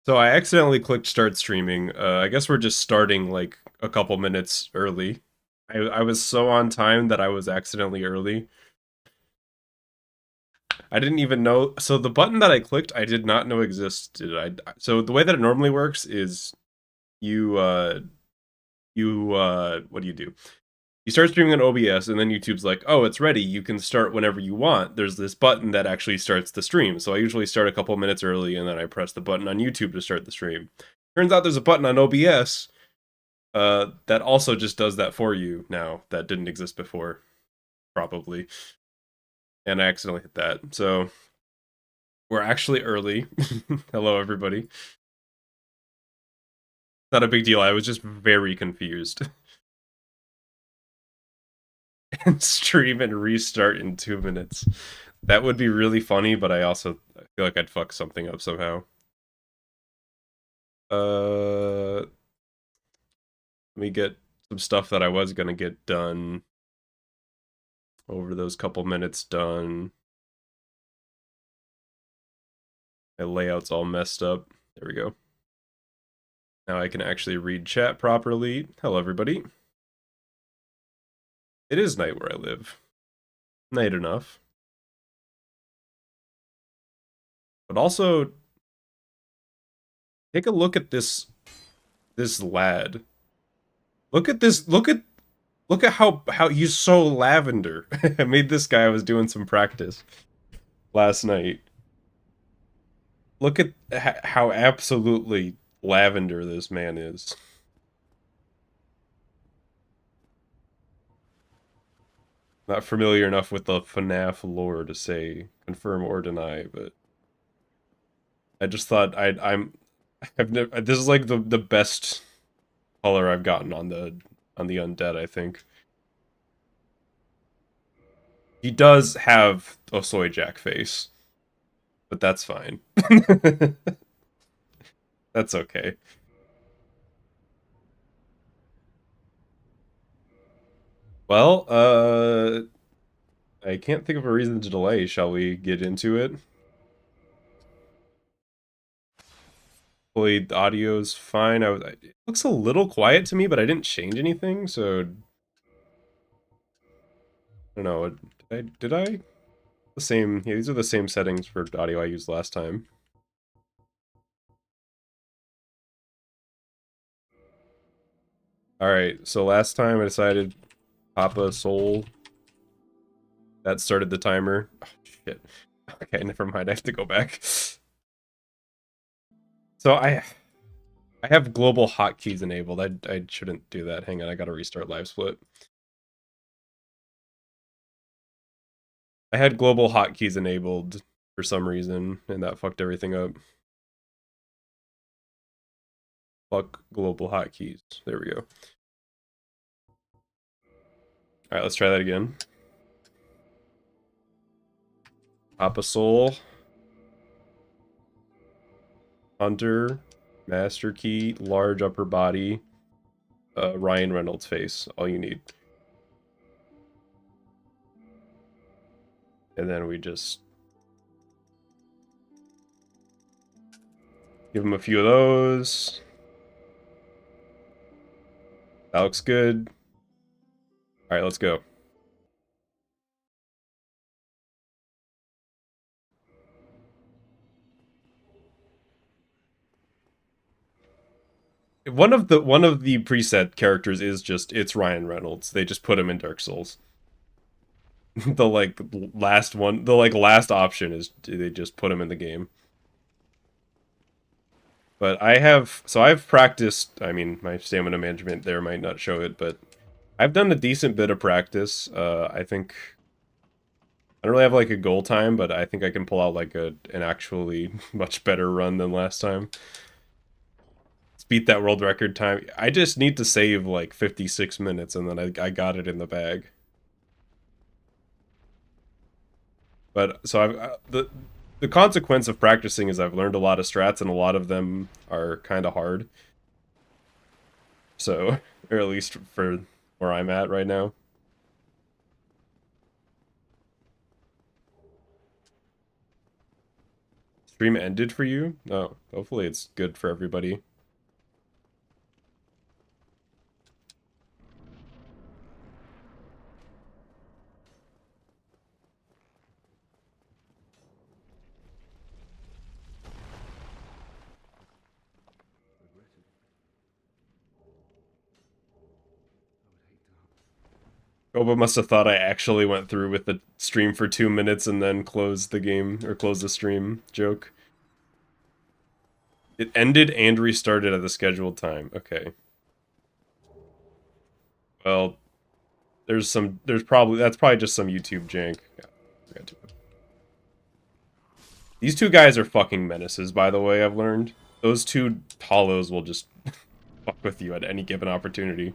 So I accidentally clicked start streaming. I guess we're just starting like a couple minutes early. I was so on time that I was accidentally early. I didn't even know. So the button that I clicked, I did not know existed. So the way that it normally works is you what do? You start streaming on OBS, and then YouTube's like, oh, it's ready. You can start whenever you want. There's this button that actually starts the stream. So I usually start a couple minutes early, and then I press the button on YouTube to start the stream. Turns out there's a button on OBS that also just does that for you now. That didn't exist before, probably. And I accidentally hit that. So we're actually early. Hello, everybody. Not a big deal. I was just very confused. And stream and restart in 2 minutes. That would be really funny, but I feel like I'd fuck something up somehow. Let me get some stuff that I was gonna get done over those couple minutes done. My layout's all messed up. There we go. Now I can actually read chat properly. Hello, everybody. It is night where I live. Night enough. But also, take a look at this lad. Look at this. Look at how he's so lavender. I made this guy. I was doing some practice last night. Look at how absolutely lavender this man is. Not familiar enough with the FNAF lore to say confirm or deny, but I just thought I've never, this is like the best color I've gotten on the undead, I think. He does have a soy jack face, but that's fine. That's okay. Well, I can't think of a reason to delay. Shall we get into it? Hopefully the audio's fine. It looks a little quiet to me, but I didn't change anything, so I don't know. Did I? The same. Yeah, these are the same settings for audio I used last time. All right. So last time I decided Papa Soul. That started the timer. Oh, shit. Okay, never mind. I have to go back. So I have global hotkeys enabled. I shouldn't do that. Hang on, I gotta restart live split. I had global hotkeys enabled for some reason, and that fucked everything up. Fuck global hotkeys. There we go. Alright, let's try that again. Papa Soul. Hunter. Master Key. Large upper body. Ryan Reynolds face. All you need. And then we just give him a few of those. That looks good. Alright, let's go. One of the preset characters is just it's Ryan Reynolds. They just put him in Dark Souls. The like last one, the like last option is they just put him in the game. But I've practiced. I mean, my stamina management there might not show it, but I've done a decent bit of practice. I think I don't really have like a goal time, but I think I can pull out like an actually much better run than last time. Beat that world record time. I just need to save like 56 minutes and then I got it in the bag. But so the consequence of practicing is I've learned a lot of strats and a lot of them are kind of hard. So, or at least for where I'm at right now. Stream ended for you? Oh, hopefully it's good for everybody. Oba must have thought I actually went through with the stream for 2 minutes and then closed the game, or closed the stream. Joke. It ended and restarted at the scheduled time. Okay. Well, that's probably just some YouTube jank. These two guys are fucking menaces, by the way, I've learned. Those two hollows will just fuck with you at any given opportunity.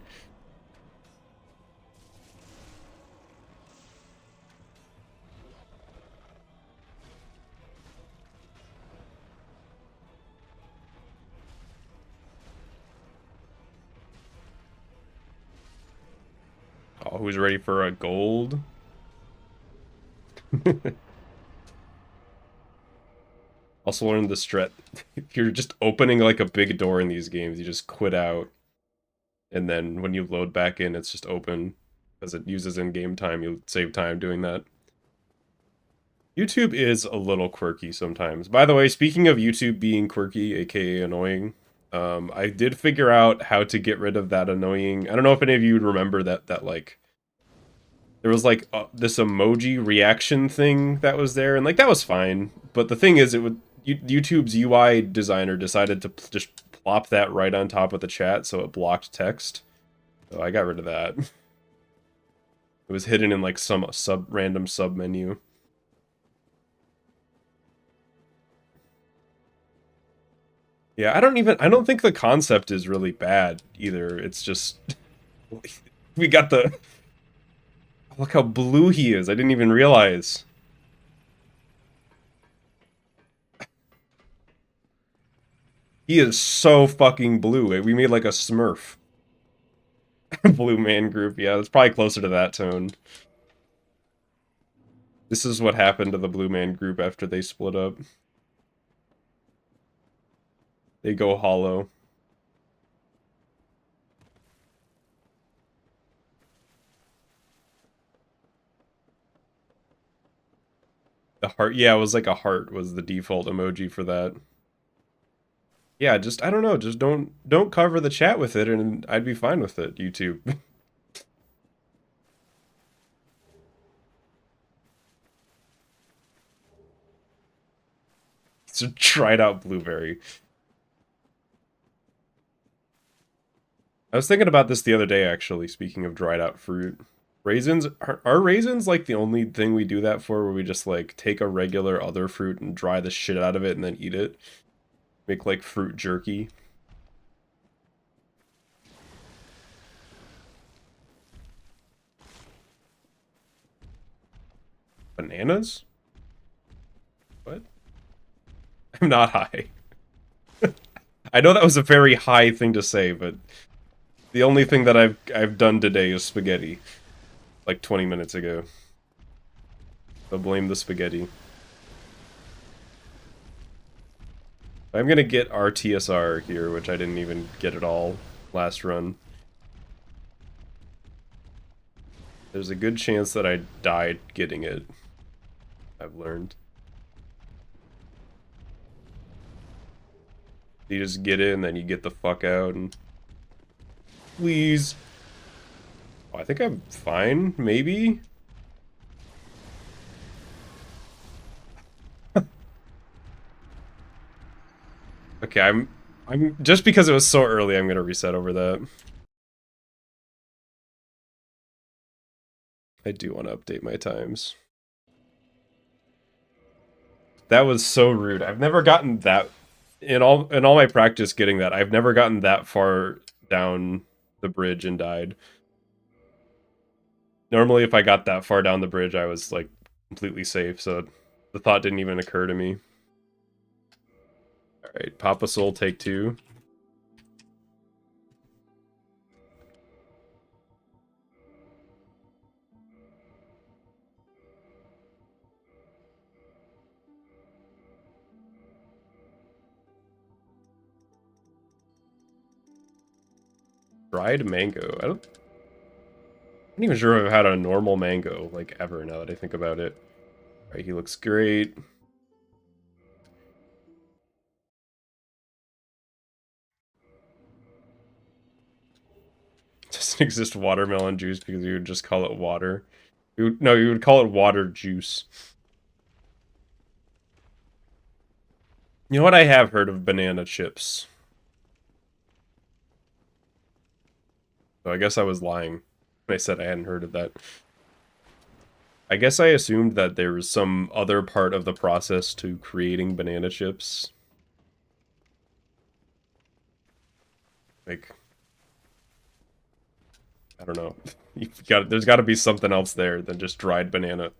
Oh, who's ready for a gold? Also learned the strat. If you're just opening like a big door in these games, you just quit out. And then when you load back in, it's just open. Because it uses in-game time, you save time doing that. YouTube is a little quirky sometimes. By the way, speaking of YouTube being quirky, aka annoying, I did figure out how to get rid of that annoying... I don't know if any of you remember that like... There was like this emoji reaction thing that was there, and like that was fine. But the thing is, YouTube's UI designer decided to just plop that right on top of the chat, so it blocked text. So I got rid of that. It was hidden in like some random sub menu. Yeah, I don't think the concept is really bad either. It's just we got the look how blue he is. I didn't even realize. He is so fucking blue. We made like a Smurf. Blue man group. Yeah, it's probably closer to that tone. This is what happened to the Blue Man group after they split up. They go hollow. The heart, yeah, it was like a heart was the default emoji for that. Yeah, just I don't know, just don't cover the chat with it and I'd be fine with it, YouTube. It's a tried out blueberry. I was thinking about this the other day, actually, speaking of dried out fruit. Raisins, are raisins like the only thing we do that for, where we just like take a regular other fruit and dry the shit out of it and then eat it? Make like fruit jerky? Bananas? What? I'm not high. I know that was a very high thing to say, but the only thing that I've done today is spaghetti. Like 20 minutes ago. So blame the spaghetti. I'm gonna get RTSR here, which I didn't even get at all last run. There's a good chance that I died getting it. I've learned. You just get in, then you get the fuck out, and... Please. Oh, I think I'm fine, maybe? Okay, I'm just because it was so early, I'm gonna reset over that. I do want to update my times. That was so rude. I've never gotten that in all my practice getting that. I've never gotten that far down the bridge and died. Normally if I got that far down the bridge, I was like completely safe, so the thought didn't even occur to me. All right, Papa Soul take 2. Dried mango. I'm not even sure if I've had a normal mango, like, ever, now that I think about it. Alright, he looks great. Doesn't exist watermelon juice because you would just call it water. No, you would call it water juice. You know what? I have heard of banana chips. So I guess I was lying when I said I hadn't heard of that. I guess I assumed that there was some other part of the process to creating banana chips. Like, I don't know. There's got to be something else there than just dried banana.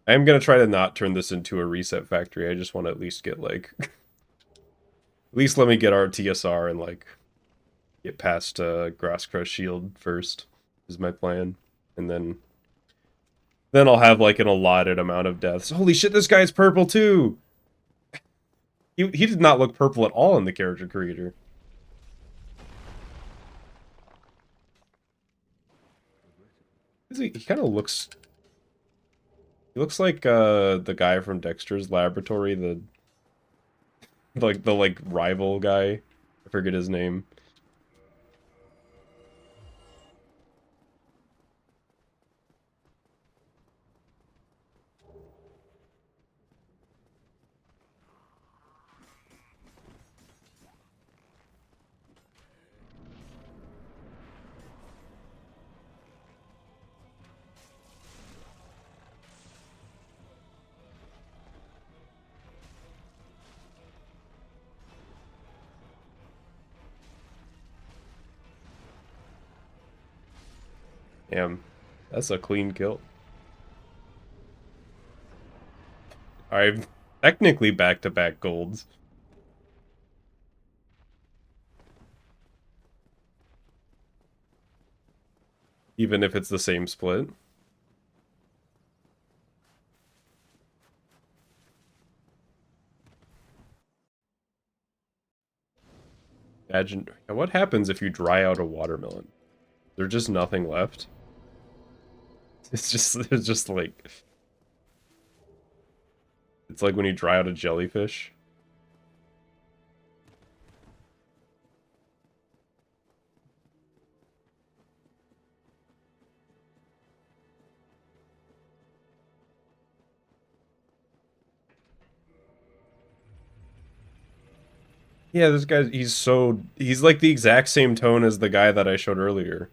I am gonna try to not turn this into a reset factory. I just want to at least get, like... at least let me get our TSR and, like, get past Grass Crush Shield first, is my plan. And then I'll have, like, an allotted amount of deaths. Holy shit, this guy's purple, too! He did not look purple at all in the character creator. He kind of looks... He looks like the guy from Dexter's Laboratory, the rival guy. I forget his name. Damn, that's a clean kill. I've technically back-to-back golds. Even if it's the same split. Imagine, what happens if you dry out a watermelon? There's just nothing left. It's just like... It's like when you dry out a jellyfish. Yeah, this guy, he's like the exact same tone as the guy that I showed earlier.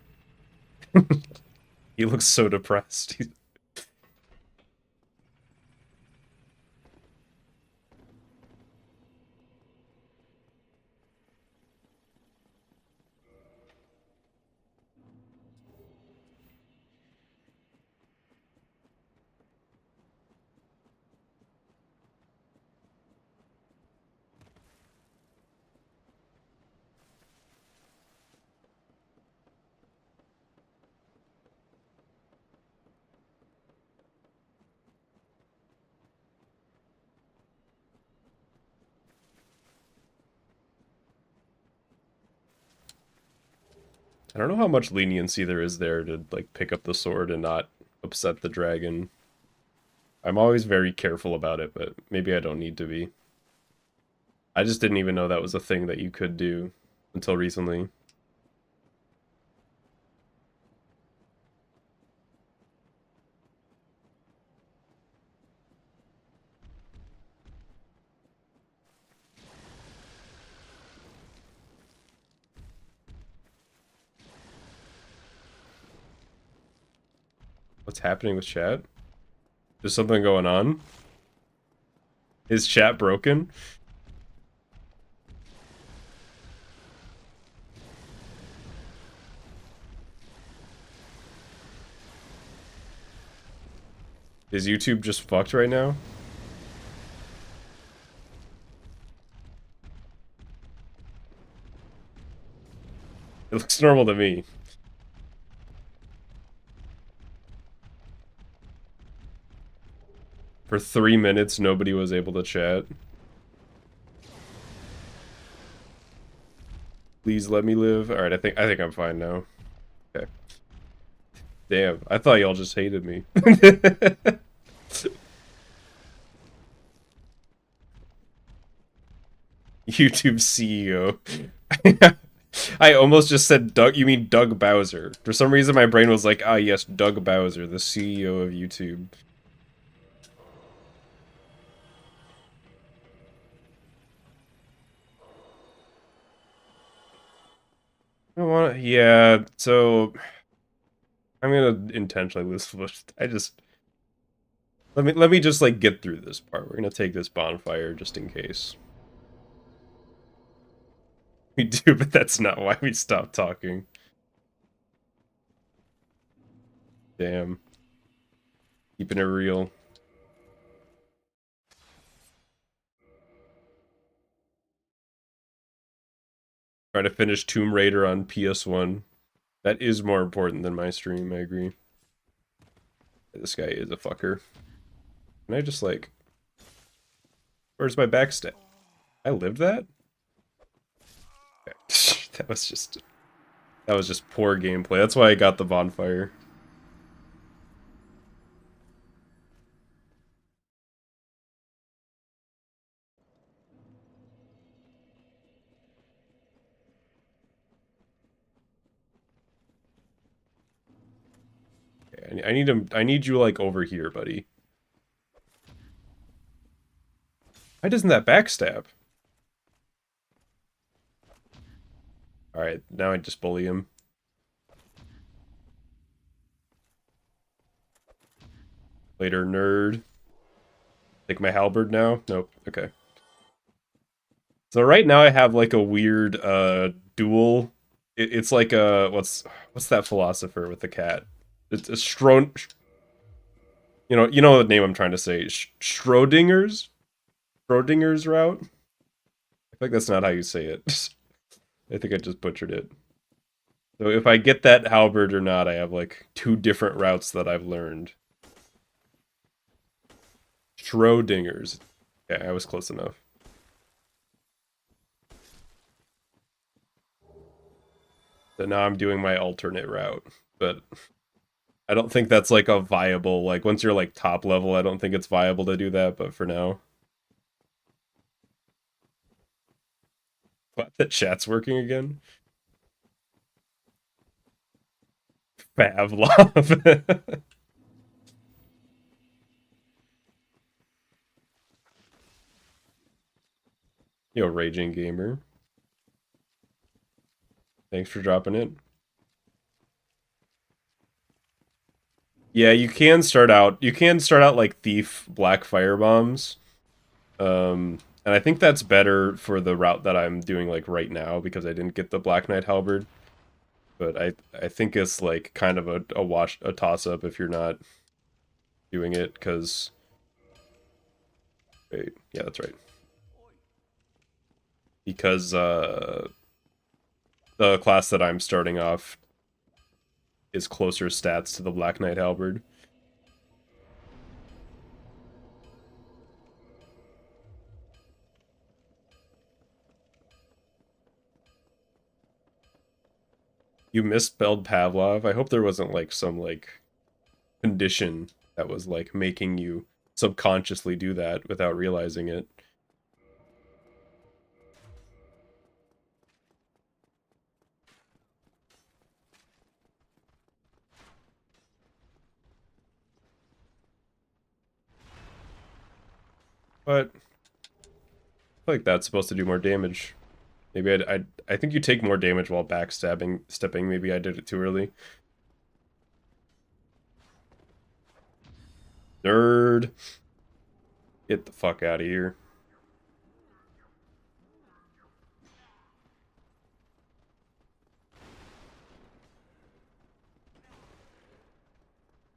He looks so depressed. I don't know how much leniency there is there to, like, pick up the sword and not upset the dragon. I'm always very careful about it, but maybe I don't need to be. I just didn't even know that was a thing that you could do until recently. What's happening with chat? There's something going on? Is chat broken? Is YouTube just fucked right now? It looks normal to me. For 3 minutes, nobody was able to chat. Please let me live. All right, I think I'm fine now. Okay. Damn, I thought y'all just hated me. YouTube CEO. I almost just said Doug. You mean Doug Bowser? For some reason, my brain was like, ah, yes, Doug Bowser, the CEO of YouTube. I want to. Yeah. So I'm gonna intentionally lose. I just let me just like get through this part. We're gonna take this bonfire just in case. We do, but that's not why we stopped talking. Damn. Keeping it real. Try to finish Tomb Raider on PS1. That is more important than my stream, I agree. This guy is a fucker. Can I just like... Where's my backstab? I lived that? Okay. That was just poor gameplay. That's why I got the bonfire. Okay, I need him. I need you like over here, buddy. Why doesn't that backstab? Alright, now I just bully him. Later, nerd. Take my halberd now? Nope. Okay. So right now I have like a weird duel. It's like a what's that philosopher with the cat? It's a you know the name I'm trying to say. Schrodinger's route. I think that's not how you say it. I think I just butchered it. So if I get that halberd or not, I have like 2 different routes that I've learned. Schrodinger's. Yeah, I was close enough. So now I'm doing my alternate route, but I don't think that's like a viable, like once you're like top level, I don't think it's viable to do that, but for now. What, the chat's working again? Pavlov. Yo, Raging Gamer. Thanks for dropping it. Yeah, you can start out like Thief Black Fire Bombs. And I think that's better for the route that I'm doing like right now because I didn't get the Black Knight Halberd. But I think it's like kind of a toss up if you're not doing it because wait, yeah, that's right. Because the class that I'm starting off is closer stats to the Black Knight Halberd. You misspelled Pavlov. I hope there wasn't like some like condition that was like making you subconsciously do that without realizing it. But I feel like that's supposed to do more damage. Maybe I think you take more damage while stepping. Maybe I did it too early. Nerd. Get the fuck out of here.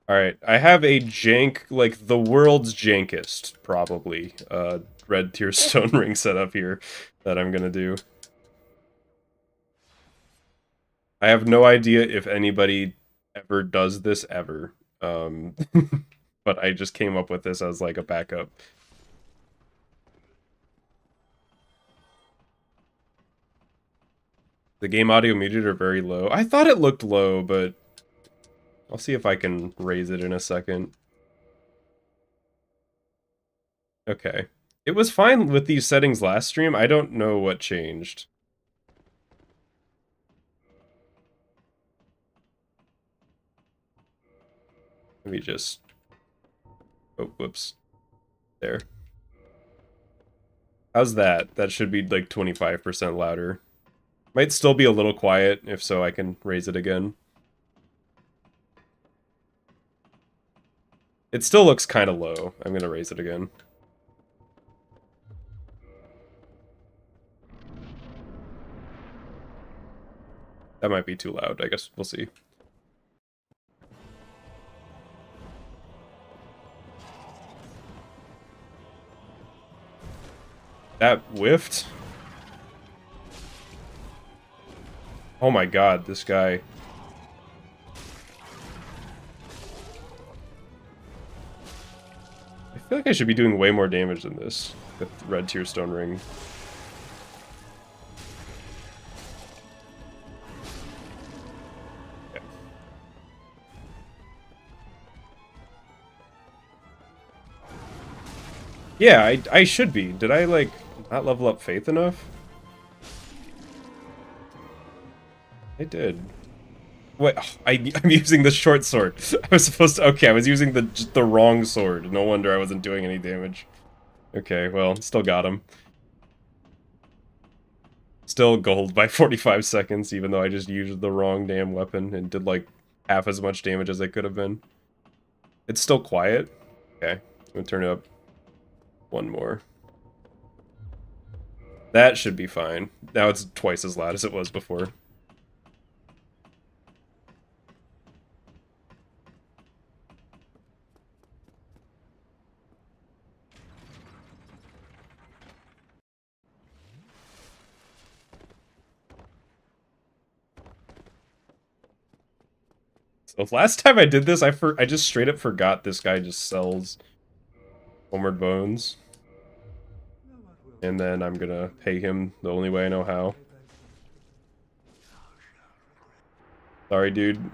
Alright, I have a jank, like the world's jankest, probably, red tier stone ring setup here that I'm gonna do. I have no idea if anybody ever does this ever. But I just came up with this as like a backup. The game audio muted or very low. I thought it looked low, but I'll see if I can raise it in a second. Okay. It was fine with these settings last stream. I don't know what changed. Let me just... Oh, whoops. There. How's that? That should be like 25% louder. Might still be a little quiet. If so, I can raise it again. It still looks kind of low. I'm going to raise it again. That might be too loud. I guess we'll see. That whiffed? Oh my god, this guy. I feel like I should be doing way more damage than this with Red Tear Stone Ring. Yeah, I should be. Did I, like, not level up Faith enough? I did. Wait, I'm using the short sword. I was supposed to... Okay, I was using the wrong sword. No wonder I wasn't doing any damage. Okay, well, still got him. Still gold by 45 seconds, even though I just used the wrong damn weapon and did, like, half as much damage as I could have been. It's still quiet. Okay, I'm gonna turn it up one more. That should be fine. Now it's twice as loud as it was before. So last time I did this, I just straight up forgot this guy just sells Homeward Bones. And then I'm gonna pay him the only way I know how. Sorry, dude.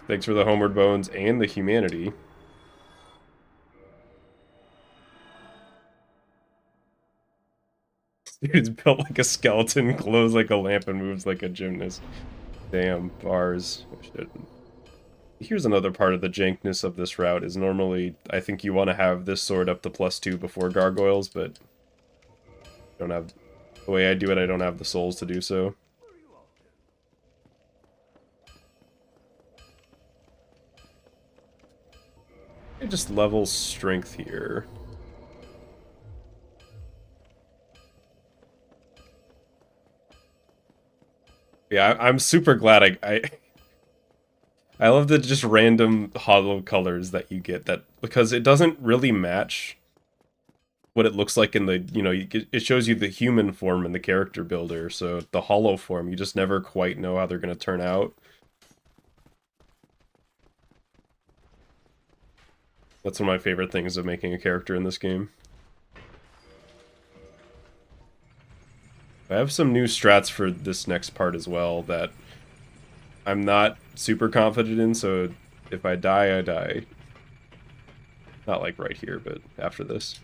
Thanks for the Homeward Bones and the humanity. Dude's built like a skeleton, glows like a lamp, and moves like a gymnast. Damn, bars. Here's another part of the jankness of this route is normally, I think you want to have this sword up to +2 before gargoyles, but don't have, the way I do it, I don't have the souls to do so. I just level strength here. Yeah, I'm super glad I love the just random hollow colors that you get, that because it doesn't really match what it looks like in the, you know, it shows you the human form in the character builder, so the hollow form, you just never quite know how they're going to turn out. That's one of my favorite things of making a character in this game. I have some new strats for this next part as well that I'm not super confident in, so if I die, I die. Not like right here, but after this.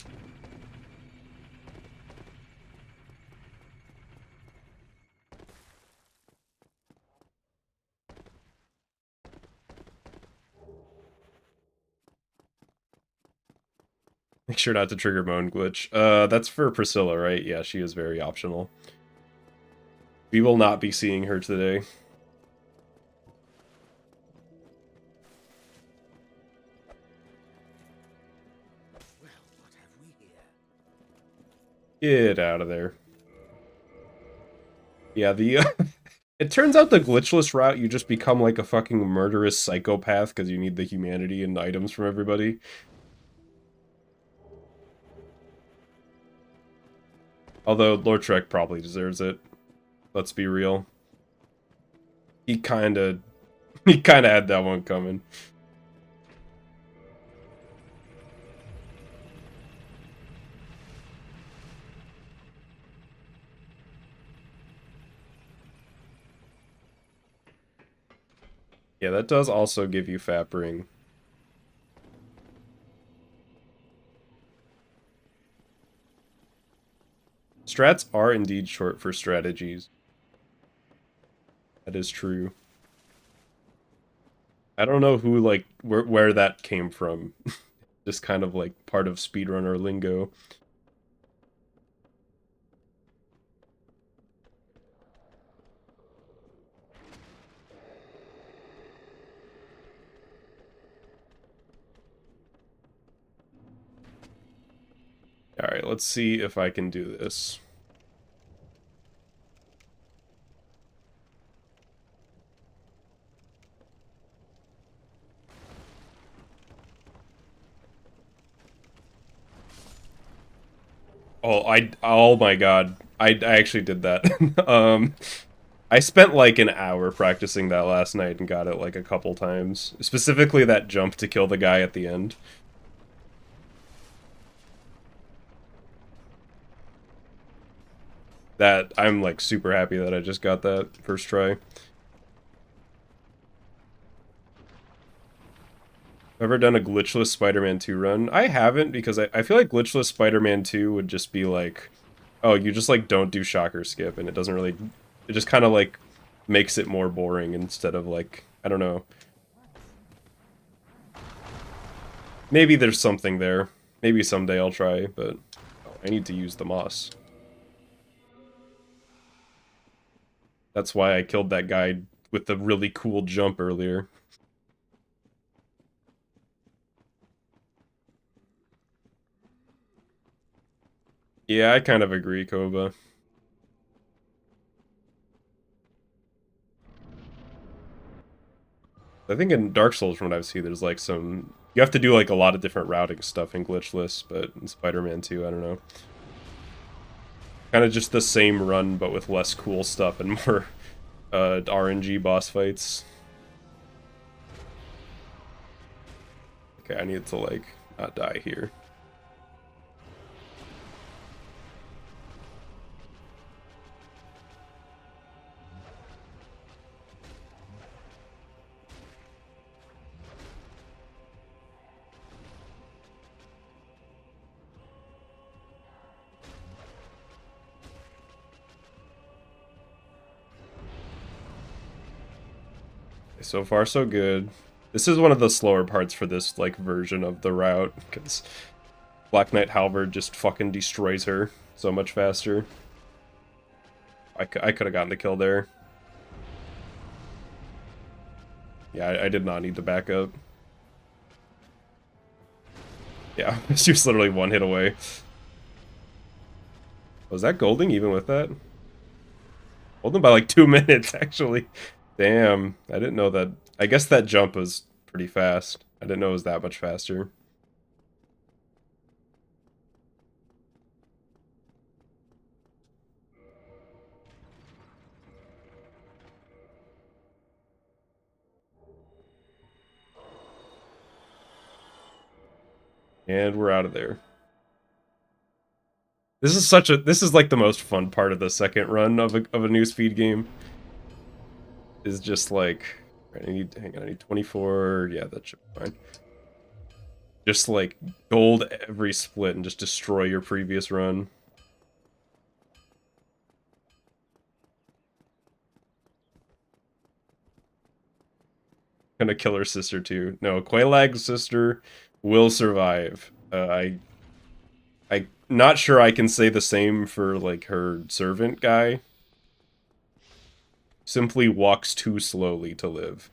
Make sure not to trigger Moan Glitch. That's for Priscilla, right? Yeah, she is very optional. We will not be seeing her today. Well, what have we here? Get out of there. Yeah, the it turns out the glitchless route, you just become like a fucking murderous psychopath because you need the humanity and items from everybody. Although Lord Trek probably deserves it. Let's be real. He kinda had that one coming. Yeah, that does also give you Fappering. Strats are indeed short for strategies. That is true. I don't know who, like, where that came from. Just kind of, like, part of speedrunner lingo. Alright, let's see if I can do this. Oh my god. I actually did that. I spent like an hour practicing that last night and got it like a couple times. Specifically that jump to kill the guy at the end. That, I'm like super happy that I just got that first try. Ever done a glitchless Spider-Man 2 run? I haven't, because I feel like glitchless Spider-Man 2 would just be like, oh, you just like don't do shocker skip, and it doesn't really, it just kind of like makes it more boring instead of like, I don't know. Maybe there's something there. Maybe someday I'll try, but oh, I need to use the moss. That's why I killed that guy with the really cool jump earlier. Yeah, I kind of agree, Koba. I think in Dark Souls, from what I've seen, there's like some... You have to do like a lot of different routing stuff in Glitchless, but in Spider-Man 2, I don't know. Kind of just the same run, but with less cool stuff and more RNG boss fights. Okay, I need to like not die here. So far, so good. This is one of the slower parts for this, like, version of the route, because Black Knight Halberd just fucking destroys her so much faster. I could have gotten the kill there. Yeah, I did not need to back up. Yeah, she was literally one hit away. Was that Golding even with that? Golden by like 2 minutes, actually. Damn, I didn't know that. I guess that jump was pretty fast. I didn't know it was that much faster. And we're out of there. This is like the most fun part of the second run of a new speed game. Is just like, hang on, I need 24, yeah, that should be fine. Just like gold every split and just destroy your previous run. Gonna kill her sister too. No, Quailag's sister will survive. I'm not sure I can say the same for like her servant guy. Simply walks too slowly to live.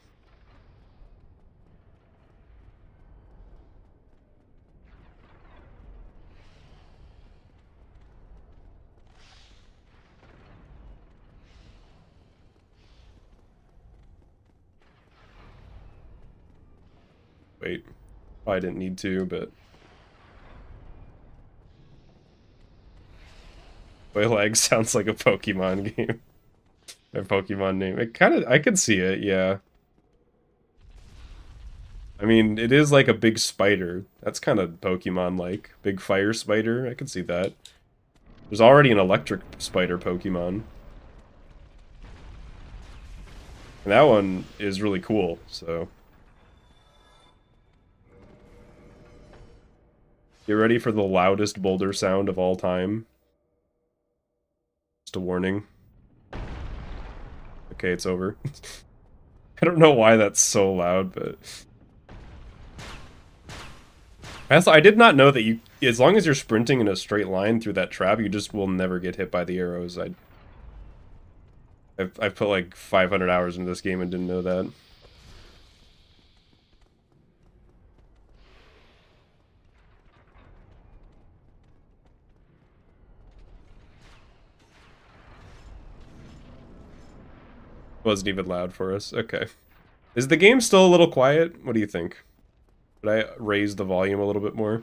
Wait, I didn't need to, but Quailag sounds like a Pokemon game. Their Pokemon name. It kind of, I could see it, yeah. I mean, it is like a big spider. That's kind of Pokemon-like. Big fire spider. I can see that. There's already an electric spider Pokemon. And that one is really cool, so. Get ready for the loudest boulder sound of all time. Just a warning. Okay, it's over. I don't know why that's so loud, but... I did not know that you, as long as you're sprinting in a straight line through that trap, you just will never get hit by the arrows. I've put like 500 hours into this game and didn't know that. Wasn't even loud for us. Okay. Is the game still a little quiet? What do you think? Should I raise the volume a little bit more?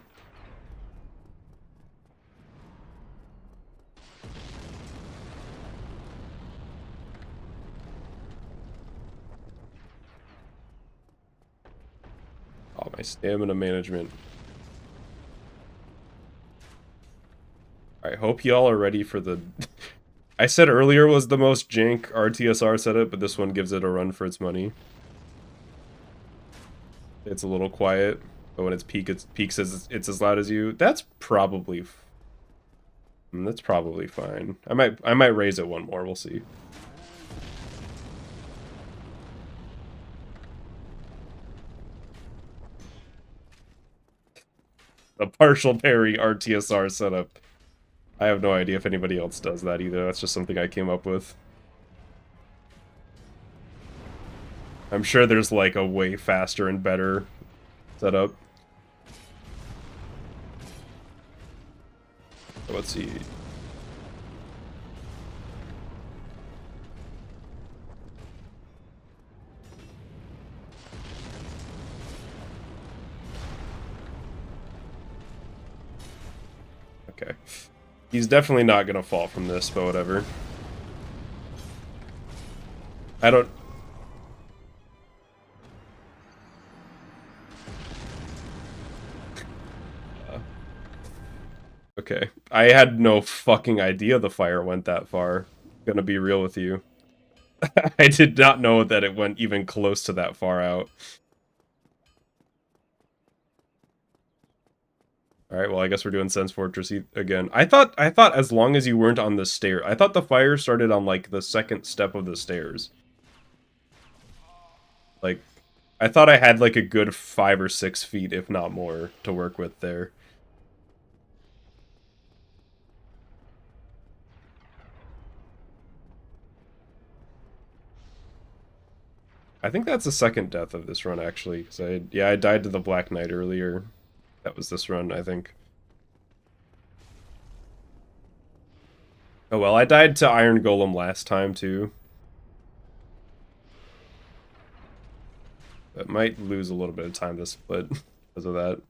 Oh, my stamina management. I hope y'all are ready for the... I said earlier was the most jank RTSR setup, but this one gives it a run for its money. It's a little quiet, but when it's peaks it's as loud as you. That's probably fine. I might raise it one more. We'll see. The partial parry RTSR setup. I have no idea if anybody else does that either. That's just something I came up with. I'm sure there's like a way faster and better setup. Let's see. Okay. He's definitely not gonna fall from this, but whatever. I don't... Okay. I had no fucking idea the fire went that far. Gonna be real with you. I did not know that it went even close to that far out. Alright, well I guess we're doing Sense Fortress again. I thought as long as you weren't on the stair, I thought the fire started on like the second step of the stairs. Like, I thought I had like a good 5 or 6 feet, if not more, to work with there. I think that's the second death of this run, actually. Because I died to the Black Knight earlier. That was this run, I think. Oh well, I died to Iron Golem last time, too. That might lose a little bit of time to split because of that.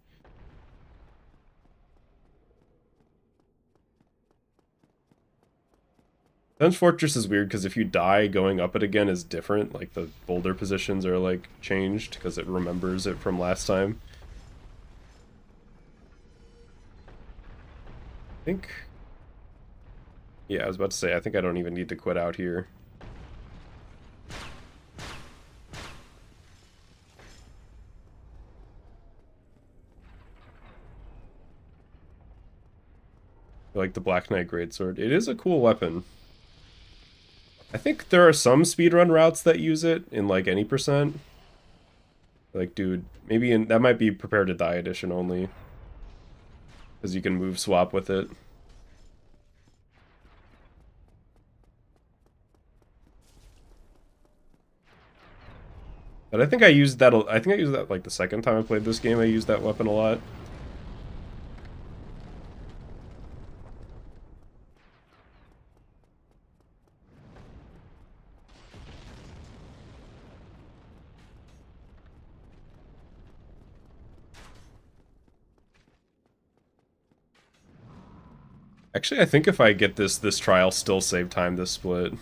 Sense Fortress is weird because if you die, going up it again is different. Like, the boulder positions are, like, changed because it remembers it from last time. I think... Yeah, I was about to say, I think I don't even need to quit out here. I like the Black Knight Greatsword. It is a cool weapon. I think there are some speedrun routes that use it in, like, any percent. Like, dude, maybe that might be Prepare to Die edition only. Because you can move swap with it. But I think I used that, like, the second time I played this game, I used that weapon a lot. Actually, I think if I get this trial still save time this split.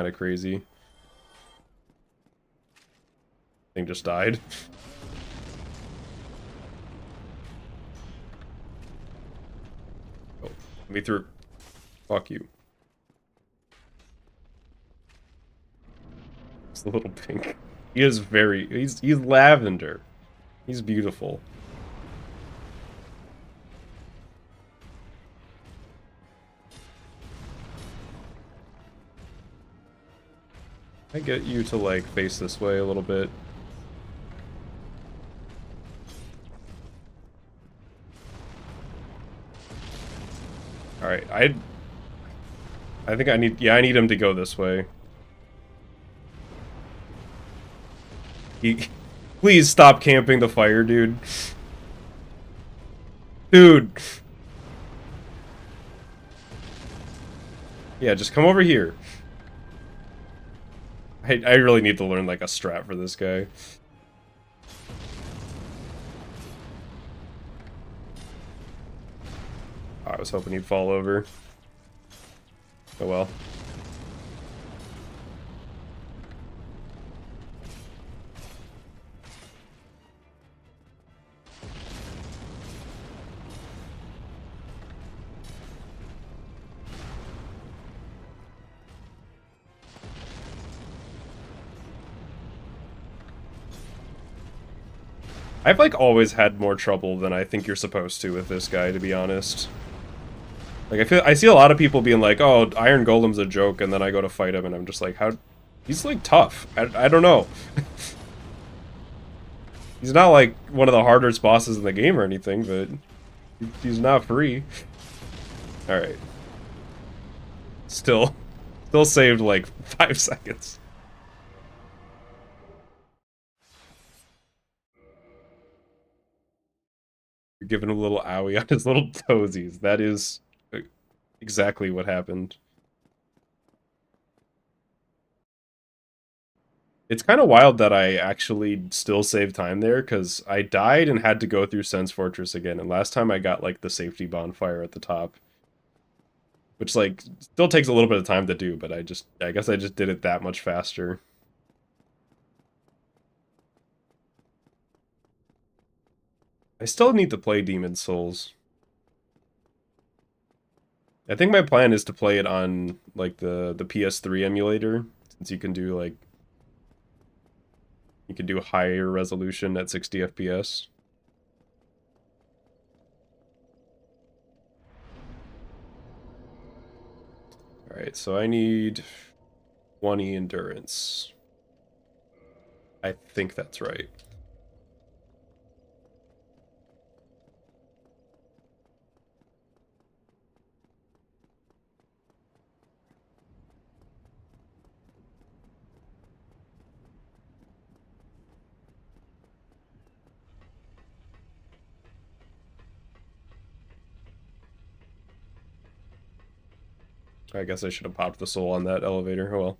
kind of crazy. Thing just died. Oh, let me through. Fuck you. It's the little pink. He is very. He's lavender. He's beautiful. I get you to like face this way a little bit. All right, I think I need. Yeah, I need him to go this way. Please stop camping the fire, dude. Dude. Yeah, just come over here. I really need to learn, like, a strat for this guy. Oh, I was hoping he'd fall over. Oh well. I've, like, always had more trouble than I think you're supposed to with this guy, to be honest. Like, I see a lot of people being like, oh, Iron Golem's a joke, and then I go to fight him, and I'm just like, how... He's, like, tough. I don't know. He's not, like, one of the hardest bosses in the game or anything, but... He's not free. Alright. Still saved, like, 5 seconds. You're giving him a little owie on his little toesies. That is exactly what happened. It's kind of wild that I actually still saved time there, because I died and had to go through Sen's Fortress again, and last time I got, like, the safety bonfire at the top. Which, like, still takes a little bit of time to do, but I guess I just did it that much faster. I still need to play Demon's Souls. I think my plan is to play it on, like, the PS3 emulator, since you can do, like... You can do higher resolution at 60 FPS. Alright, so I need 20 endurance. I think that's right. I guess I should have popped the soul on that elevator. Oh well.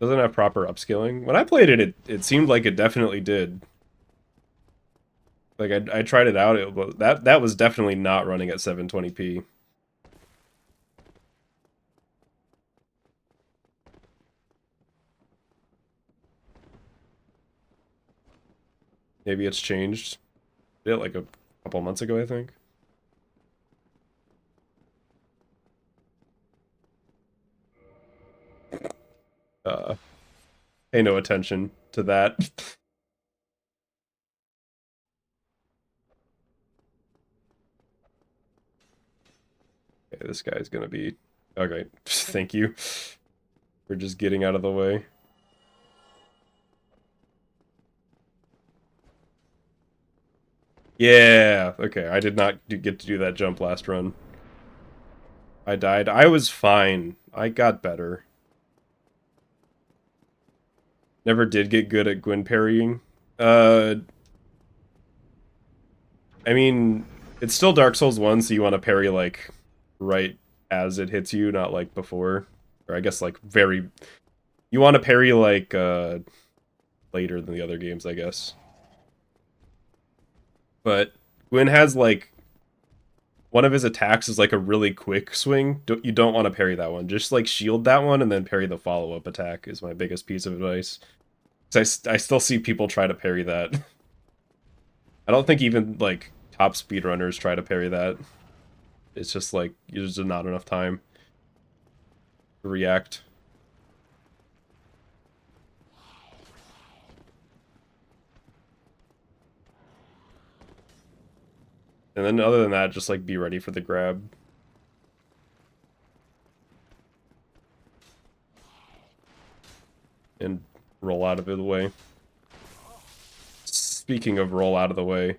Doesn't have proper upscaling. When I played it, it seemed like it definitely did. Like, I tried it out, that was definitely not running at 720p. Maybe it's changed. Did it like a couple months ago, I think. Pay no attention to that. Okay, this guy's gonna be... Okay, thank you for just getting out of the way. Yeah, okay, I did not get to do that jump last run. I died. I was fine. I got better. Never did get good at Gwyn parrying. I mean, it's still Dark Souls 1, so you want to parry, like, right as it hits you, not, like, before. Or I guess, like, very... You want to parry, like, later than the other games, I guess. But Gwyn has, like, one of his attacks is like a really quick swing. You don't want to parry that one. Just like shield that one and then parry the follow-up attack is my biggest piece of advice. Because I still see people try to parry that. I don't think even like top speedrunners try to parry that. It's just like there's just not enough time to react. And then other than that, just like be ready for the grab. And roll out of the way. Speaking of roll out of the way.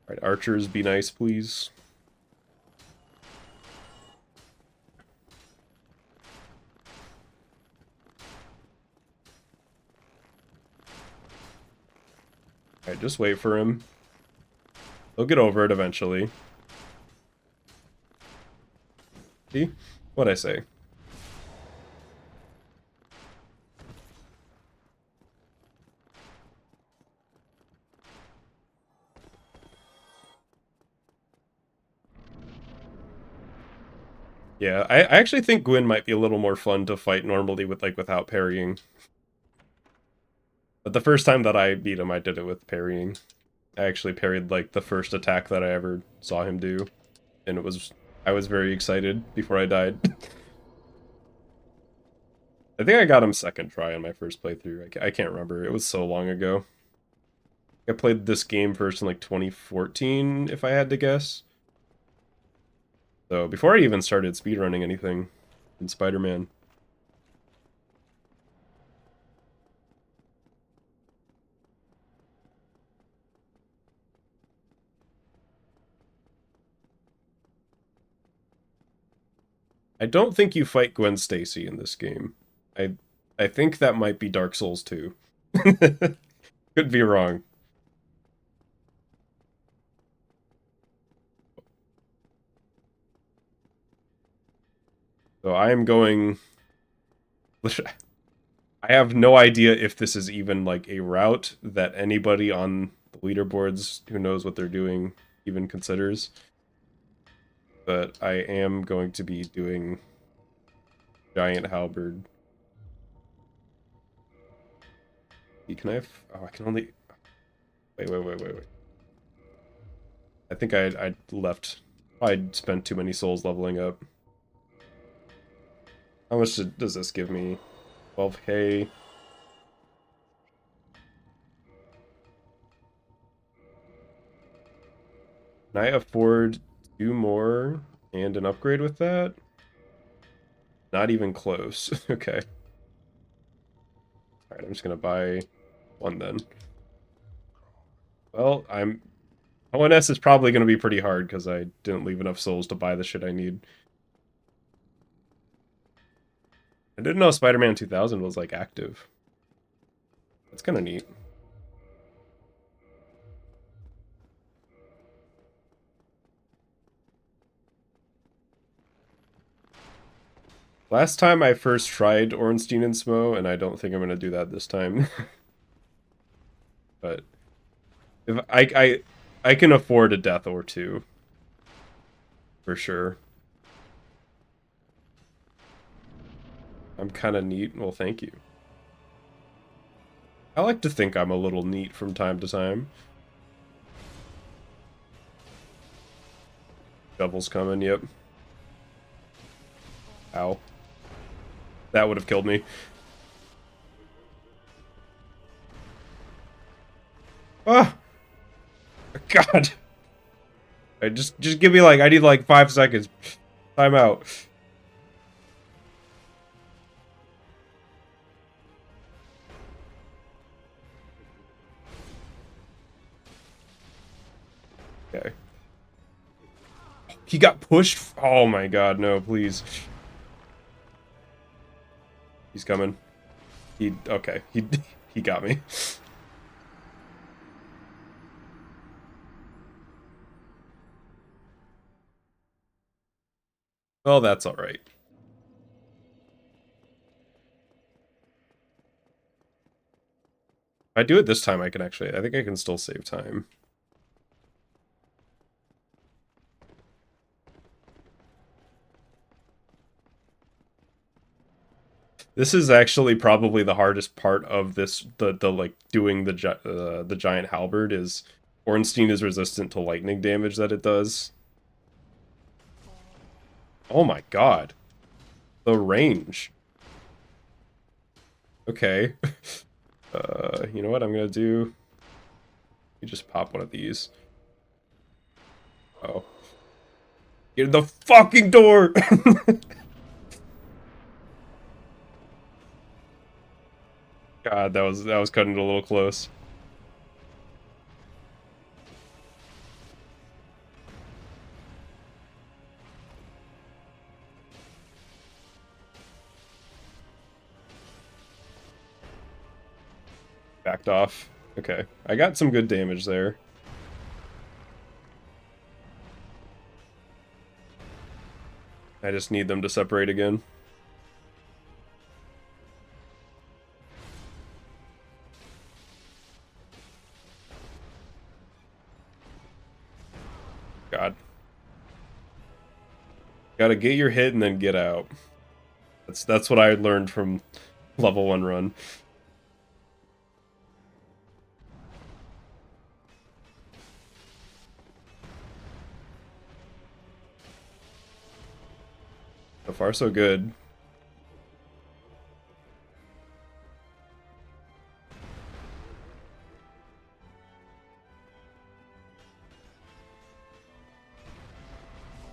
Alright, archers, be nice, please. Alright, just wait for him. He'll get over it eventually. See? What'd I say? Yeah, I actually think Gwyn might be a little more fun to fight normally with without parrying. But the first time that I beat him, I did it with parrying. I actually parried like the first attack that I ever saw him do, and I was very excited before I died. I think I got him second try on my first playthrough. I can't remember. It was so long ago. I played this game first in like 2014, if I had to guess. So before I even started speedrunning anything in Spider-Man. I don't think you fight Gwen Stacy in this game. I think that might be Dark Souls 2. Could be wrong. So I am going... I have no idea if this is even like a route that anybody on the leaderboards who knows what they're doing even considers. But I am going to be doing Giant Halberd. Can I have... Oh, I can only... Wait. I think I left... I spent too many souls leveling up. How much does this give me? 12k. Can I afford 2 more and an upgrade with that? Not even close. Okay. Alright, I'm just gonna buy 1 then. Well, ONS is probably gonna be pretty hard because I didn't leave enough souls to buy the shit I need. I didn't know Spider-Man 2000 was like active. That's kind of neat. Last time I first tried Ornstein and Smo, and I don't think I'm gonna do that this time. But if I can afford a death or 2. For sure. I'm kind of neat. Well, thank you. I like to think I'm a little neat from time to time. Shovel's coming, yep. Ow. That would have killed me. Ah! God! Just give me like, I need like 5 seconds. Time out. Okay. He got pushed? Oh my god, no, please. He's coming. Okay, he got me. Well, that's alright. I do it this time, I think I can still save time. This is actually probably the hardest part of this, the like doing the giant halberd is Ornstein is resistant to lightning damage that it does. Oh my god. The range. Okay. You know what I'm gonna do? You just pop one of these. Oh. Get in the fucking door! God, that was cutting it a little close. Backed off. Okay. I got some good damage there. I just need them to separate again. God. Gotta get your hit and then get out. That's what I learned from level 1 run. So far, so good.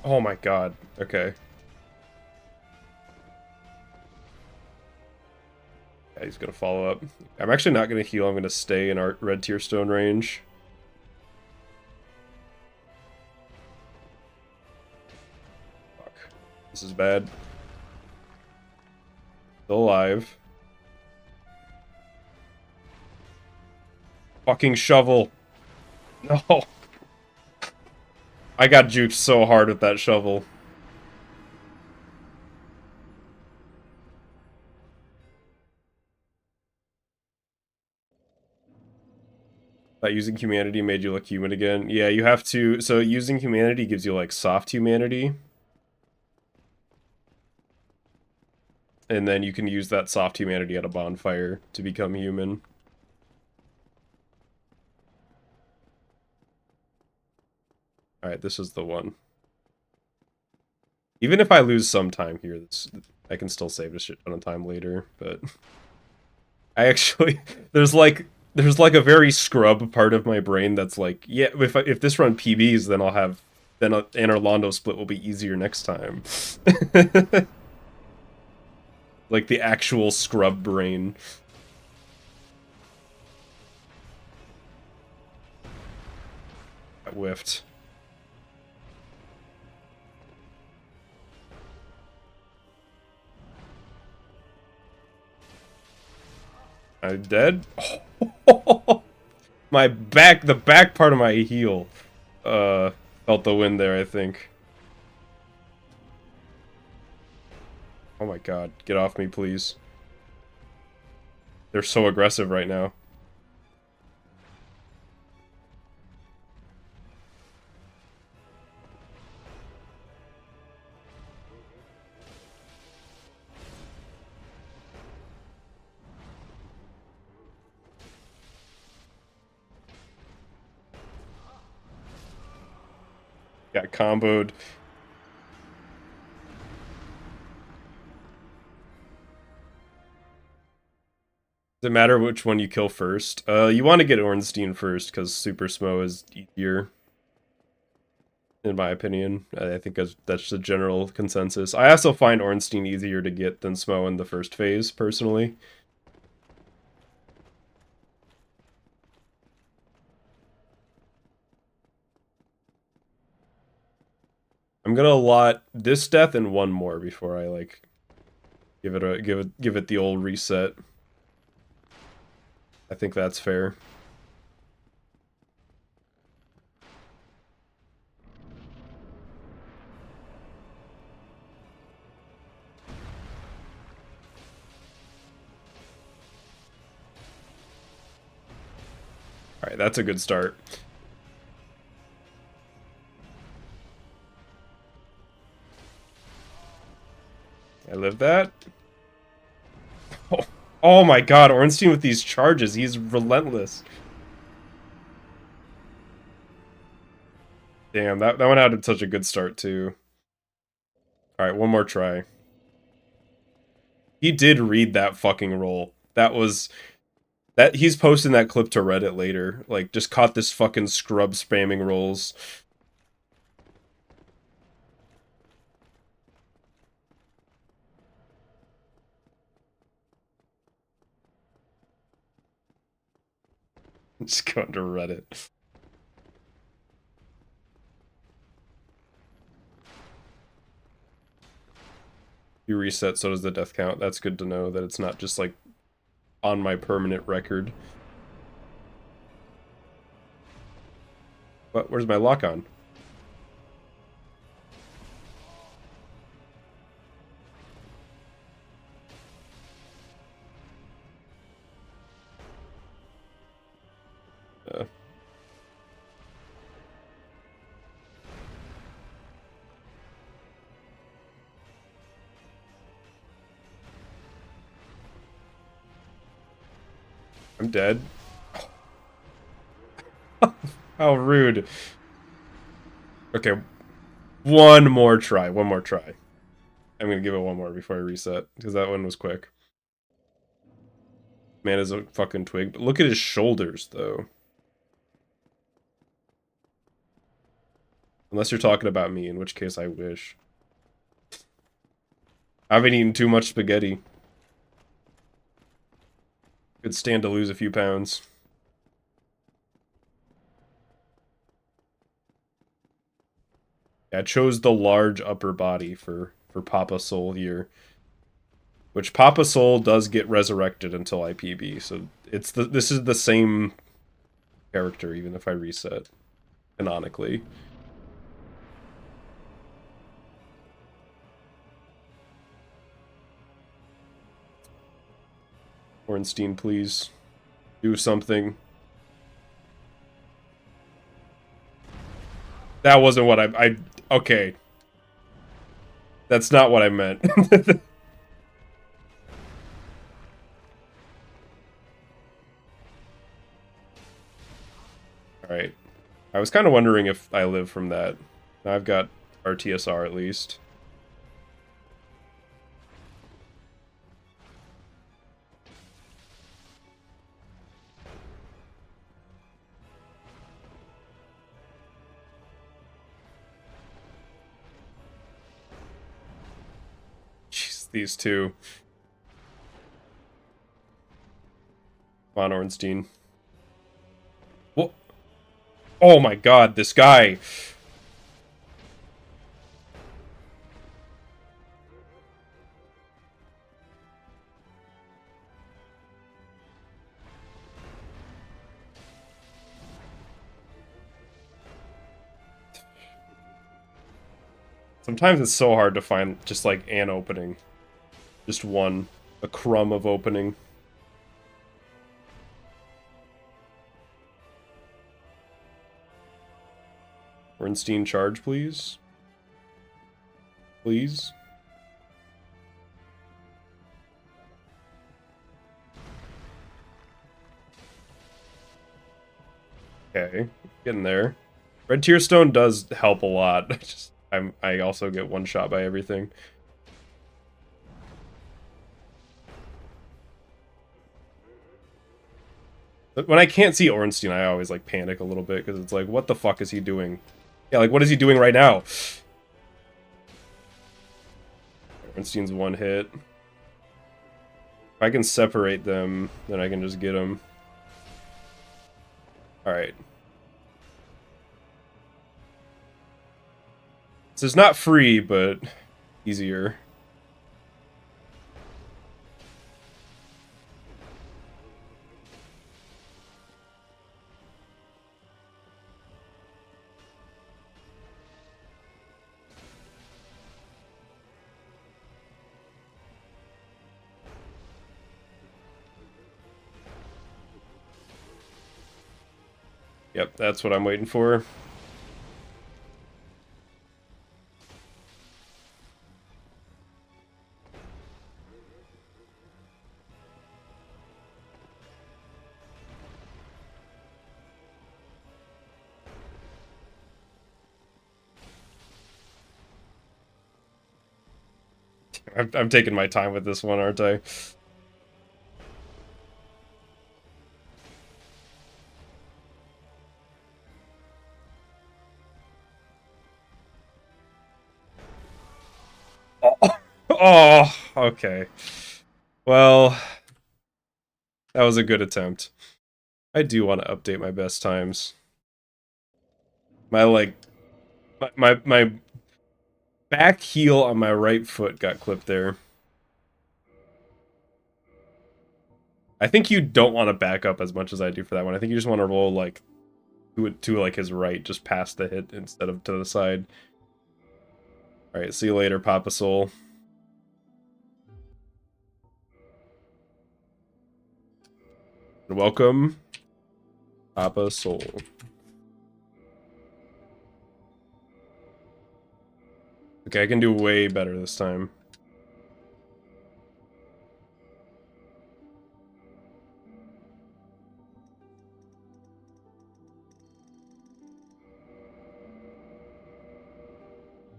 Oh my god. Okay. Yeah, he's gonna follow up. I'm actually not gonna heal. I'm gonna stay in our red tier stone range. Fuck. This is bad. Still alive. Fucking shovel. No. I got juked so hard with that shovel. That using humanity made you look human again. Yeah, you have to... So using humanity gives you, like, soft humanity. And then you can use that soft humanity at a bonfire to become human. Alright, this is the one. Even if I lose some time here, I can still save a shit ton of time later, but... I actually... There's like a very scrub part of my brain that's like, yeah, if this run PBs, then I'll have... Then an Orlando split will be easier next time. Like the actual scrub brain. I whiffed. I'm dead? My back, the back part of my heel, felt the wind there, I think. Oh my god, get off me, please. They're so aggressive right now. Got comboed. Does it matter which one you kill first? You want to get Ornstein first, because Super Smo is easier. In my opinion. I think that's the general consensus. I also find Ornstein easier to get than Smo in the first phase, personally. I'm gonna allot this death and one more before I like give it the old reset. I think that's fair. Alright, that's a good start. I live that. Oh my god, Ornstein with these charges, he's relentless. Damn, that one had such a good start too. Alright, one more try. He did read that fucking roll. That was... he's posting that clip to Reddit later. Like, just caught this fucking scrub spamming rolls. Just going to Reddit. You reset, so does the death count. That's good to know that it's not just like on my permanent record. But where's my lock on? I'm dead. How rude. Okay, one more try. One more try. I'm gonna give it one more before I reset, because that one was quick. Man is a fucking twig. But look at his shoulders, though. Unless you're talking about me, in which case I wish. I haven't eaten too much spaghetti. Could stand to lose a few pounds. Yeah, I chose the large upper body for Papa Soul here. Which Papa Soul does get resurrected until IPB, so this is the same character even if I reset canonically. Ornstein, please do something. That wasn't what I okay. That's not what I meant. Alright. I was kind of wondering if I live from that. Now I've got RTSR at least. Jeez, these two. Come on, Ornstein. What? Oh my god, this guy. Sometimes it's so hard to find just like an opening. Just one. A crumb of opening. Ornstein charge, please. Please. Okay, getting there. Red Tear Stone does help a lot. I also get one shot by everything. But when I can't see Ornstein, I always like panic a little bit because it's like, what the fuck is he doing? Yeah, like what is he doing right now? Ornstein's one hit. If I can separate them, then I can just get him. Alright. This is not free, but easier. Yep, that's what I'm waiting for. I'm taking my time with this one, aren't I? Oh, okay. Well, that was a good attempt. I do want to update my best times. My, like, my back heel on my right foot got clipped there. I think you don't want to back up as much as I do for that one. I think you just want to roll, like, to like, his right, just past the hit instead of to the side. Alright, see you later, Papa Soul. And welcome, Papa Soul. Okay, I can do way better this time.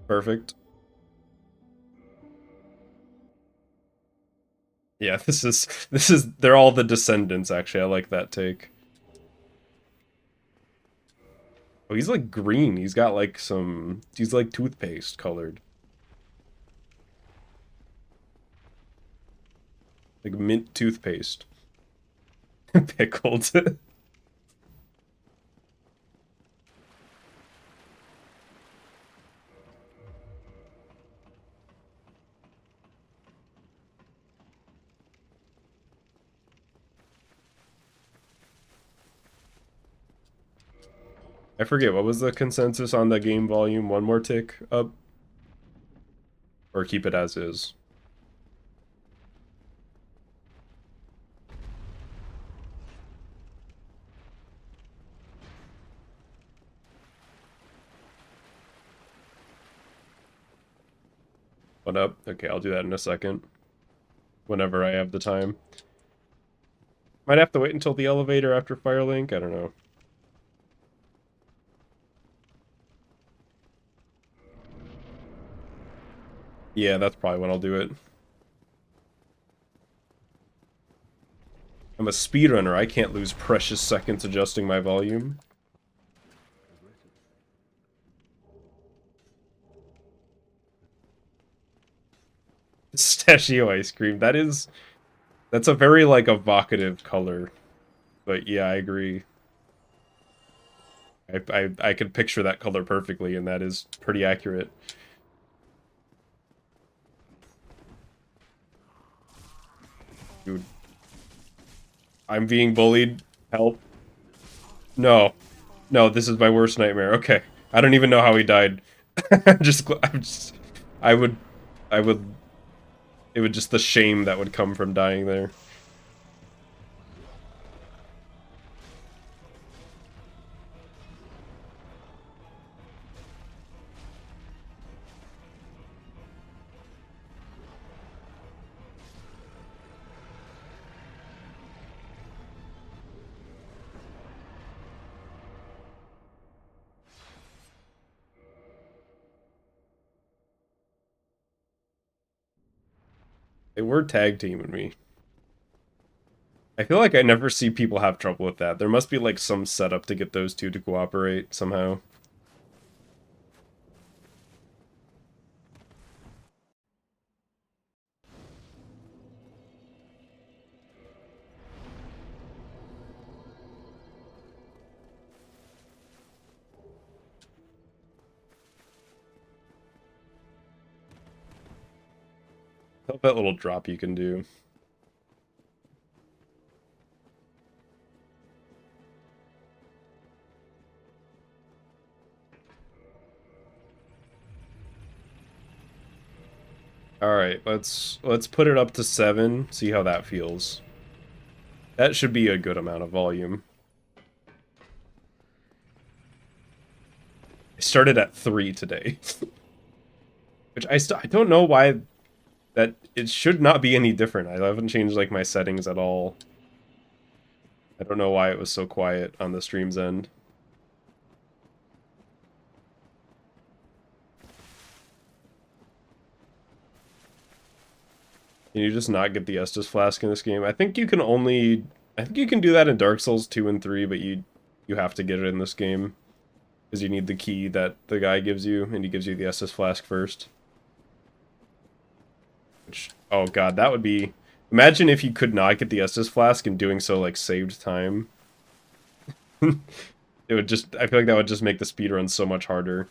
Perfect. Yeah, they're all the descendants, actually. I like that take. Oh, he's like green. He's got like he's like toothpaste colored. Like mint toothpaste. Pickled. I forget, what was the consensus on the game volume? One more tick up? Or keep it as is? What up? Okay, I'll do that in a second. Whenever I have the time. Might have to wait until the elevator after Firelink, I don't know. Yeah, that's probably when I'll do it. I'm a speedrunner, I can't lose precious seconds adjusting my volume. Pistachio ice cream, that's a very, like, evocative color. But yeah, I agree. I could picture that color perfectly, and that is pretty accurate. Dude. I'm being bullied. Help. No. No, this is my worst nightmare. Okay. I don't even know how he died. I'm just, I would, it would just the shame that would come from dying there. They were tag teaming me. I feel like I never see people have trouble with that. There must be like some setup to get those two to cooperate somehow. That little drop you can do. Alright, let's put it up to 7, see how that feels. That should be a good amount of volume. started at 3 today. Which I don't know why that it should not be any different. I haven't changed like my settings at all. I don't know why it was so quiet on the stream's end. Can you just not get the Estus Flask in this game? I think you can do that in Dark Souls 2 and 3, but you have to get it in this game. Because you need the key that the guy gives you, and he gives you the Estus Flask first. Which, oh god, that would be... Imagine if you could not get the Estus Flask and doing so, like, saved time. It would just... I feel like that would just make the speedrun so much harder.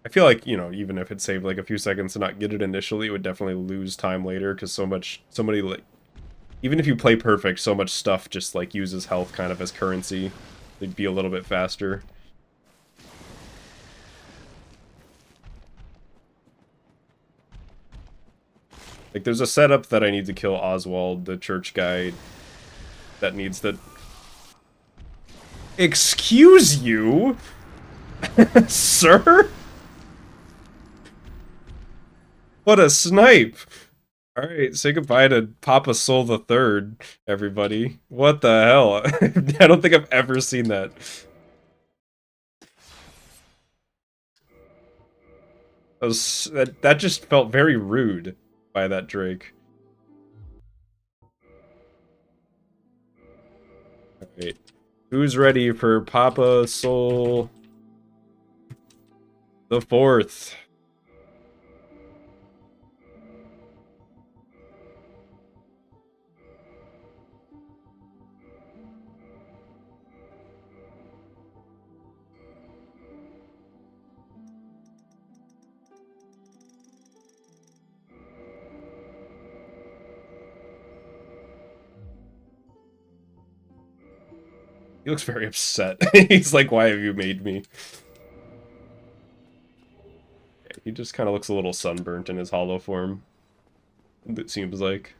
I feel like, you know, even if it saved like a few seconds to not get it initially, it would definitely lose time later, because somebody like, even if you play perfect, so much stuff just like uses health kind of as currency. It'd be a little bit faster. Like, there's a setup that I need to kill Oswald, the church guy, that needs the... Excuse you? Sir? What a snipe! Alright, say goodbye to Papa Soul the Third, everybody. What the hell? I don't think I've ever seen that. That just felt very rude by that Drake. Alright. Who's ready for Papa Soul the Fourth? He looks very upset. He's like, why have you made me? He just kind of looks a little sunburnt in his hollow form. It seems like.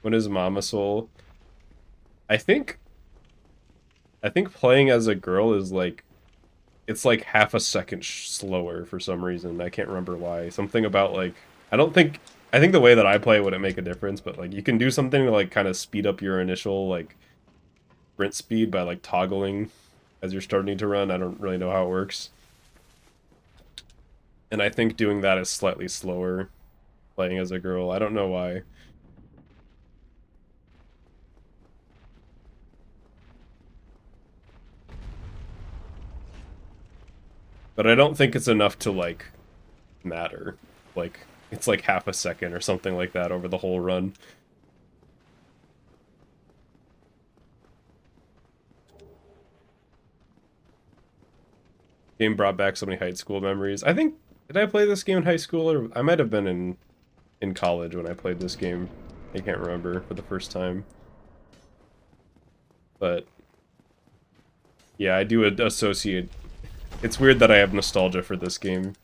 When is Mama Soul? I think playing as a girl is like... It's like half a second slower for some reason. I can't remember why. Something about like... I think the way that I play wouldn't make a difference, but like you can do something to like kind of speed up your initial like sprint speed by like toggling as you're starting to run. I don't really know how it works. And I think doing that is slightly slower playing as a girl. I don't know why. But I don't think it's enough to like matter. Like it's like half a second or something like that over the whole run. Game brought back so many high school memories. I think, did I play this game in high school, or I might have been in college when I played this game. I can't remember for the first time. But yeah, I do associate. It's weird that I have nostalgia for this game.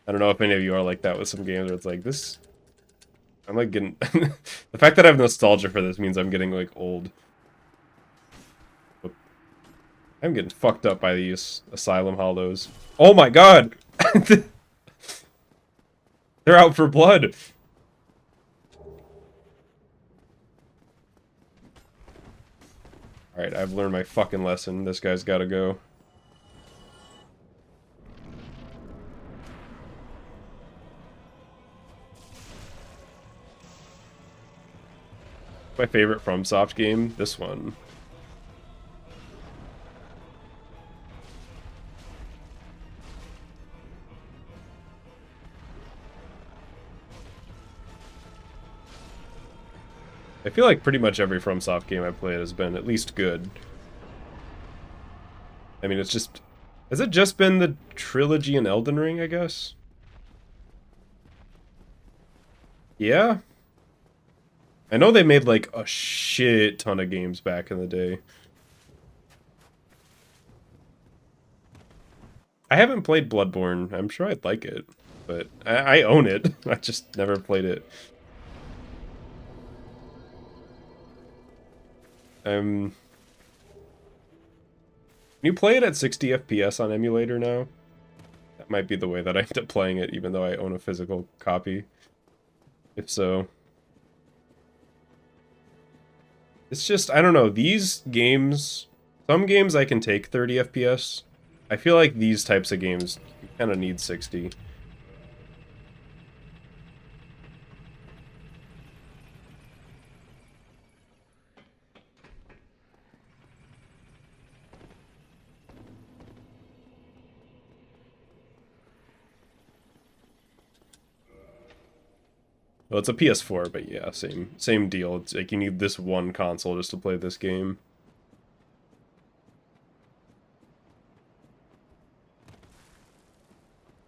I don't know if any of you are like that with some games where it's like this. I'm like getting the fact that I have nostalgia for this means I'm getting like old. I'm getting fucked up by these Asylum Hollows. Oh my god! They're out for blood! Alright, I've learned my fucking lesson. This guy's gotta go. My favorite FromSoft game? This one. I feel like pretty much every FromSoft game I've played has been at least good. I mean, it's just... Has it just been the trilogy in Elden Ring, I guess? Yeah? I know they made, like, a shit ton of games back in the day. I haven't played Bloodborne. I'm sure I'd like it. But I own it. I just never played it. Can you play it at 60 FPS on emulator now? That might be the way that I end up playing it, even though I own a physical copy. If so. It's just, I don't know, these games... Some games I can take 30 FPS. I feel like these types of games kind of need 60. Well, it's a PS4, but yeah, same deal. It's like you need this one console just to play this game.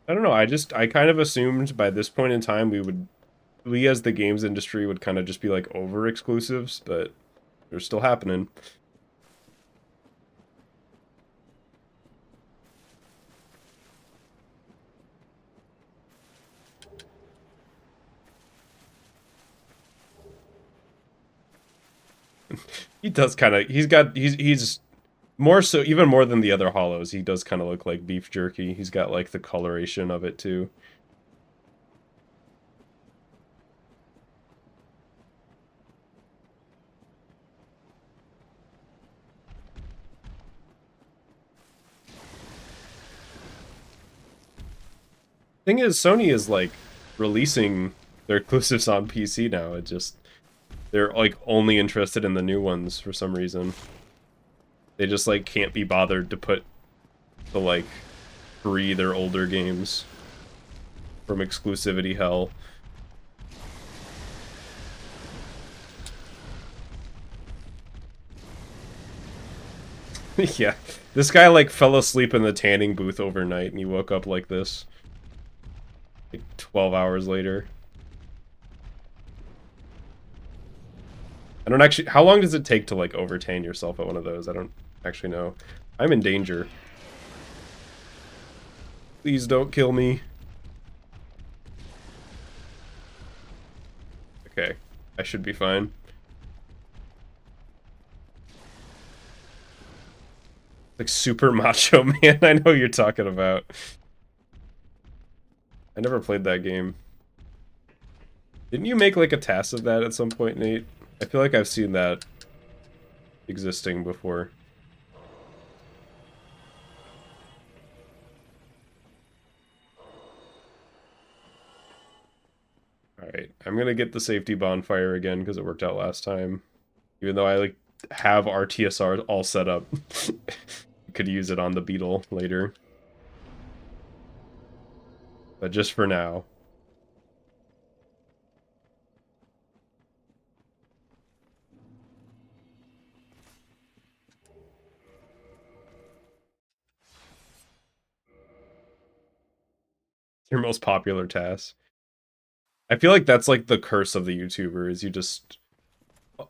I don't know, I kind of assumed by this point in time we as the games industry would kind of just be like over exclusives, but they're still happening. He does kind of, he's more so, even more than the other hollows, he does kind of look like beef jerky. He's got like the coloration of it too. Thing is, Sony is like releasing their exclusives on PC now. It just, they're like only interested in the new ones for some reason. They just like can't be bothered to like free their older games from exclusivity hell. Yeah, this guy like fell asleep in the tanning booth overnight and he woke up like this. Like 12 hours later. I don't actually... How long does it take to, like, overtan yourself at one of those? I don't actually know. I'm in danger. Please don't kill me. Okay. I should be fine. Like, Super Macho Man. I know what you're talking about. I never played that game. Didn't you make, like, a TAS of that at some point, Nate? I feel like I've seen that existing before. Alright, I'm gonna get the safety bonfire again because it worked out last time. Even though I like have our TSR all set up. Could use it on the beetle later. But just for now. Your most popular task. I feel like that's like the curse of the YouTuber is you just...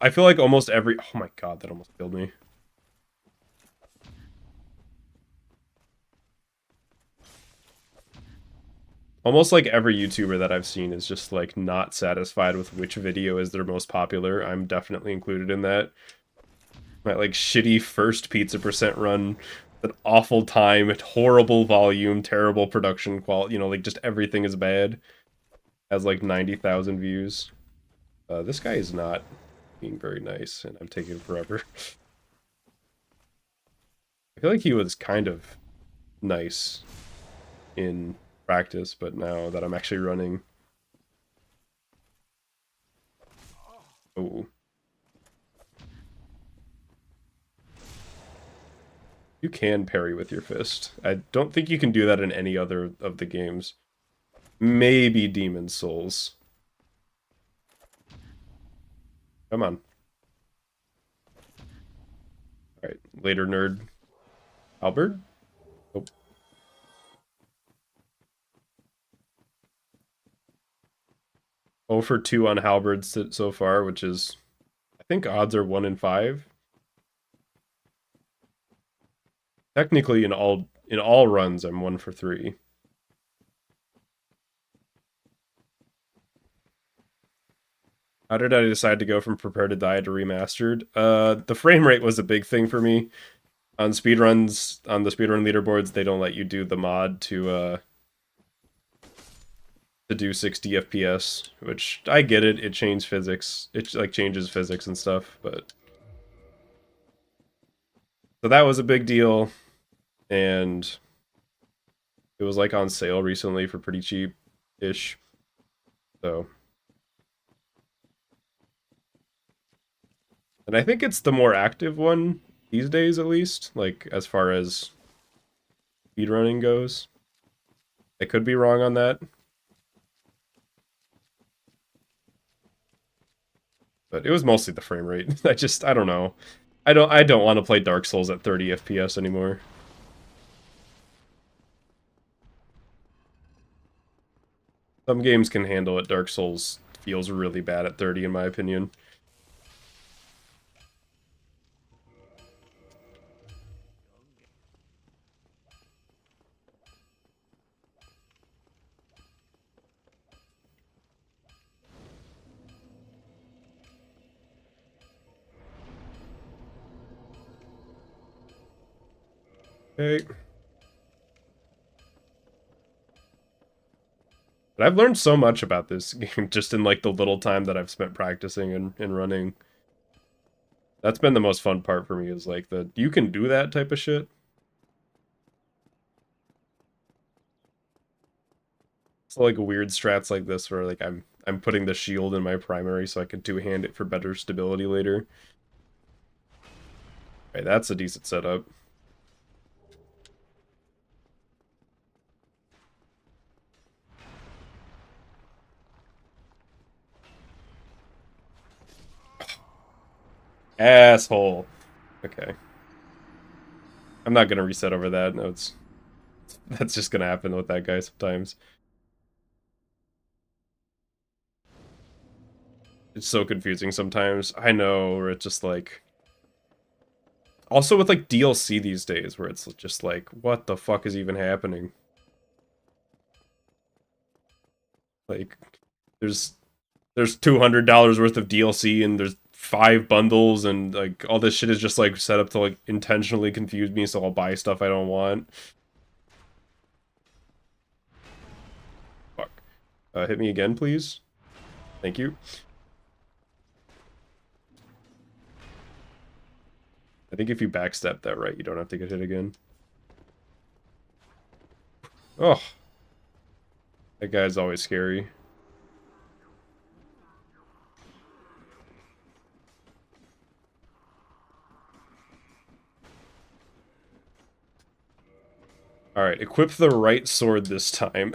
I feel like almost every... Oh my god, that almost killed me. Almost like every YouTuber that I've seen is just like not satisfied with which video is their most popular. I'm definitely included in that. My like shitty first pizza percent run, an awful time, horrible volume, terrible production quality, you know, like just everything is bad. Has like 90,000 views. This guy is not being very nice, and I'm taking forever. I feel like he was kind of nice in practice, but now that I'm actually running... Oh. You can parry with your fist. I don't think you can do that in any other of the games. Maybe Demon's Souls. Come on. Alright, later nerd. Albert? Oh. Oh for 2 on halberds so far, which is... I think odds are 1 in 5. Technically, in all runs, I'm 1 for 3. How did I decide to go from Prepare to Die to Remastered? The frame rate was a big thing for me. On speedruns, on the speedrun leaderboards, they don't let you do the mod to do 60 FPS, which I get it. It changes physics. It like changes physics and stuff, but so that was a big deal, and it was like on sale recently for pretty cheap-ish. So, and I think it's the more active one these days, at least, like as far as speedrunning goes. I could be wrong on that, but it was mostly the frame rate. I don't know. I don't want to play Dark Souls at 30 FPS anymore. Some games can handle it. Dark Souls feels really bad at 30 in my opinion. Okay. But I've learned so much about this game just in like the little time that I've spent practicing and running. That's been the most fun part for me is like the you can do that type of shit. It's like weird strats like this where like I'm putting the shield in my primary so I can two-hand it for better stability later. Right, that's a decent setup. Asshole. Okay. I'm not gonna reset over that. No, it's that's just gonna happen with that guy sometimes. It's so confusing sometimes. I know, where it's just like also with like DLC these days where it's just like what the fuck is even happening? Like there's $200 worth of DLC and there's 5 bundles and like all this shit is just like set up to like intentionally confuse me so I'll buy stuff I don't want. Fuck. Hit me again, please. Thank you. I think if you backstep that right, you don't have to get hit again. Oh. That guy's always scary. Alright, equip the right sword this time.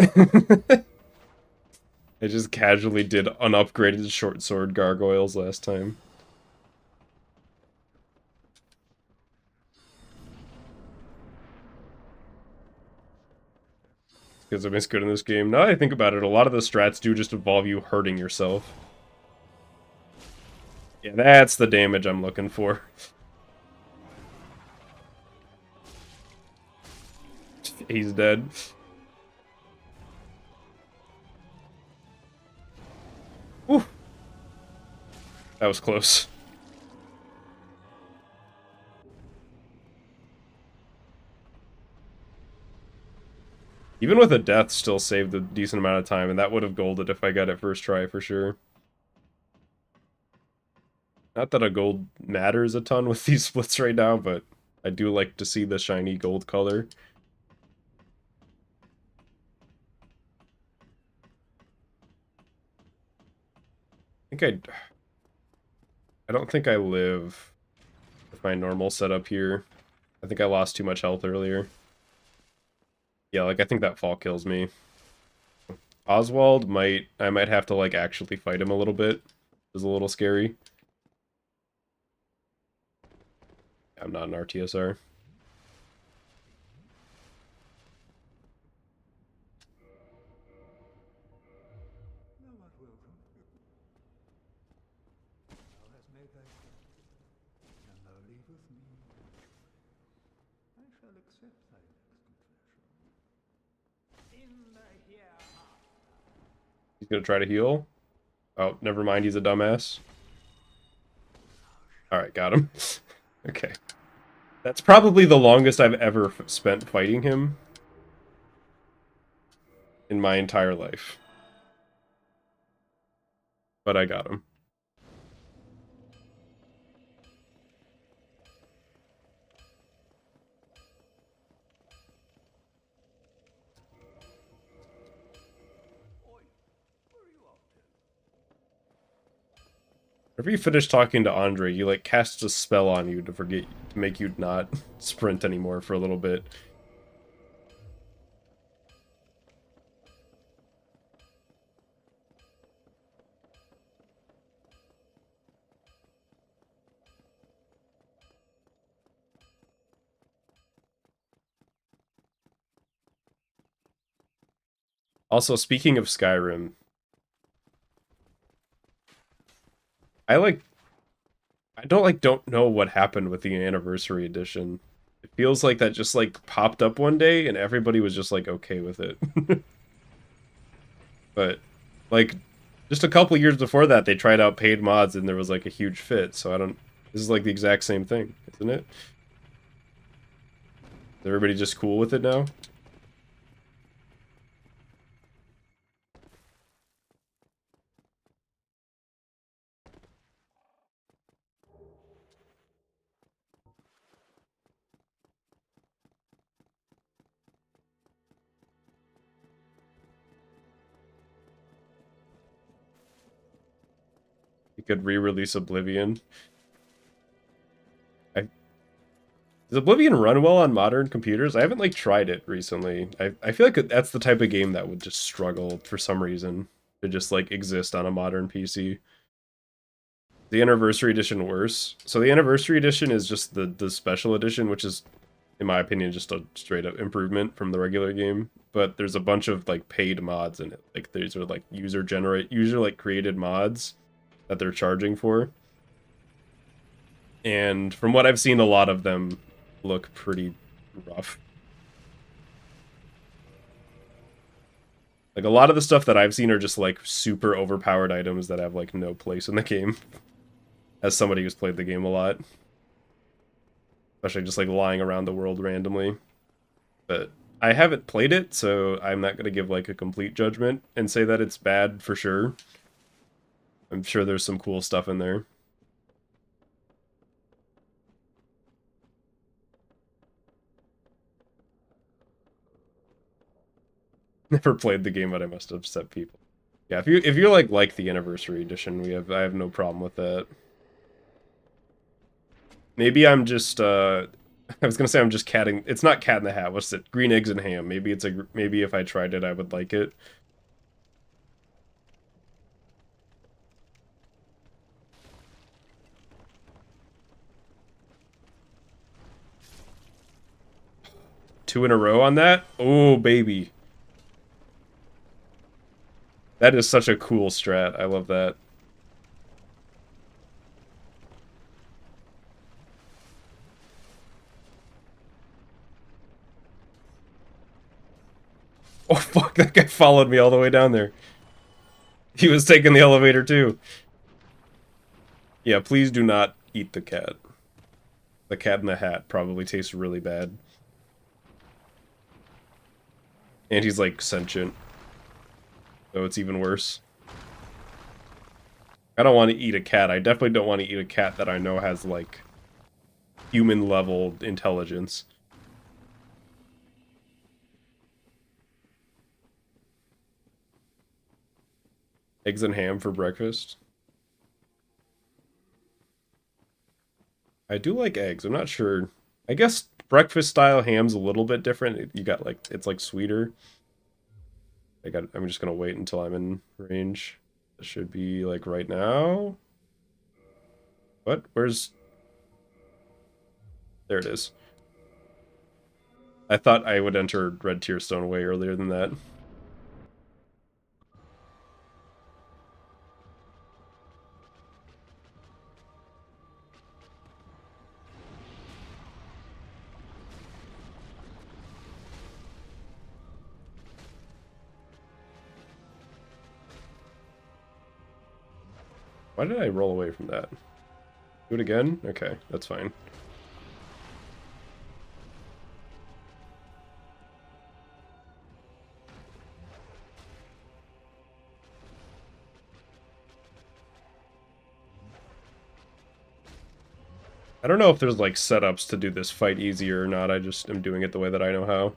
I just casually did unupgraded short sword gargoyles last time. Because I'm good in this game. Now that I think about it, a lot of the strats do just involve you hurting yourself. Yeah, that's the damage I'm looking for. He's dead. Whew. That was close. Even with a death, still saved a decent amount of time, and that would have golded if I got it first try for sure. Not that a gold matters a ton with these splits right now, but I do like to see the shiny gold color. I don't think I live with my normal setup here. I think I lost too much health earlier. Yeah, like I think that fall kills me. Oswald I might have to like actually fight him a little bit. It's a little scary. I'm not an RTSR. Thou art welcome. Thou hast made thy choice, and thou leavest me. I shall accept thy next confession. In the hereafter. He's gonna try to heal. Oh, never mind, he's a dumbass. Alright, got him. Okay. That's probably the longest I've ever spent fighting him in my entire life. But I got him. Whenever you finish talking to Andre, he like casts a spell on you to make you not sprint anymore for a little bit. Also, speaking of Skyrim, I like don't know what happened with the anniversary edition. It feels like that just like popped up one day and everybody was just like okay with it. But like just a couple years before that they tried out paid mods and there was like a huge fit. So I don't this is like the exact same thing, isn't it? Is everybody just cool with it now? You could re-release Oblivion. Does Oblivion run well on modern computers? I haven't like tried it recently. I feel like that's the type of game that would just struggle for some reason to just like exist on a modern PC. The Anniversary Edition worse. So the Anniversary Edition is just the special edition, which is, in my opinion, just a straight up improvement from the regular game. But there's a bunch of like paid mods in it. Like these are like user like created mods that they're charging for. And from what I've seen, a lot of them look pretty rough. Like a lot of the stuff that I've seen are just like super overpowered items that have like no place in the game. As somebody who's played the game a lot. Especially just like lying around the world randomly. But I haven't played it, so I'm not going to give like a complete judgment and say that it's bad for sure. I'm sure there's some cool stuff in there. Never played the game, but I must have upset people. Yeah, if you like the Anniversary Edition, I have no problem with that. Maybe I'm just I was gonna say I'm just catting. It's not Cat in the Hat. What's it? Green Eggs and Ham. Maybe it's a maybe if I tried it, I would like it. Two in a row on that? Oh baby, that is such a cool strat. I love that. Oh fuck, that guy followed me all the way down there. He was taking the elevator too. Yeah, please do not eat the cat. The Cat in the Hat probably tastes really bad. And he's like sentient. So it's even worse. I don't want to eat a cat. I definitely don't want to eat a cat that I know has like human level intelligence. Eggs and ham for breakfast. I do like eggs. I'm not sure. I guess breakfast style ham's a little bit different. You got like it's like sweeter. I'm just gonna wait until I'm in range. It should be like right now. What? Where's there it is. I thought I would enter Red Tier Stone way earlier than that. Why did I roll away from that? Do it again? Okay, that's fine. I don't know if there's like setups to do this fight easier or not. I just am doing it the way that I know how.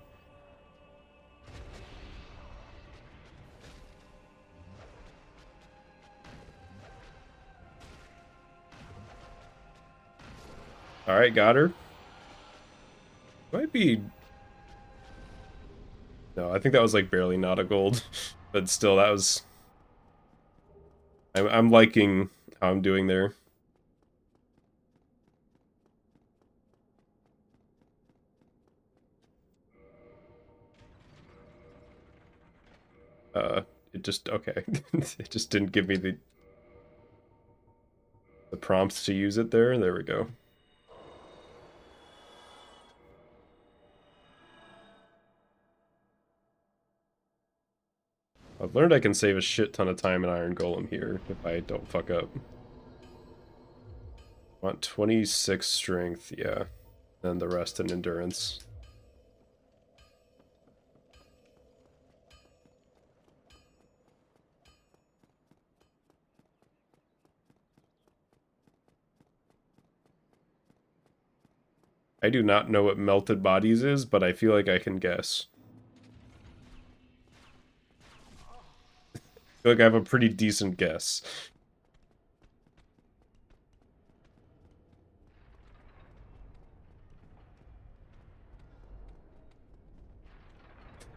Alright, got her. Might be... No, I think that was like barely not a gold. But still, that was... I'm liking how I'm doing there. It just... Okay. It just didn't give me the prompts to use it there. There we go. I've learned I can save a shit ton of time in Iron Golem here if I don't fuck up. I want 26 strength, yeah. And the rest in endurance. I do not know what Melted Bodies is, but I feel like I can guess. I feel like I have a pretty decent guess.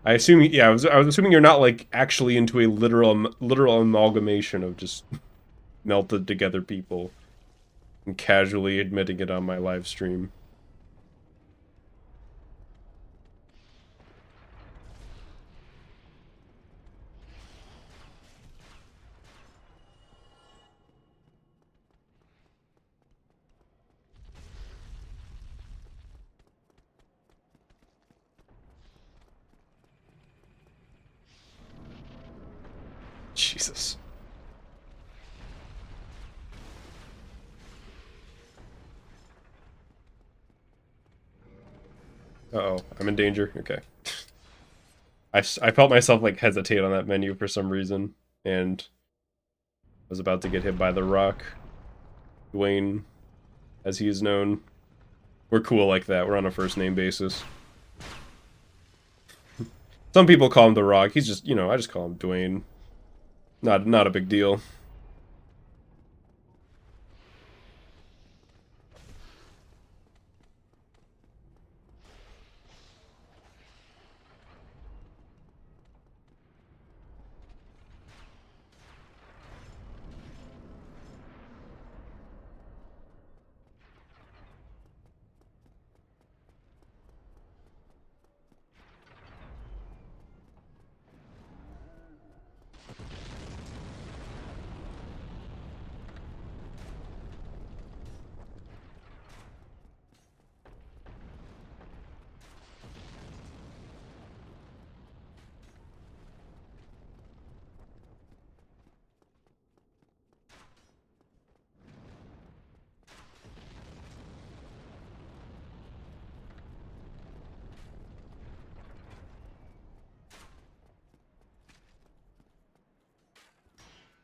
I assume, yeah, I was assuming you're not like actually into a literal amalgamation of just melted together people and casually admitting it on my live stream. Jesus. Uh-oh, I'm in danger. Okay. I felt myself like hesitate on that menu for some reason, and I was about to get hit by the rock. Dwayne, as he is known. We're cool like that. We're on a first name basis. Some people call him the Rock. He's just, you know, I just call him Dwayne. Not a big deal.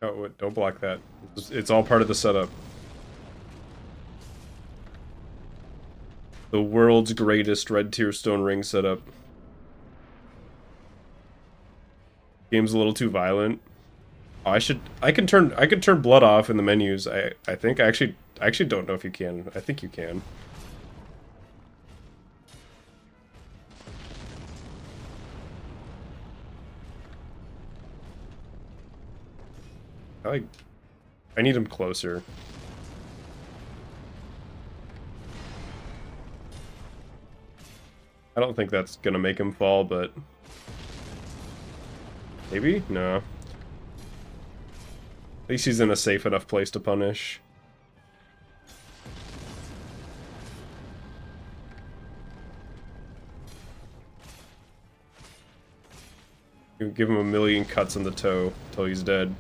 Oh, don't block that. It's all part of the setup. The world's greatest red tier stone ring setup. Game's a little too violent. Oh, I can turn blood off in the menus. I think I actually don't know if you can. I think you can. I need him closer. I don't think that's gonna make him fall, but maybe? No. At least he's in a safe enough place to punish. You give him a million cuts in the toe till he's dead.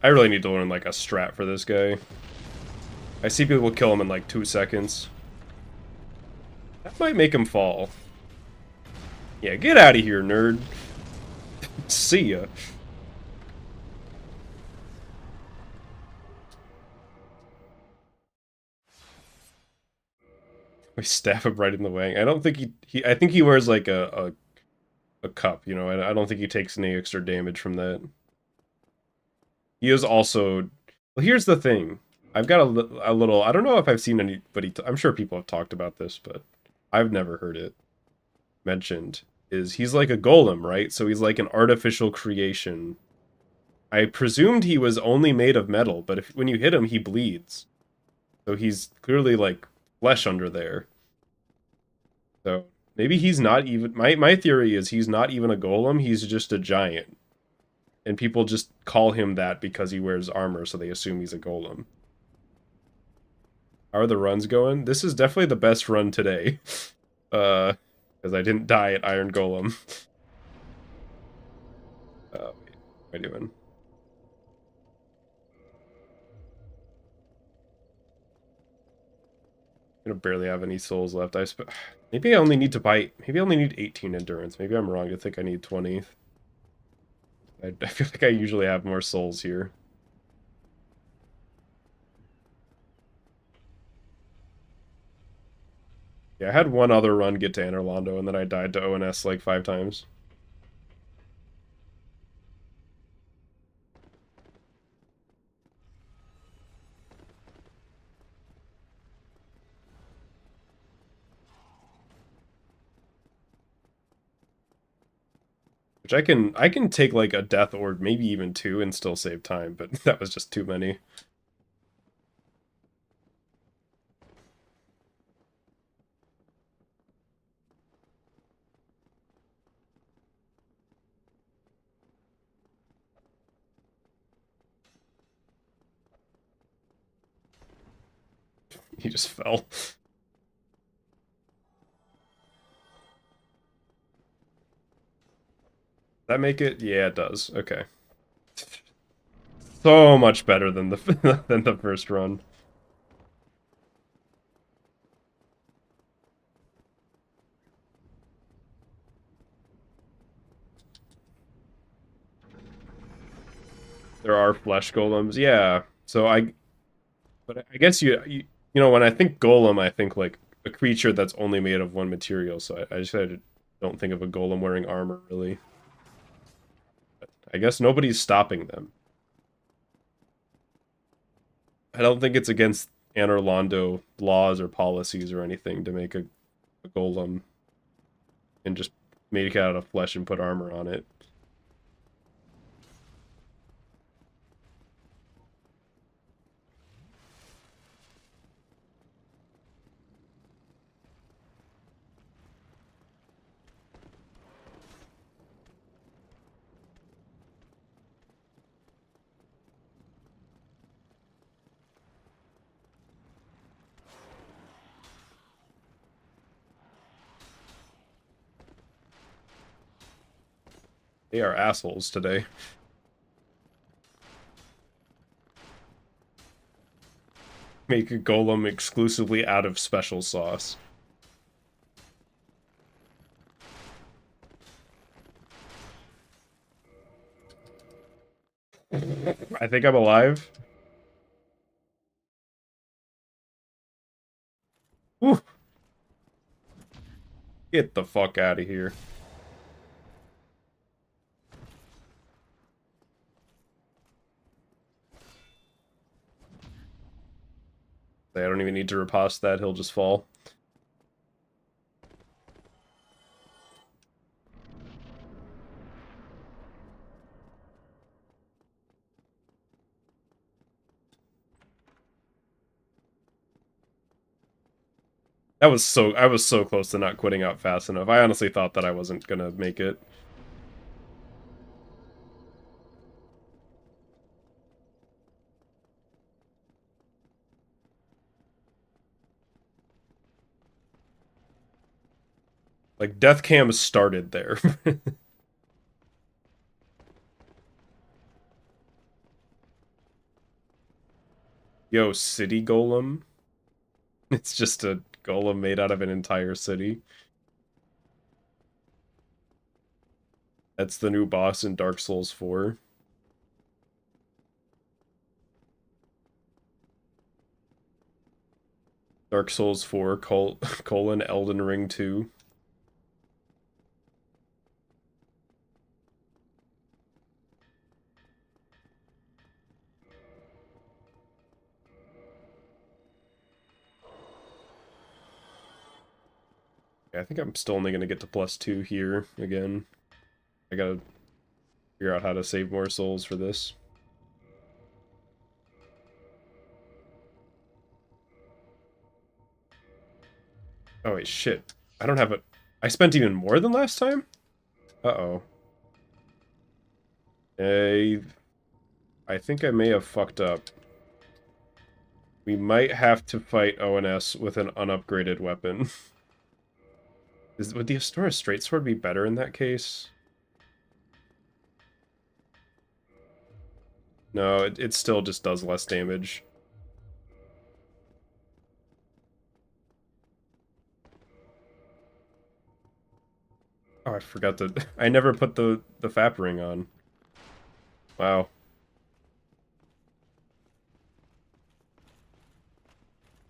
I really need to learn like a strat for this guy. I see people kill him in like 2 seconds. That might make him fall. Yeah, get out of here, nerd. See ya. I stab him right in the wing. I don't think he I think he wears like a cup, you know. I don't think he takes any extra damage from that. He is also... Well, here's the thing. I've got a little... I don't know if I've seen anybody... I'm sure people have talked about this, but I've never heard it mentioned. Is he's like a golem, right? So he's like an artificial creation. I presumed he was only made of metal, but when you hit him, he bleeds. So he's clearly like flesh under there. So maybe he's not even... My theory is he's not even a golem, he's just a giant. And people just call him that because he wears armor, so they assume he's a golem. How are the runs going? This is definitely the best run today. Because I didn't die at Iron Golem. Wait, what am I doing? I don't barely have any souls left. Maybe I only need to buy... Maybe I only need 18 endurance. Maybe I'm wrong. I think I need 20. I feel like I usually have more souls here. Yeah, I had one other run get to Anorlando, and then I died to ONS like 5 times. Which I can take like a death or maybe even 2 and still save time, but that was just too many. He just fell. That make it? Yeah, it does. Okay. So much better than the than the first run. There are flesh golems. Yeah. So but I guess you know, when I think golem, I think like a creature that's only made of one material. So I just don't think of a golem wearing armor really. But I guess nobody's stopping them. I don't think it's against Anor Londo laws or policies or anything to make a golem and just make it out of flesh and put armor on it. They are assholes today. Make a golem exclusively out of special sauce. I think I'm alive. Whew. Get the fuck out of here. I don't even need to riposte that, he'll just fall. I was so close to not quitting out fast enough. I honestly thought that I wasn't gonna make it. Like, death cam started there. Yo, city golem. It's just a golem made out of an entire city. That's the new boss in Dark Souls 4. Dark Souls 4 colon Elden Ring 2. Yeah, I think I'm still only going to get to +2 here again. I gotta figure out how to save more souls for this. Oh wait, shit. I don't have a... I spent even more than last time? Uh-oh. I think I may have fucked up. We might have to fight ONS with an unupgraded weapon. Would the Astora Straight Sword be better in that case? No, it still just does less damage. Oh, I forgot that. I never put the FAP ring on. Wow.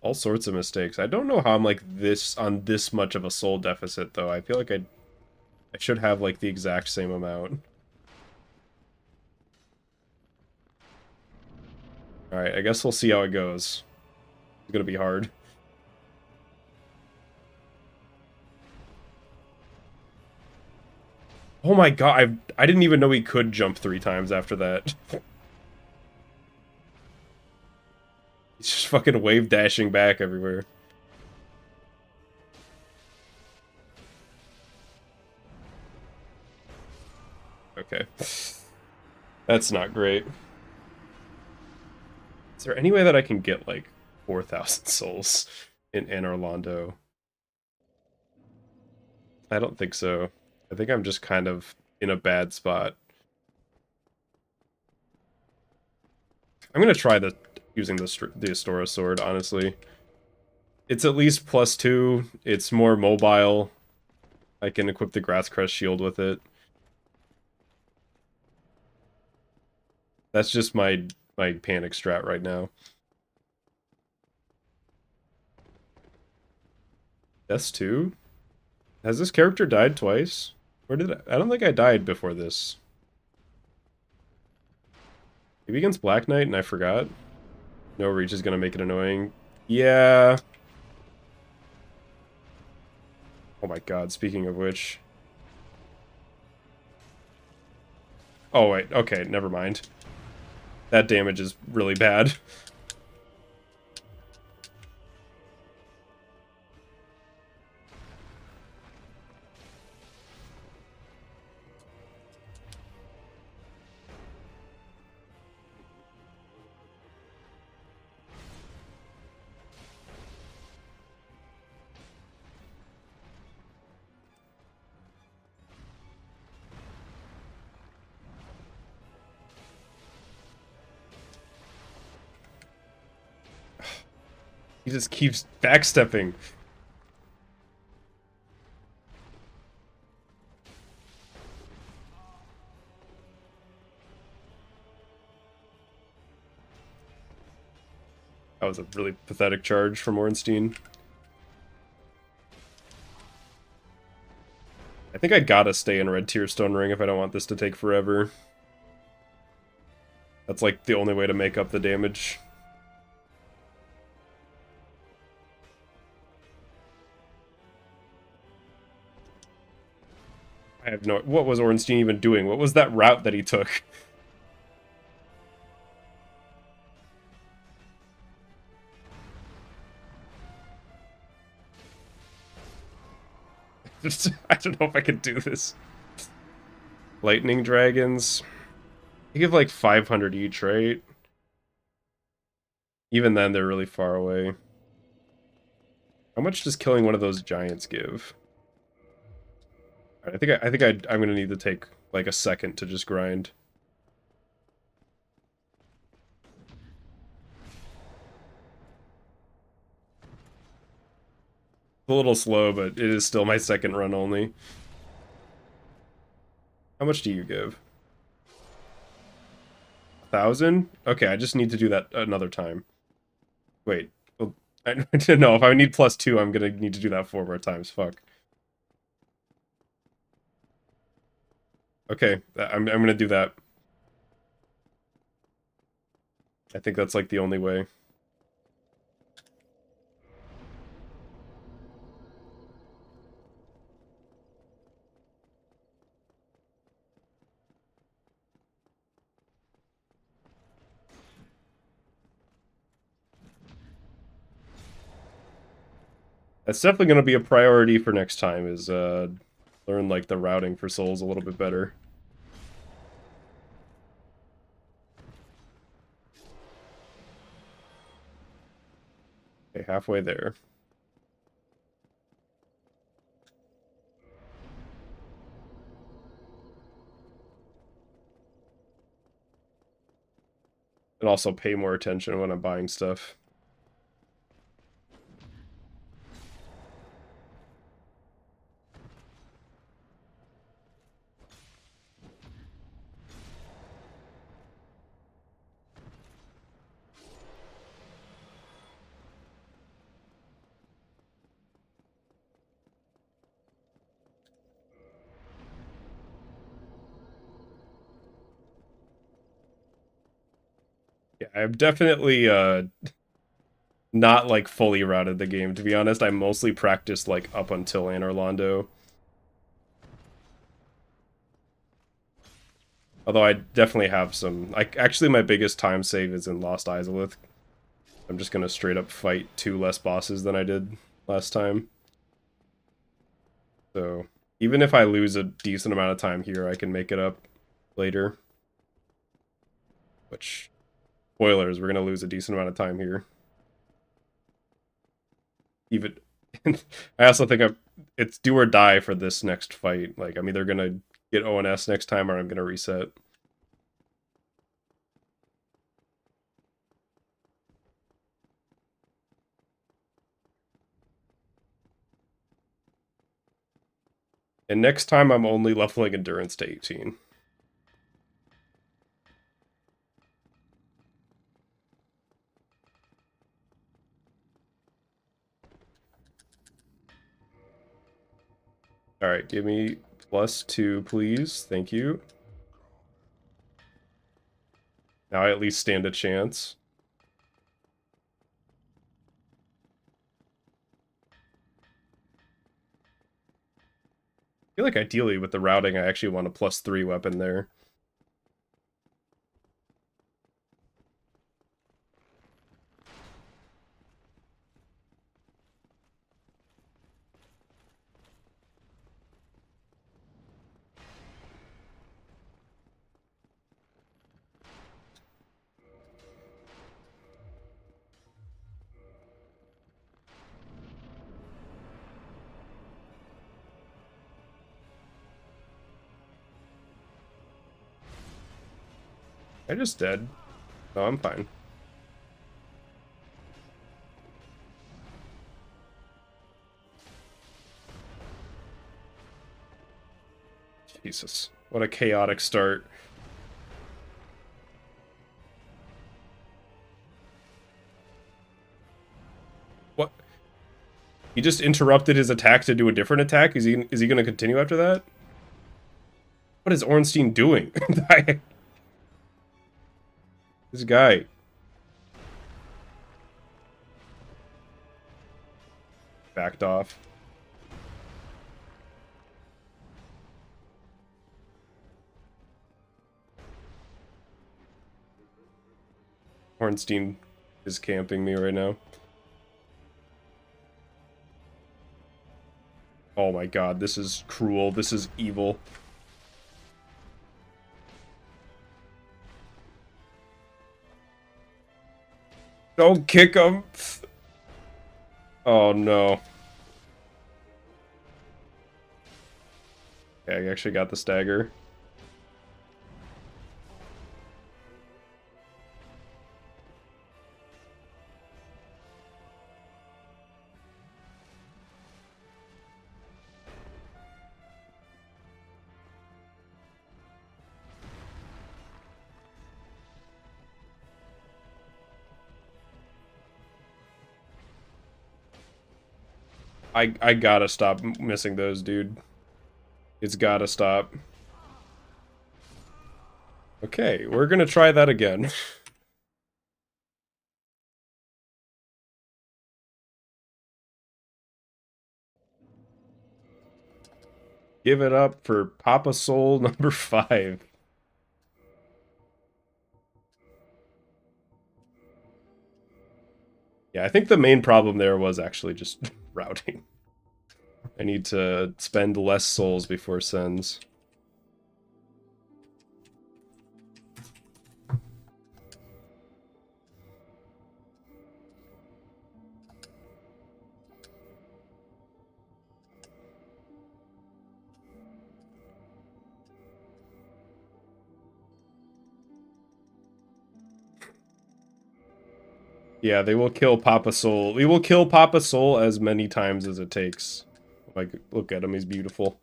All sorts of mistakes. I don't know how I'm like this on this much of a soul deficit though. I feel like I should have like the exact same amount. Alright, I guess we'll see how it goes. It's gonna be hard. Oh my god, I didn't even know he could jump 3 times after that. He's just fucking wave dashing back everywhere. Okay. That's not great. Is there any way that I can get, like, 4,000 souls in Anor Londo? I don't think so. I think I'm just kind of in a bad spot. I'm gonna try using the Astora Sword, honestly. It's at least +2. It's more mobile. I can equip the Grasscrest shield with it. That's just my panic strat right now. S2? Has this character died twice? Where did I don't think I died before this. Maybe against Black Knight and I forgot. No reach is gonna make it annoying. Yeah. Oh my god, speaking of which. Oh wait, okay, never mind. That damage is really bad. He just keeps backstepping. That was a really pathetic charge from Ornstein. I think I gotta stay in Red Tier Stone Ring if I don't want this to take forever. That's like the only way to make up the damage. I have no... What was Ornstein even doing? What was that route that he took? I don't know if I can do this. Lightning Dragons. They give like 500 each, right? Even then, they're really far away. How much does killing one of those giants give? I think I'm gonna need to take like a second to just grind. a little slow, but it is still my second run only. How much do you give? 1,000? Okay, I just need to do that another time. Wait. Well, I don't know. If I need +2, I'm gonna need to do that 4 more times. Fuck. Okay, I'm gonna do that. I think that's like the only way. That's definitely going to be a priority for next time, is learn like the routing for souls a little bit better. Okay, halfway there. And also pay more attention when I'm buying stuff. Yeah, I've definitely not like fully routed the game, to be honest. I mostly practiced like up until Anor Londo. Although I definitely have some, like, actually my biggest time save is in Lost Izalith. I'm just gonna straight up fight 2 less bosses than I did last time. So even if I lose a decent amount of time here, I can make it up later. Which, spoilers, we're gonna lose a decent amount of time here. Even, I also think it's do or die for this next fight. Like, I'm either gonna get ONS next time or I'm gonna reset. And next time I'm only leveling endurance to 18. Alright, give me +2, please. Thank you. Now I at least stand a chance. I feel like ideally with the routing, I actually want a +3 weapon there. I just dead. No, I'm fine. Jesus. What a chaotic start. What? He just interrupted his attack to do a different attack? Is he going to continue after that? What is Ornstein doing? This guy. Backed off. Ornstein is camping me right now. Oh my god, this is cruel. This is evil. Don't kick him! Oh no. Okay, I actually got the stagger. I gotta stop missing those, dude. It's gotta stop. Okay, we're gonna try that again. Give it up for Papa Soul number 5. Yeah, I think the main problem there was actually just routing. I need to spend less souls before sends. Yeah, they will kill Papa Soul. We will kill Papa Soul as many times as it takes. Like, look at him, he's beautiful.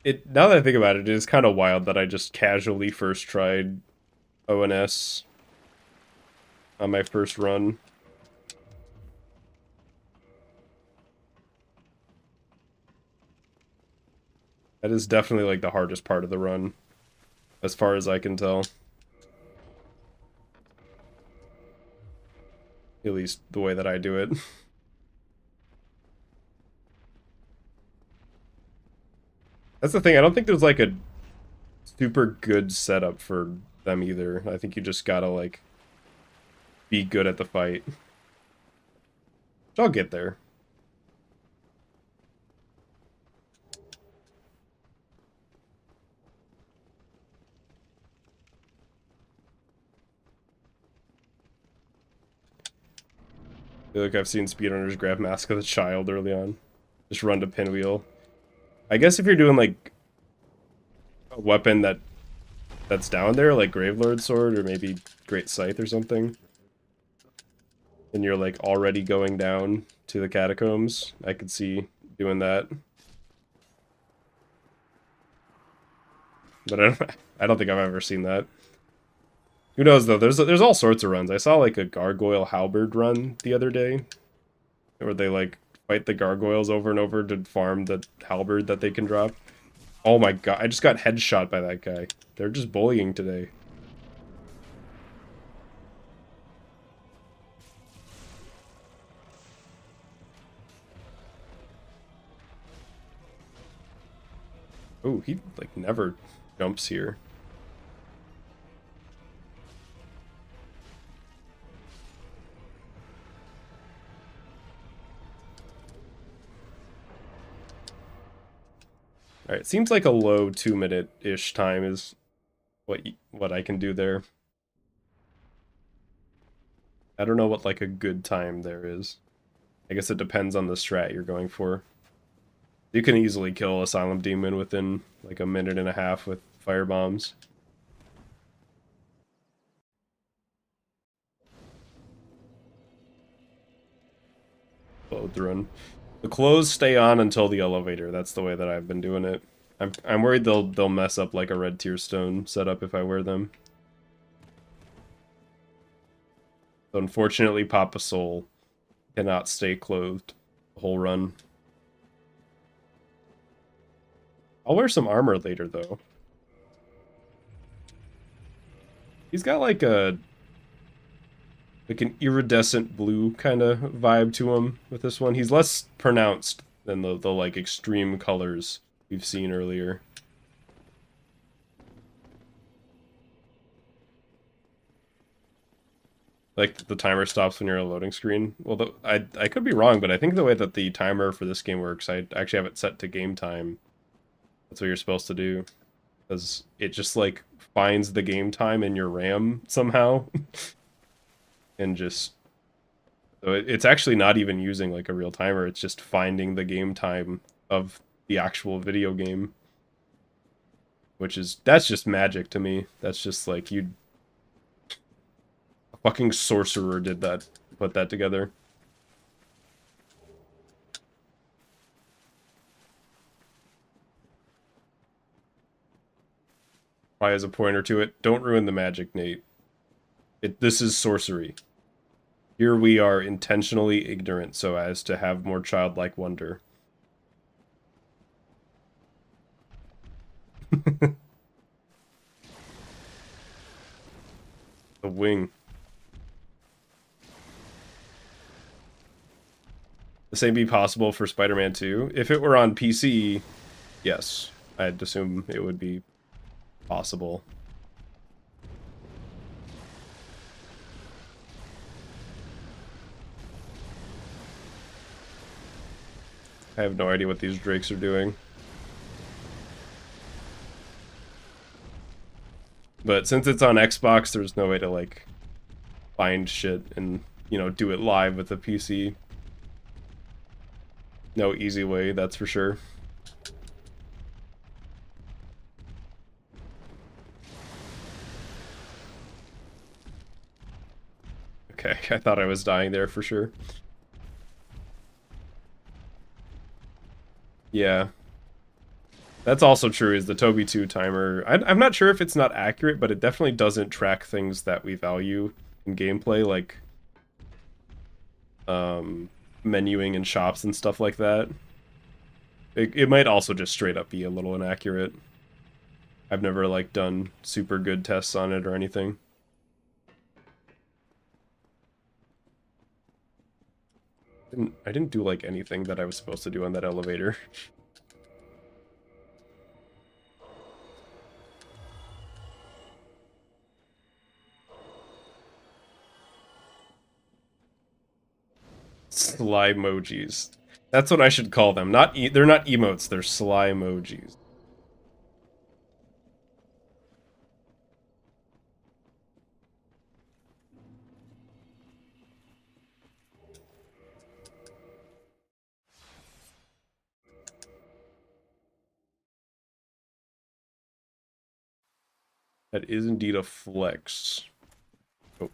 Now that I think about it, it is kind of wild that I just casually first tried ONS on my first run. That is definitely like the hardest part of the run, as far as I can tell. At least the way that I do it. That's the thing, I don't think there's like a super good setup for them either. I think you just gotta like be good at the fight. Which I'll get there. I feel like I've seen speedrunners grab Mask of the Child early on. Just run to Pinwheel. I guess if you're doing like a weapon that's down there, like Gravelord Sword or maybe Great Scythe or something, and you're like already going down to the catacombs, I could see doing that. But I don't think I've ever seen that. Who knows though? There's all sorts of runs. I saw like a Gargoyle Halberd run the other day, where they like fight the gargoyles over and over to farm the halberd that they can drop. Oh my god, I just got headshot by that guy. They're just bullying today. Oh, he like never jumps here. Alright, seems like a low 2-minute-ish time is what I can do there. I don't know what like a good time there is. I guess it depends on the strat you're going for. You can easily kill Asylum Demon within like a minute and a half with fire bombs. Run. The clothes stay on until the elevator. That's the way that I've been doing it. I'm worried they'll mess up like a red tear stone setup if I wear them. So unfortunately, Papa Soul cannot stay clothed the whole run. I'll wear some armor later though. He's got like an iridescent blue kind of vibe to him with this one. He's less pronounced than the like extreme colors we've seen earlier. Like the timer stops when you're on a loading screen. Well, I could be wrong, but I think the way that the timer for this game works, I actually have it set to game time. That's what you're supposed to do, because it just like finds the game time in your RAM somehow, and just so it's actually not even using like a real timer. It's just finding the game time of the actual video game, that's just magic to me. That's just like a fucking sorcerer did that, put that together. Y has a pointer to it. Don't ruin the magic, Nate. This is sorcery. Here we are intentionally ignorant so as to have more childlike wonder. The wing. The same be possible for Spider-Man 2? If it were on PC, yes. I'd assume it would be possible. I have no idea what these drakes are doing. But since it's on Xbox, there's no way to, like, find shit and, you know, do it live with a PC. No easy way, that's for sure. Okay, I thought I was dying there for sure. Yeah. That's also true, is the Toby 2 timer. I'm not sure if it's not accurate, but it definitely doesn't track things that we value in gameplay, like menuing in shops and stuff like that. It might also just straight up be a little inaccurate. I've never, like, done super good tests on it or anything. I didn't do, like, anything that I was supposed to do on that elevator. Sly emojis. That's what I should call them. They're not emotes, they're sly emojis. That is indeed a flex. Oh.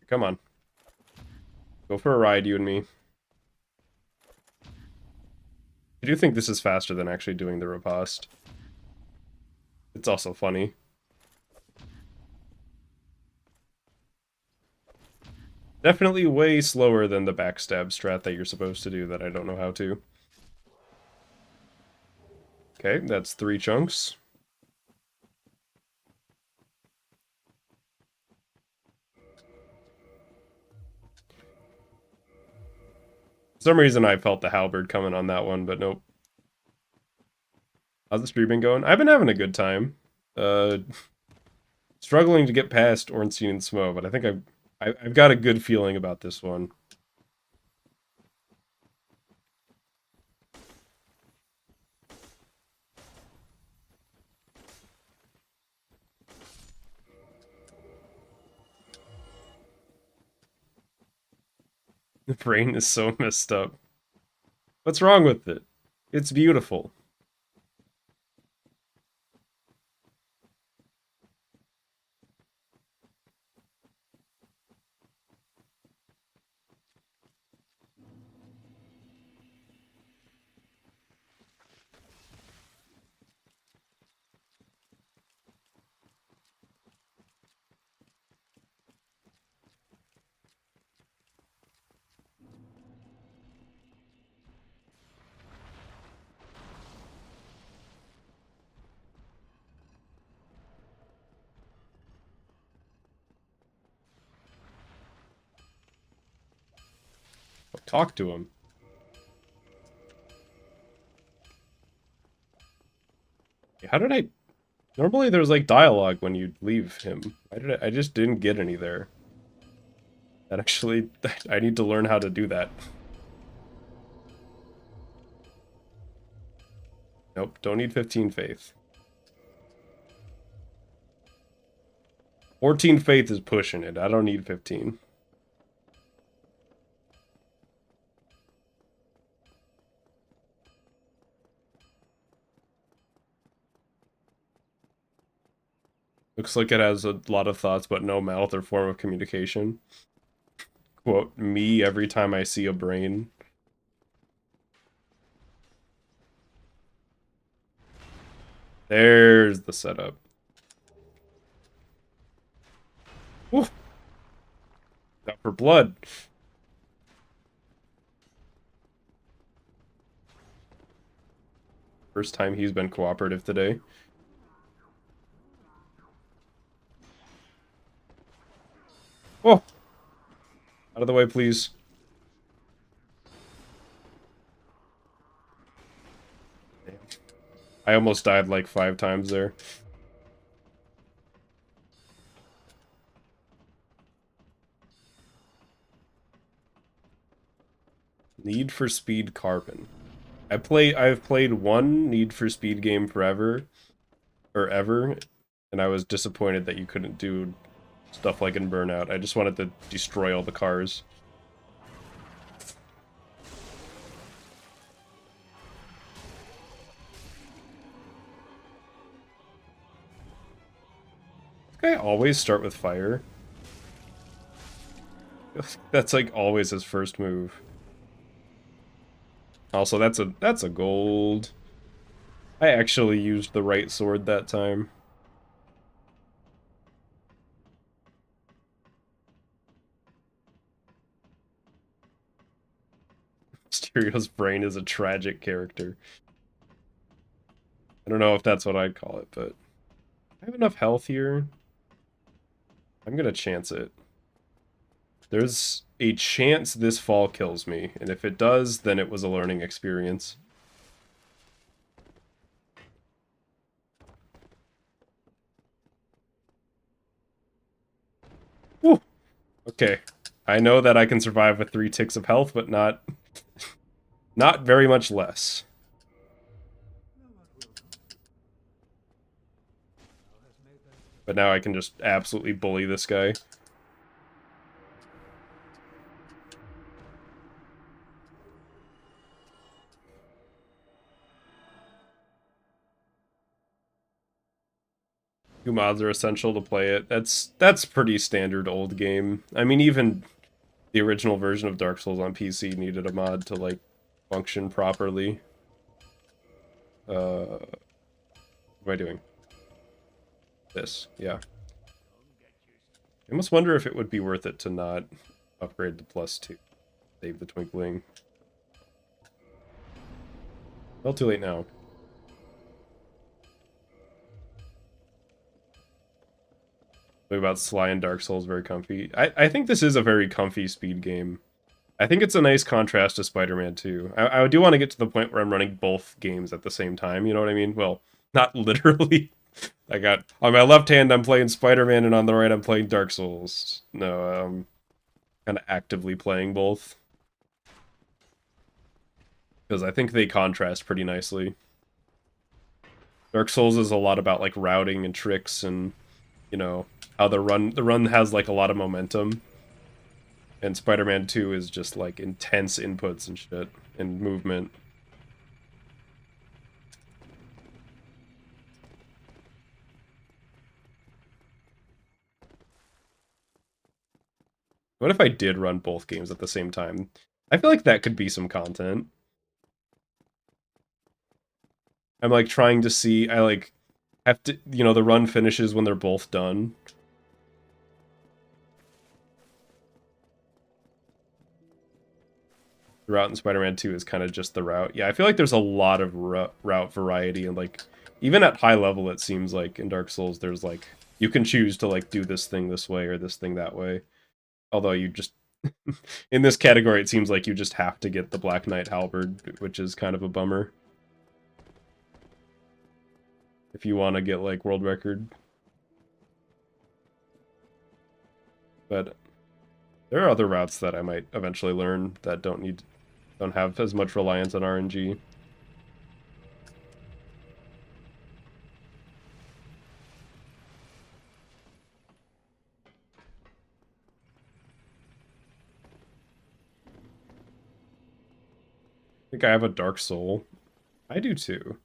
Come on. Go for a ride, you and me. I do think this is faster than actually doing the riposte. It's also funny. Definitely way slower than the backstab strat that you're supposed to do that I don't know how to. Okay, that's 3 chunks. For some reason I felt the halberd coming on that one, but nope. How's the stream been going? I've been having a good time. Struggling to get past Ornstein and Smo, but I think I've got a good feeling about this one. The brain is so messed up. What's wrong with it? It's beautiful. Talk to him. How did I... Normally there's like dialogue when you leave him. Why did I just didn't get any there. That actually... I need to learn how to do that. Nope, don't need 15 faith. 14 faith is pushing it. I don't need 15. Looks like it has a lot of thoughts, but no mouth or form of communication. Quote, me every time I see a brain. There's the setup. Woo! Out for blood. First time he's been cooperative today. Oh! Out of the way, please. Damn. I almost died like 5 times there. Need for Speed Carbon. I've played one Need for Speed game forever, or ever, and I was disappointed that you couldn't do stuff like in Burnout. I just wanted to destroy all the cars. This guy always start with fire. That's like always his first move. Also, that's a gold. I actually used the right sword that time. Mysterio's brain is a tragic character. I don't know if that's what I'd call it, but I have enough health here. I'm gonna chance it. There's a chance this fall kills me, and if it does, then it was a learning experience. Woo! Okay. I know that I can survive with 3 ticks of health, but not very much less. But now I can just absolutely bully this guy. Two mods are essential to play it. That's pretty standard old game. I mean, even the original version of Dark Souls on PC needed a mod to, like, function properly. What am I doing? This, yeah. I almost wonder if it would be worth it to not upgrade to +2. Save the twinkling. Well, too late now. Talking about Sly and Dark Souls, very comfy. I think this is a very comfy speed game. I think it's a nice contrast to Spider-Man 2. I do want to get to the point where I'm running both games at the same time, you know what I mean? Well, not literally. I got, on my left hand, I'm playing Spider-Man, and on the right, I'm playing Dark Souls. No, I'm kind of actively playing both. Because I think they contrast pretty nicely. Dark Souls is a lot about, like, routing and tricks and, you know, how the run has, like, a lot of momentum. And Spider-Man 2 is just, like, intense inputs and shit, and movement. What if I did run both games at the same time? I feel like that could be some content. I'm, like, trying to see, I, like, have to, you know, the run finishes when they're both done. The route in Spider-Man 2 is kind of just the route. Yeah, I feel like there's a lot of route variety, and, like, even at high level, it seems like in Dark Souls, there's, like, you can choose to, like, do this thing this way or this thing that way. Although you just, in this category, it seems like you just have to get the Black Knight Halberd, which is kind of a bummer. If you want to get, like, world record. But there are other routes that I might eventually learn that don't have as much reliance on RNG. I think I have a Dark Soul. I do too.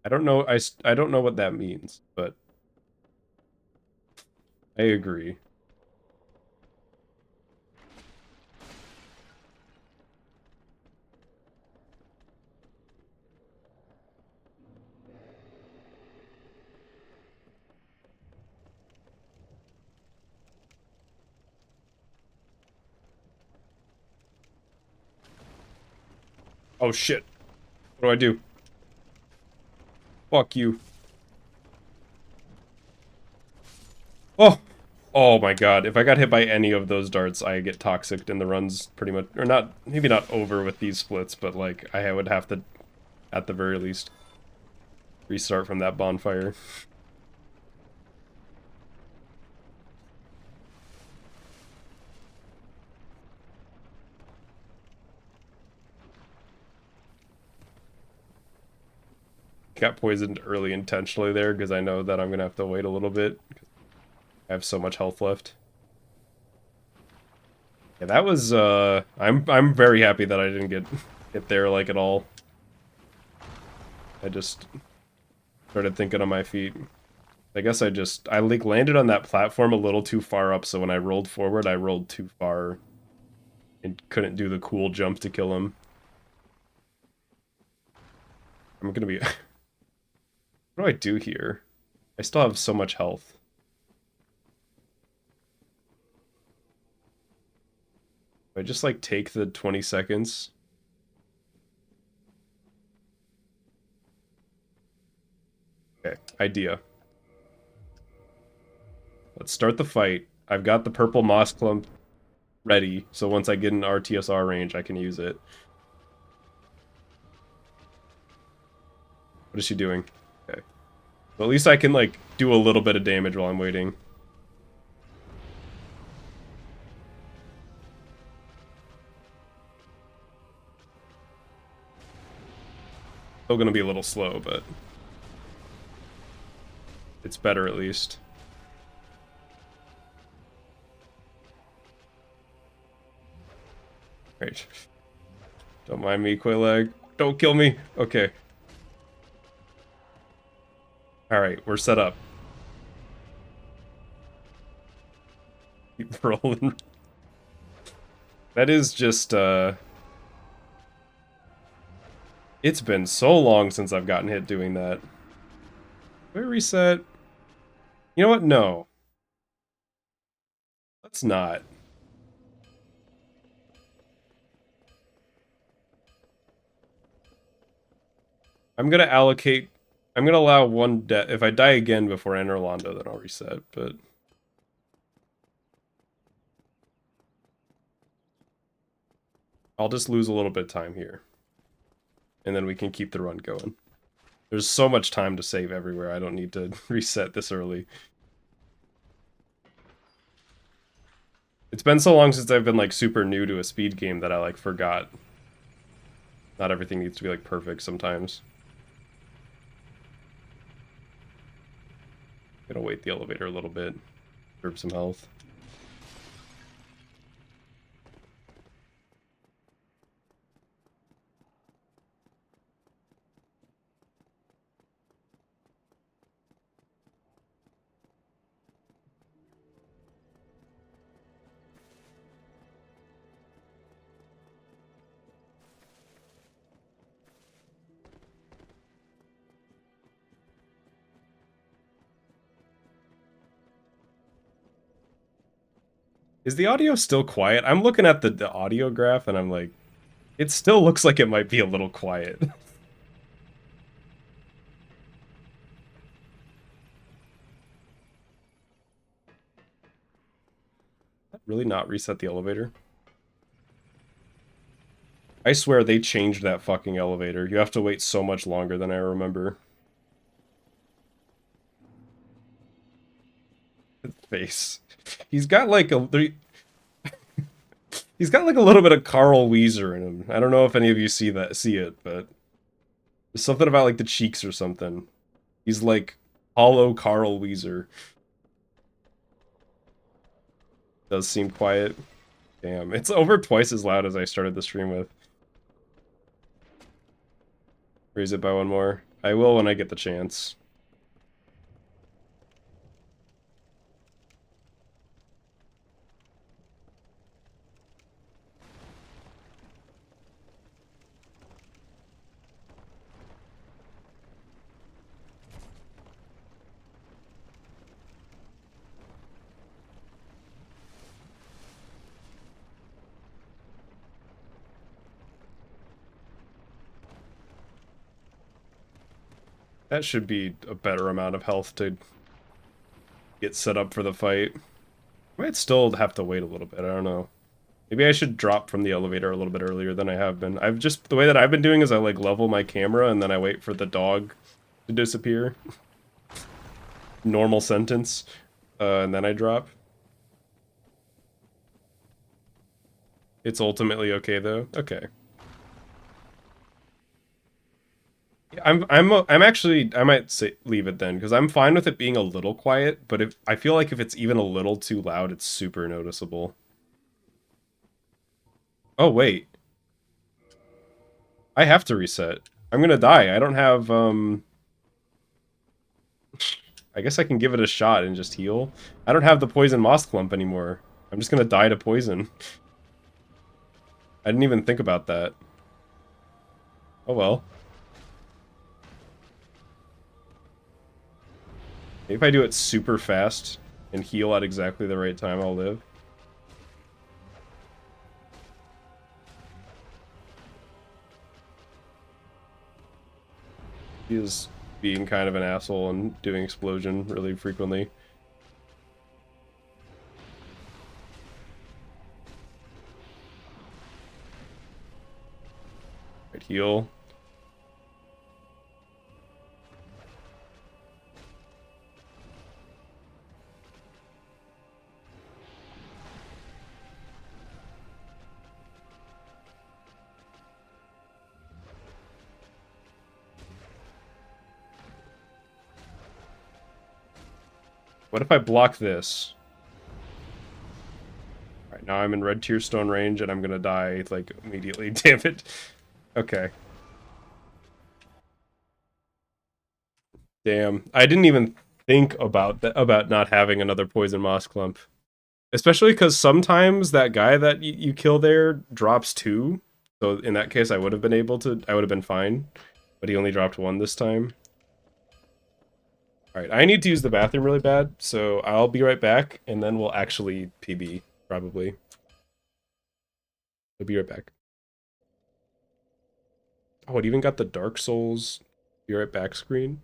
I don't know what that means, but I agree. Oh shit. What do I do? Fuck you. Oh! Oh my god. If I got hit by any of those darts, I get toxic in the runs pretty much. Or not, maybe not over with these splits, but like, I would have to, at the very least, restart from that bonfire. Got poisoned early intentionally there, because I know that I'm gonna have to wait a little bit. I have so much health left. Yeah, that was, I'm very happy that I didn't get there, like, at all. I just started thinking on my feet. I guess I like landed on that platform a little too far up, so when I rolled forward, I rolled too far and couldn't do the cool jump to kill him. I'm gonna be... What do I do here? I still have so much health. Do I just, like, take the 20 seconds? Okay, idea. Let's start the fight. I've got the purple moss clump ready, so once I get in RTSR range, I can use it. What is she doing? Okay. Well, at least I can, like, do a little bit of damage while I'm waiting. Still gonna be a little slow, but it's better at least. Right. Don't mind me, Quailag. Don't kill me. Okay. Alright, we're set up. Keep rolling. That is just, it's been so long since I've gotten hit doing that. Do I reset? You know what? No. Let's not. I'm gonna allocate... I'm gonna allow one death. If I die again before I enter Londo, then I'll reset, but... I'll just lose a little bit of time here. And then we can keep the run going. There's so much time to save everywhere, I don't need to reset this early. It's been so long since I've been, like, super new to a speed game that I, like, forgot. Not everything needs to be, like, perfect sometimes. Gonna wait the elevator a little bit. Conserve some health. Is the audio still quiet? I'm looking at the audio graph and I'm like, it still looks like it might be a little quiet. Really not reset the elevator? I swear they changed that fucking elevator. You have to wait so much longer than I remember. His face. He's got like a... He's got like a little bit of Carl Weezer in him. I don't know if any of you see it, but there's something about like the cheeks or something. He's like hollow Carl Weezer. Does seem quiet. Damn, it's over twice as loud as I started the stream with. Raise it by one more. I will when I get the chance. That should be a better amount of health to get set up for the fight. I might still have to wait a little bit, I don't know. Maybe I should drop from the elevator a little bit earlier than I have been. The way that I've been doing is I like level my camera and then I wait for the dog to disappear. Normal sentence. And then I drop. It's ultimately okay though? Okay. I'm actually, I might say leave it then, because I'm fine with it being a little quiet, but if I feel like if it's even a little too loud, it's super noticeable. Oh wait. I have to reset. I'm gonna die. I don't have, I guess I can give it a shot and just heal. I don't have the poison moss clump anymore. I'm just gonna die to poison. I didn't even think about that. Oh well. Maybe if I do it super fast and heal at exactly the right time, I'll live. He is being kind of an asshole and doing explosion really frequently. Right, heal. What if I block this? Alright, now I'm in red tier stone range and I'm gonna die, like, immediately. Damn it. Okay. Damn. I didn't even think about about not having another poison moss clump. Especially because sometimes that guy that you kill there drops two. So in that case, I would have been fine. But he only dropped one this time. Alright, I need to use the bathroom really bad, so I'll be right back, and then we'll actually PB, probably. I'll be right back. Oh, it even got the Dark Souls be right back screen.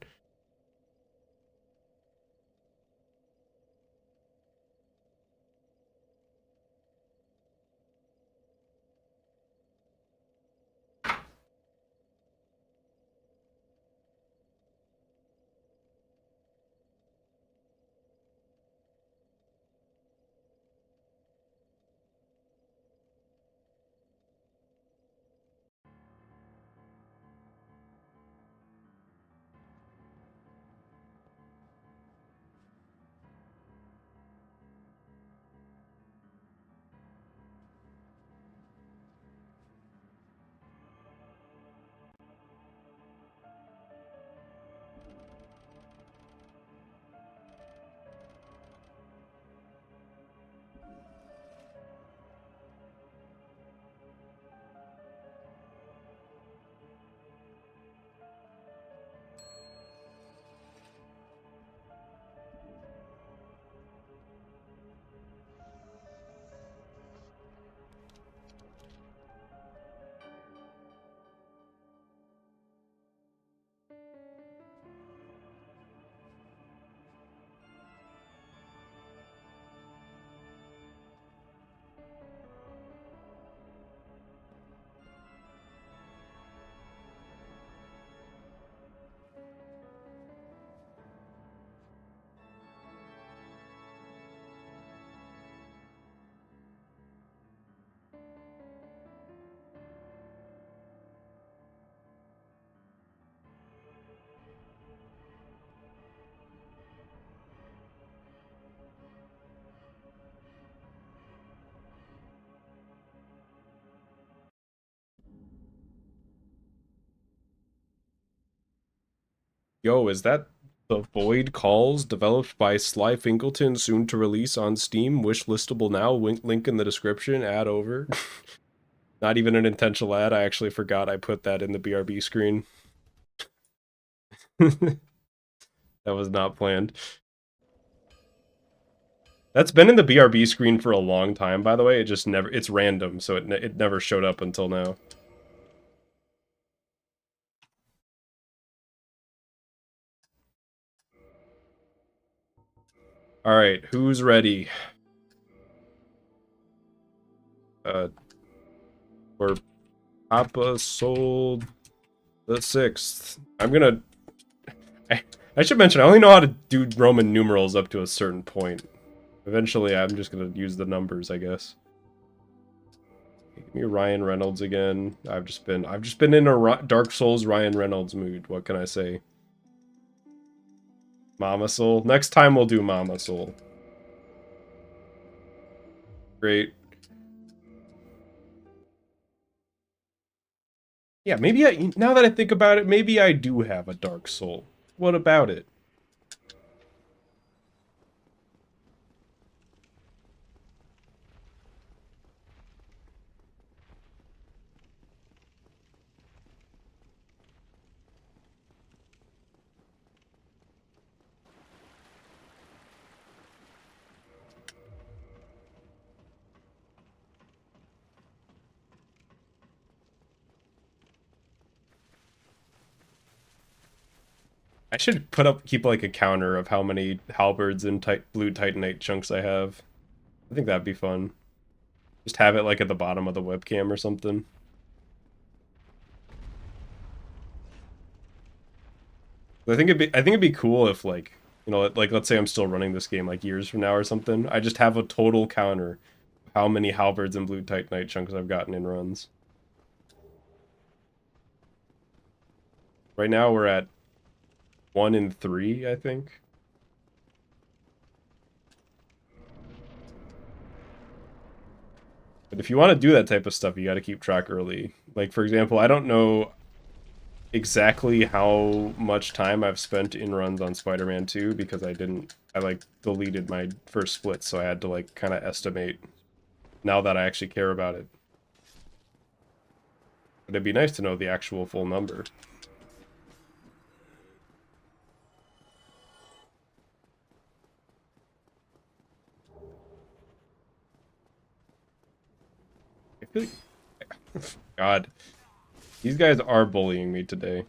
Yo, is that the Void Calls developed by Slyfincleton, soon to release on Steam? Wish listable now. Link in the description. Add over. Not even an intentional ad. I actually forgot I put that in the BRB screen. That was not planned. That's been in the BRB screen for a long time, by the way. It just never, it's random, so it never showed up until now. All right, who's ready? For Papa sold the 6th. I should mention, I only know how to do Roman numerals up to a certain point. Eventually, I'm just gonna use the numbers, I guess. Give me Ryan Reynolds again. I've just been in a Dark Souls Ryan Reynolds mood. What can I say? Mama Soul. Next time we'll do Mama Soul. Great. Yeah, maybe now that I think about it, maybe I do have a Dark Soul. What about it? I should keep like a counter of how many halberds and blue titanite chunks I have. I think that'd be fun. Just have it like at the bottom of the webcam or something. I think it'd be cool if like, you know, like let's say I'm still running this game like years from now or something. I just have a total counter of how many halberds and blue titanite chunks I've gotten in runs. Right now we're at 1 in 3, I think. But if you want to do that type of stuff, you got to keep track early. Like, for example, I don't know exactly how much time I've spent in runs on Spider-Man 2 because I like deleted my first split, so I had to like kind of estimate now that I actually care about it. But it'd be nice to know the actual full number. I feel like... God. These guys are bullying me today.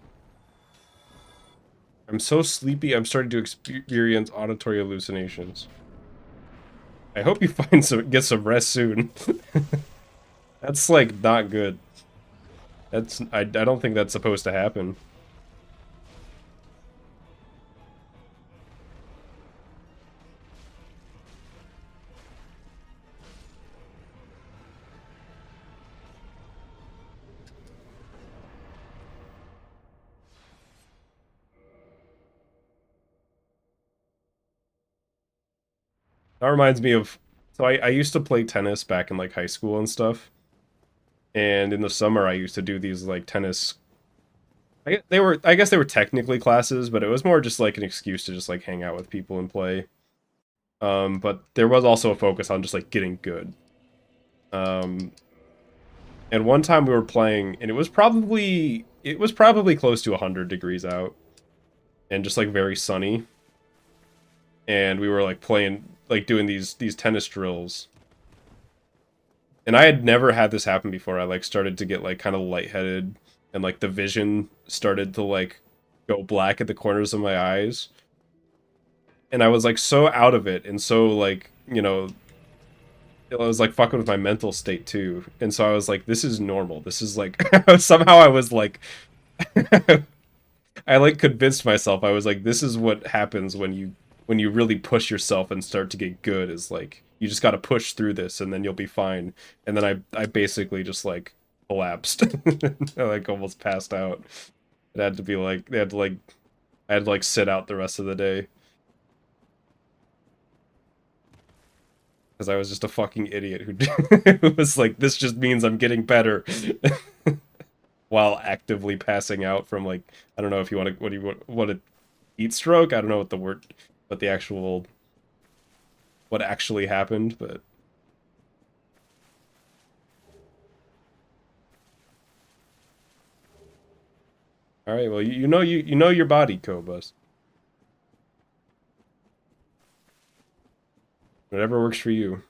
I'm so sleepy, I'm starting to experience auditory hallucinations. I hope you get some rest soon. That's like not good. I don't think that's supposed to happen. That reminds me of, so I used to play tennis back in like high school and stuff. And in the summer I used to do these like tennis, I guess they were technically classes, but it was more just like an excuse to just like hang out with people and play. But there was also a focus on just like getting good. Um, and one time we were playing and it was probably close to 100 degrees out and just like very sunny. And we were like playing, like doing these tennis drills. And I had never had this happen before. I like started to get like kind of lightheaded and like the vision started to like go black at the corners of my eyes. And I was like so out of it and so like, you know, it was like fucking with my mental state too. And so I was like, this is normal. This is like somehow I was like I like convinced myself. I was like, this is what happens when you really push yourself and start to get good, is like you just got to push through this and then you'll be fine. And then I basically just like collapsed. I like almost passed out. It had to be like I had to like sit out the rest of the day. Because I was just a fucking idiot who was like, this just means I'm getting better. While actively passing out from like, I don't know if you want to, what a heat stroke? I don't know what the actual, what actually happened, but. Alright, well, you know your body, Kobus. Whatever works for you.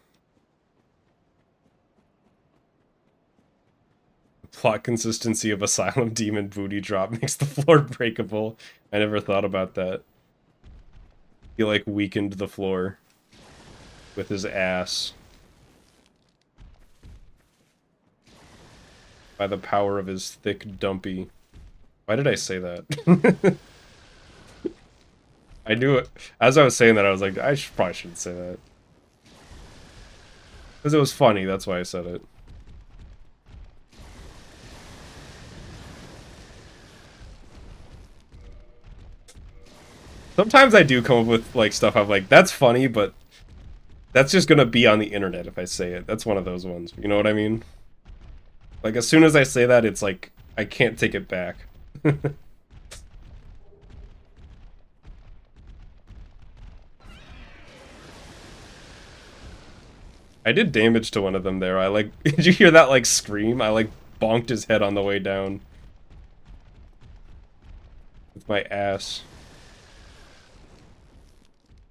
Plot consistency of Asylum Demon booty drop makes the floor breakable. I never thought about that. He like weakened the floor. with his ass. By the power of his thick dumpy. Why did I say that? I knew it. As I was saying that, I was like, probably shouldn't say that. Because it was funny, that's why I said it. Sometimes I do come up with, like, stuff I'm like, that's funny, but that's just gonna be on the internet if I say it. That's one of those ones. You know what I mean? Like, as soon as I say that, it's like, I can't take it back. I did damage to one of them there. I, like, did you hear that, like, scream? I, like, bonked his head on the way down. With my ass.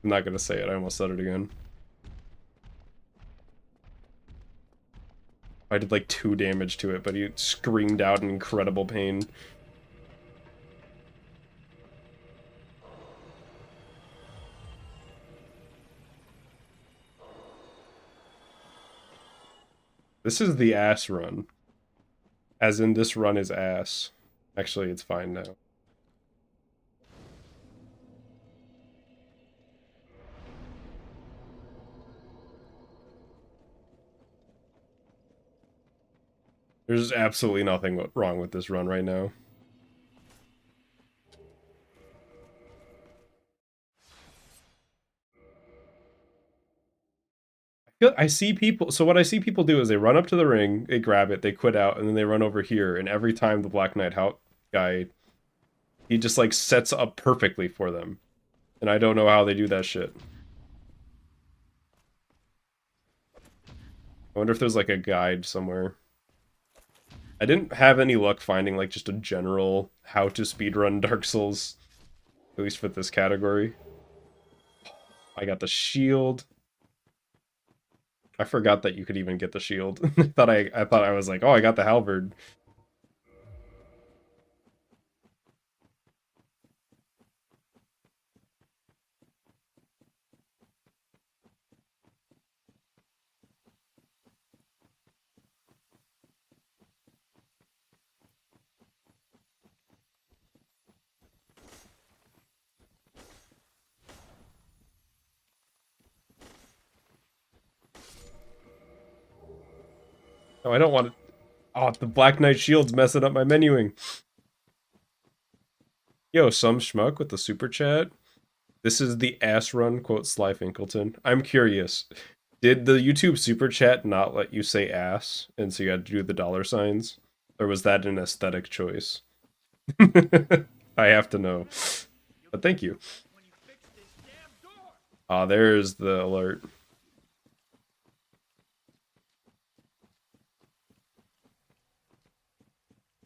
I'm not gonna say it, I almost said it again. I did like 2 damage to it, but he screamed out in incredible pain. This is the ass run. As in, this run is ass. Actually, it's fine now. There's absolutely nothing wrong with this run right now. I see people, so what I see people do is they run up to the ring, they grab it, they quit out, and then they run over here, and every time the Black Knight guy, he just like sets up perfectly for them. And I don't know how they do that shit. I wonder if there's like a guide somewhere. I didn't have any luck finding like just a general how to speedrun Dark Souls, at least for this category. I got the shield. I forgot that you could even get the shield. I thought I was like, oh, I got the halberd. Oh, I don't want to. Oh, the Black Knight shield's messing up my menuing. Yo, some schmuck with the super chat. This is the ass run, quote Slyfincleton. I'm curious. Did the YouTube super chat not let you say ass, and so you had to do the dollar signs? Or was that an aesthetic choice? I have to know. But thank you. Ah, there's the alert.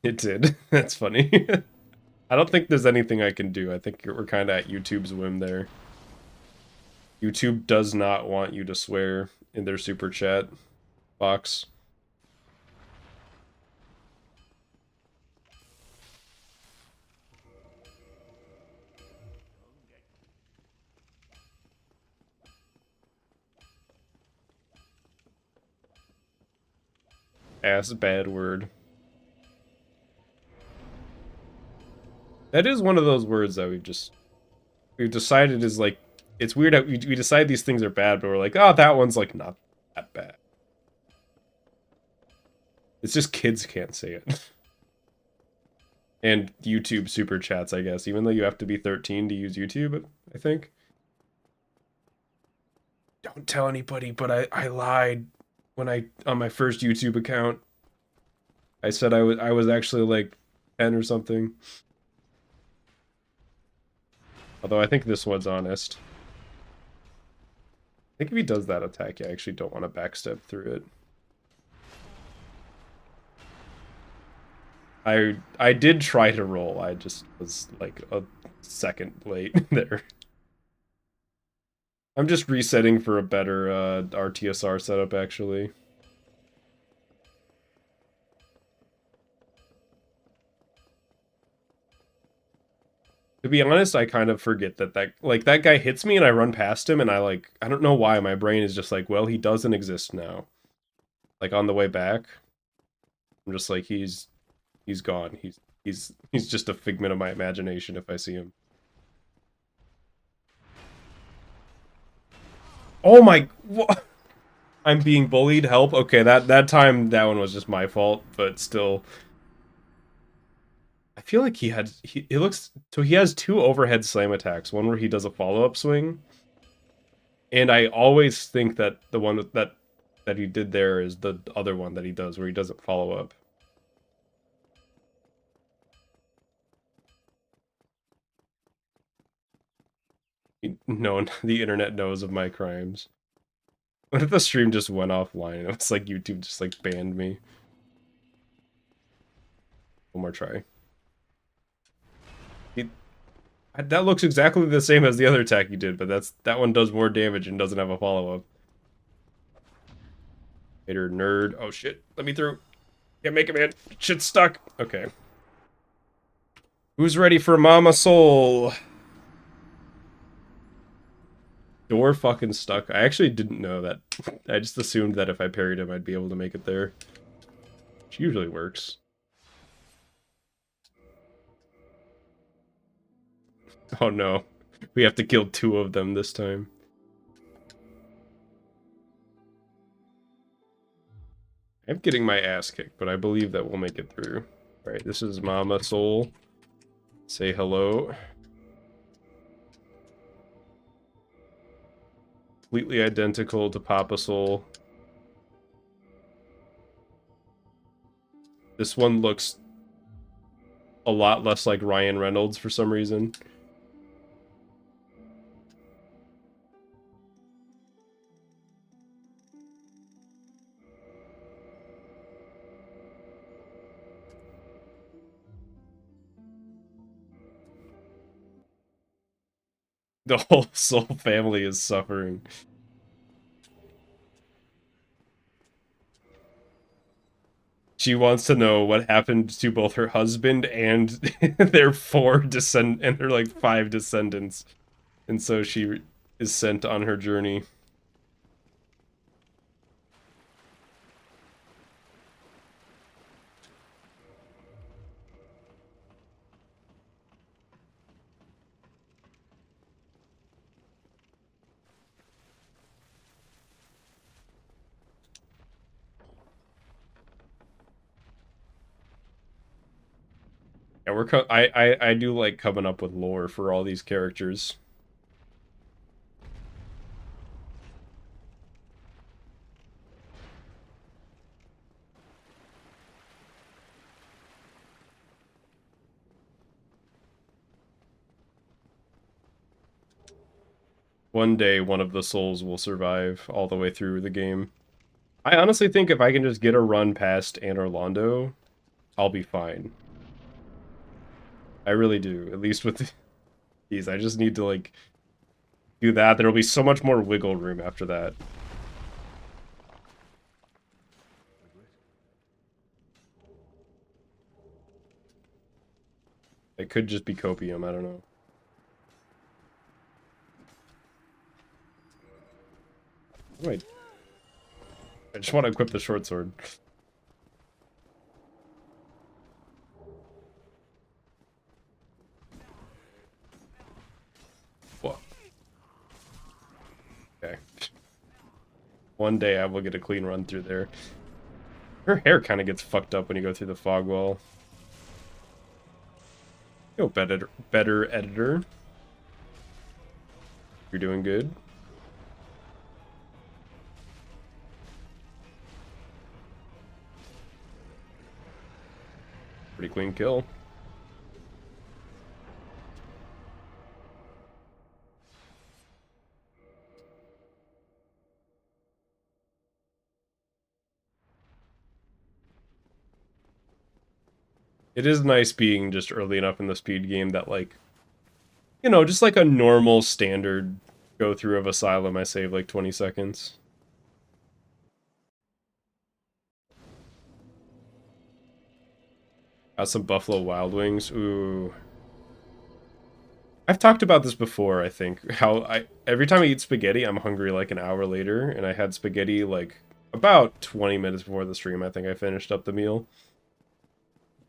It did. That's funny. I don't think there's anything I can do. I think we're kind of at YouTube's whim there. YouTube does not want you to swear in their super chat box. Ass bad word. That is one of those words that we've decided is like, it's weird that we decide these things are bad, but we're like, oh, that one's like not that bad. It's just kids can't say it. And YouTube super chats, I guess, even though you have to be 13 to use YouTube, I think. Don't tell anybody, but I lied when on my first YouTube account. I said I was actually like 10 or something. Although I think this one's honest. I think if he does that attack, I actually don't want to backstep through it. I did try to roll, I just was like a second late there. I'm just resetting for a better RTSR setup, actually. To be honest, I kind of forget that guy hits me and I run past him and I don't know why my brain is just like, well, he doesn't exist now. Like on the way back, I'm just like he's gone. He's just a figment of my imagination if I see him. Oh my, what? I'm being bullied. Help. Okay, that time that one was just my fault, but still I feel like it looks so he has two overhead slam attacks, one where he does a follow-up swing, and I always think that the one that he did there is the other one that he does where he doesn't follow up. No one, the internet knows of my crimes. What if the stream just went offline? It was like YouTube just like banned me. One more try. That looks exactly the same as the other attack you did, but that one does more damage and doesn't have a follow-up. Hater nerd. Oh shit, let me through. Can't make it, man. Shit's stuck. Okay. Who's ready for Mama Soul? Door fucking stuck. I actually didn't know that. I just assumed that if I parried him, I'd be able to make it there. Which usually works. Oh no. We have to kill two of them this time. I'm getting my ass kicked, but I believe that we'll make it through. Alright, this is Mama Soul. Say hello. Completely identical to Papa Soul. This one looks a lot less like Ryan Reynolds for some reason. The whole Soul family is suffering. She wants to know what happened to both her husband and their their like five descendants. And so she is sent on her journey. And I do like coming up with lore for all these characters. One day, one of the souls will survive all the way through the game. I honestly think if I can just get a run past Anne Orlando, I'll be fine. I really do. At least with these, I just need to like do that. There'll be so much more wiggle room after that. It could just be copium, I don't know. Wait. I just want to equip the short sword. What? Okay. One day I will get a clean run through there. Her hair kind of gets fucked up when you go through the fog wall. Yo, better editor. You're doing good. Pretty clean kill. It is nice being just early enough in the speed game that, like, you know, just like a normal standard go through of Asylum, I save like 20 seconds. Got some Buffalo Wild Wings. Ooh. I've talked about this before, I think, how every time I eat spaghetti, I'm hungry like an hour later, and I had spaghetti like about 20 minutes before the stream. I think I finished up the meal.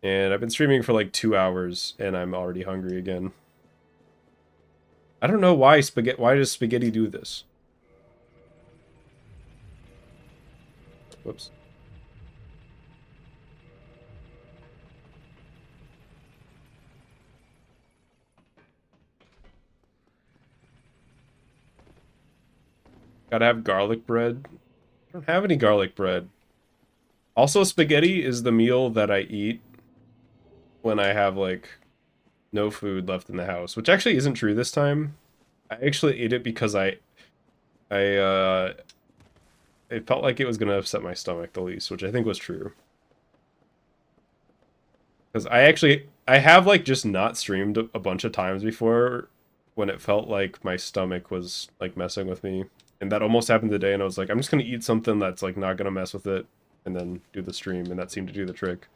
And I've been streaming for like 2 hours, and I'm already hungry again. I don't know why why does spaghetti do this? Whoops. Gotta have garlic bread. I don't have any garlic bread. Also, spaghetti is the meal that I eat when I have like no food left in the house, which actually isn't true this time. I actually ate it because I it felt like it was gonna upset my stomach the least, which I think was true. Because I have like just not streamed a bunch of times before when it felt like my stomach was like messing with me. And that almost happened today, and I was like, I'm just gonna eat something that's like not gonna mess with it and then do the stream, and that seemed to do the trick.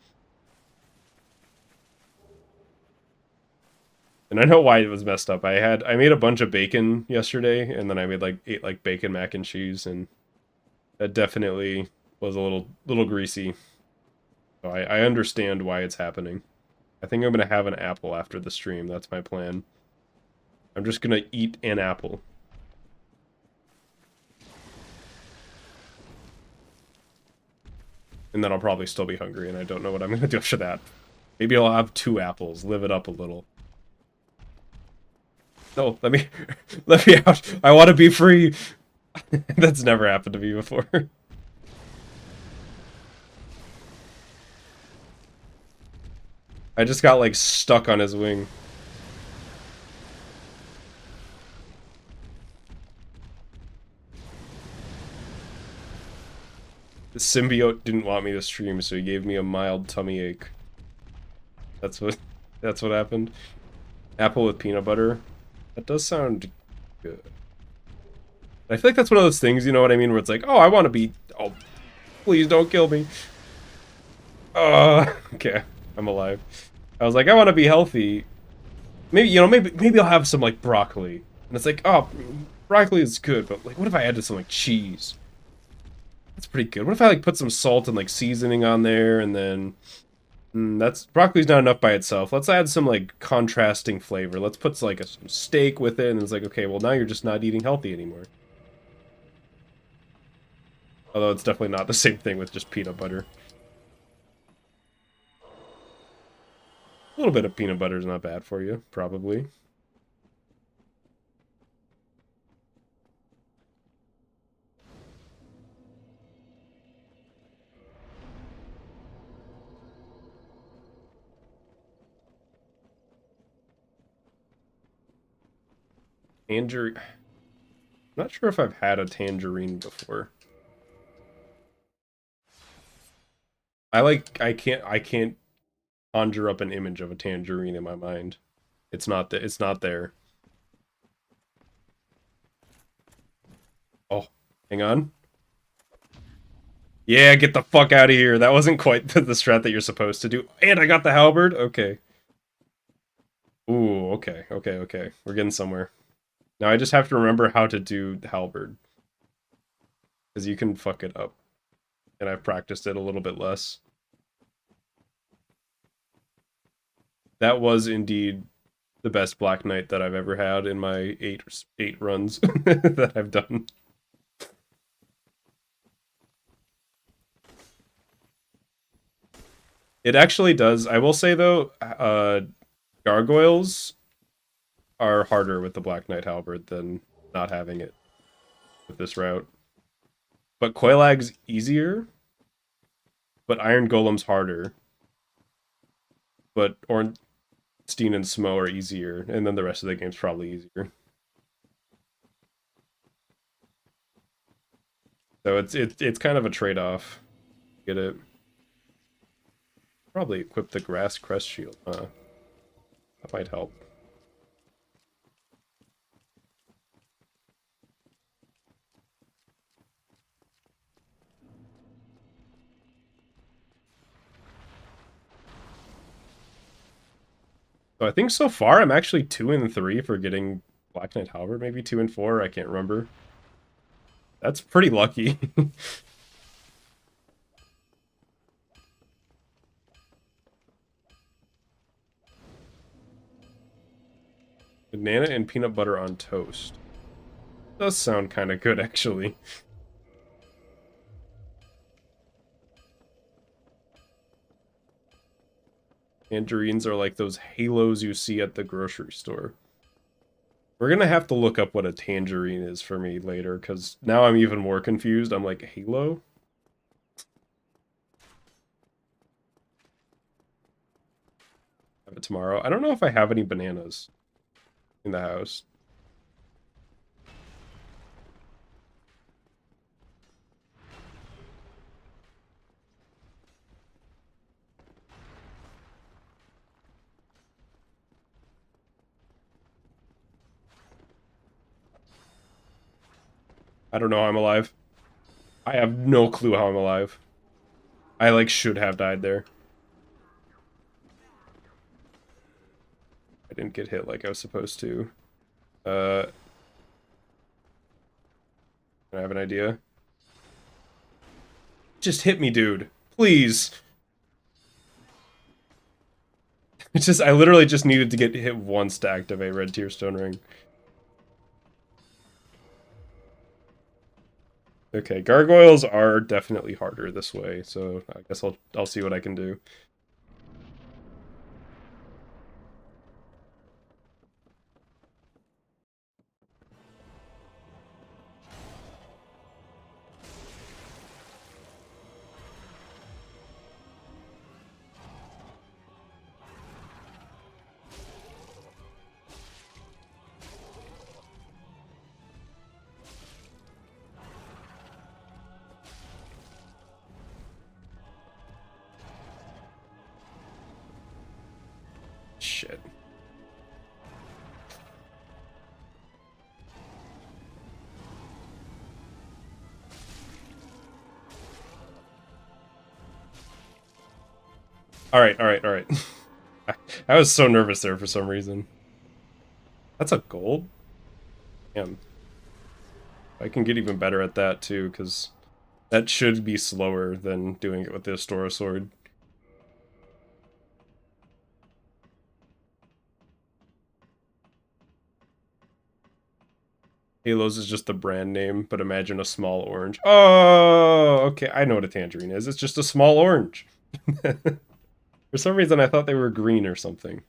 And I know why it was messed up. I made a bunch of bacon yesterday, and then I ate like bacon mac and cheese, and that definitely was a little greasy. So I understand why it's happening. I think I'm gonna have an apple after the stream. That's my plan. I'm just gonna eat an apple. And then I'll probably still be hungry, and I don't know what I'm gonna do after that. Maybe I'll have 2 apples, live it up a little. No, let me let me out. I want to be free. That's never happened to me before. I just got like stuck on his wing. The symbiote didn't want me to stream, so he gave me a mild tummy ache. That's what that's what happened. Apple with peanut butter. That does sound good. I feel like that's one of those things, you know what I mean, where it's like, oh, I want to be. Oh, please don't kill me. Okay, I'm alive. I was like, I want to be healthy. Maybe, you know, maybe I'll have some like broccoli. And it's like, oh, broccoli is good, but like, what if I added some like cheese? That's pretty good. What if I like put some salt and like seasoning on there, and then that's broccoli's not enough by itself. Let's add some like contrasting flavor. Let's put like some steak with it, and it's like, okay, well now you're just not eating healthy anymore. Although it's definitely not the same thing with just peanut butter. A little bit of peanut butter is not bad for you, probably. Tangerine. Not sure if I've had a tangerine before. I can't conjure up an image of a tangerine in my mind. It's not there. Oh, hang on. Yeah, get the fuck out of here. That wasn't quite the strat that you're supposed to do. And I got the halberd? Okay. Ooh, okay. We're getting somewhere. Now I just have to remember how to do the halberd. Because you can fuck it up. And I've practiced it a little bit less. That was indeed the best Black Knight that I've ever had in my eight runs that I've done. It actually does. I will say though, gargoyles are harder with the Black Knight halberd than not having it with this route. But Koilag's easier, but Iron Golem's harder. But Ornstein and Smo are easier, and then the rest of the game's probably easier. So it's kind of a trade-off. Get it? Probably equip the grass crest shield, huh? That might help. So I think so far I'm actually 2 and 3 for getting Black Knight Halberd, maybe 2 and 4, I can't remember. That's pretty lucky. Banana and peanut butter on toast. Does sound kind of good, actually. Tangerines are like those halos you see at the grocery store. We're gonna have to look up what a tangerine is for me later, because now I'm even more confused. I'm like, halo? Have it tomorrow. I don't know if I have any bananas in the house. I don't know how I'm alive. I have no clue how I'm alive. I, like, should have died there. I didn't get hit like I was supposed to. Uh, I have an idea. Just hit me, dude. Please. It's just, I literally just needed to get hit once to activate Red Tear Stone Ring. Okay, gargoyles are definitely harder this way, so I guess I'll see what I can do. Shit. Alright, alright, alright. I was so nervous there for some reason. That's a gold? Damn. I can get even better at that too, because that should be slower than doing it with the Astora Sword. Halos is just the brand name, but imagine a small orange. Oh, okay, I know what a tangerine is. It's just a small orange. For some reason, I thought they were green or something.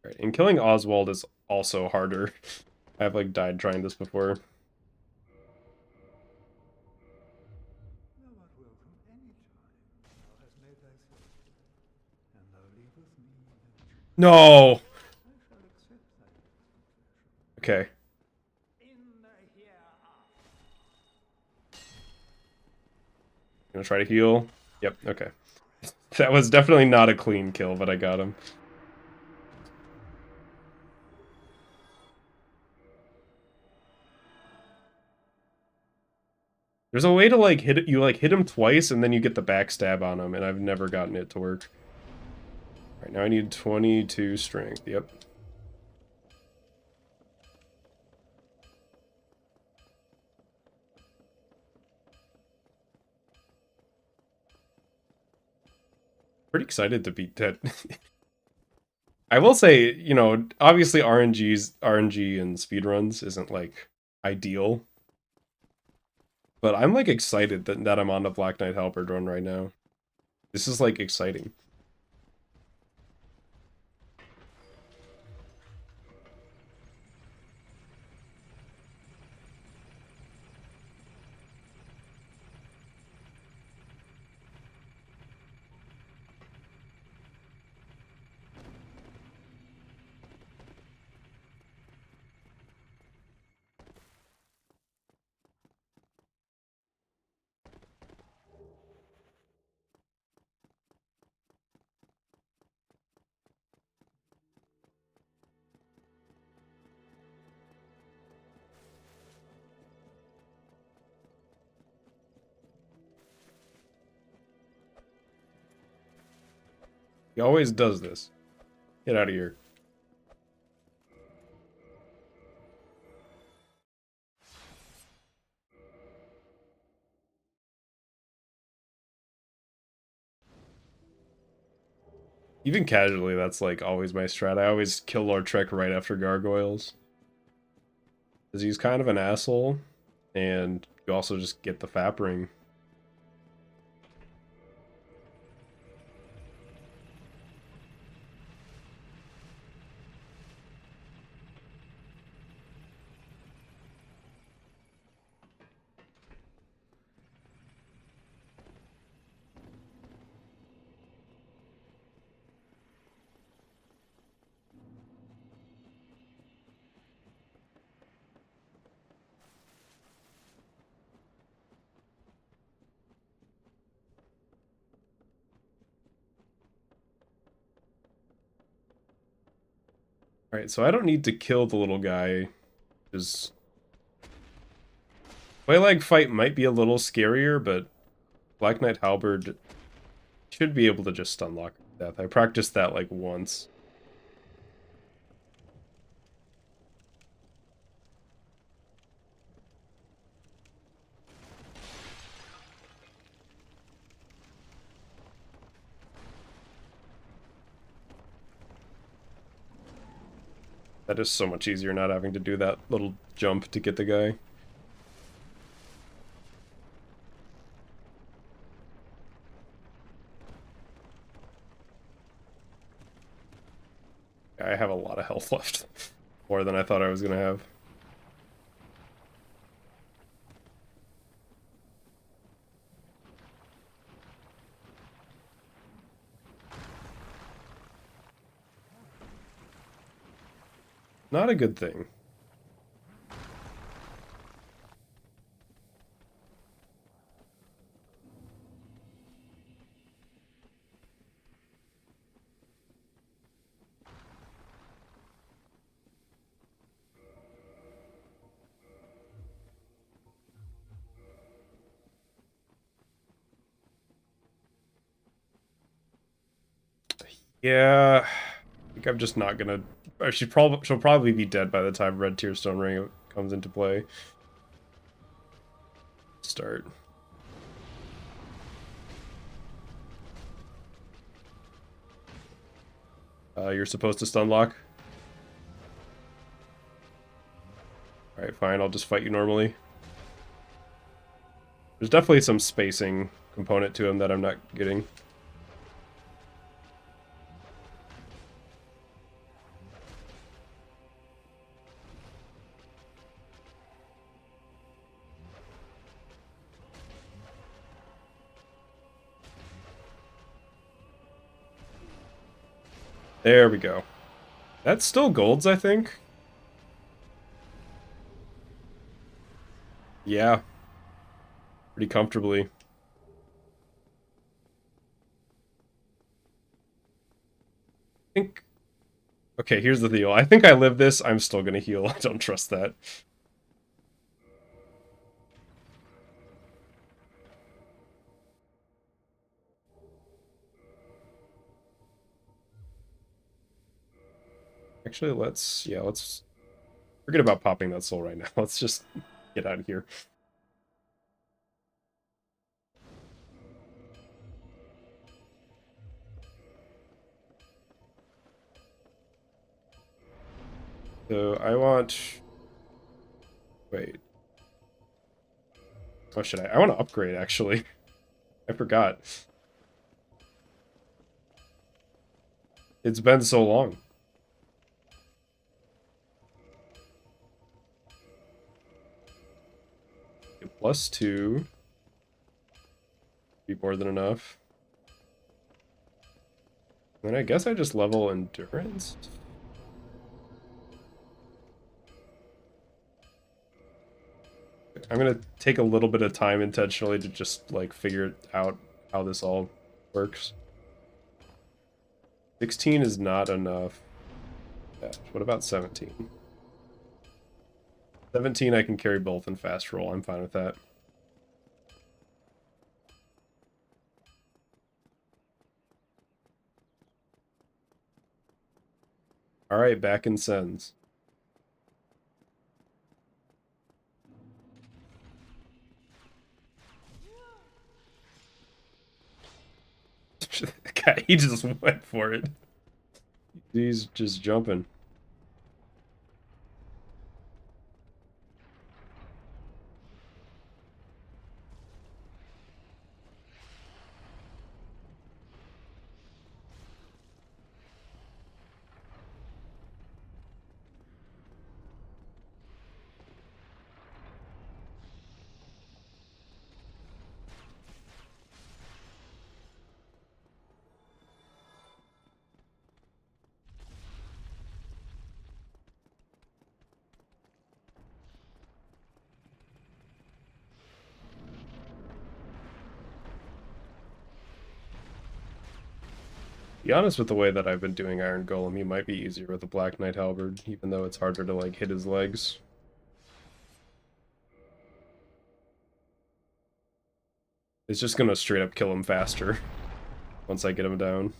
Right, and killing Oswald is also harder. I've, like, died trying this before. Thou art welcome any time. Thou hast made thyself today, and thou leavest me with joy. No! I shall accept thy confession. Okay. In the hereafter. Gonna try to heal. Yep, okay. That was definitely not a clean kill, but I got him. There's a way to, like, hit him twice and then you get the backstab on him, and I've never gotten it to work. Alright, now I need 22 strength. Yep. Pretty excited to beat that. I will say, you know, obviously RNG and speedruns isn't, like, ideal. But I'm, like, excited that I'm on the Black Knight Halberd run right now. This is, like, exciting. He always does this. Get out of here. Even casually, that's like always my strat. I always kill Lord Trek right after gargoyles. Because he's kind of an asshole, and you also just get the Fap ring. Alright, so I don't need to kill the little guy, because Waylag fight might be a little scarier, but Black Knight Halberd should be able to just stun lock death. I practiced that like once. That is so much easier not having to do that little jump to get the guy. I have a lot of health left. More than I thought I was going to have. Not a good thing. Yeah, I think I'm just not gonna. She'll probably be dead by the time Red Tearstone Ring comes into play. Start. You're supposed to stun lock. Alright, fine, I'll just fight you normally. There's definitely some spacing component to him that I'm not getting. There we go. That's still golds, I think. Yeah. Pretty comfortably. I think... Okay, here's the deal. I think I live this, I'm still gonna heal. I don't trust that. Actually, let's forget about popping that soul right now. Let's just get out of here. So I want... Wait. Oh, should I? I want to upgrade, actually. I forgot. It's been so long. Okay, +2. Be more than enough. Then I guess I just level endurance. I'm gonna take a little bit of time intentionally to just like figure out how this all works. 16 is not enough. Yeah, what about 17? 17 I can carry both in fast roll. I'm fine with that. Alright, back in Sens. God, he just went for it. He's just jumping. Be honest with the way that I've been doing Iron Golem, he might be easier with the Black Knight Halberd, even though it's harder to, like, hit his legs. It's just gonna straight up kill him faster once I get him down.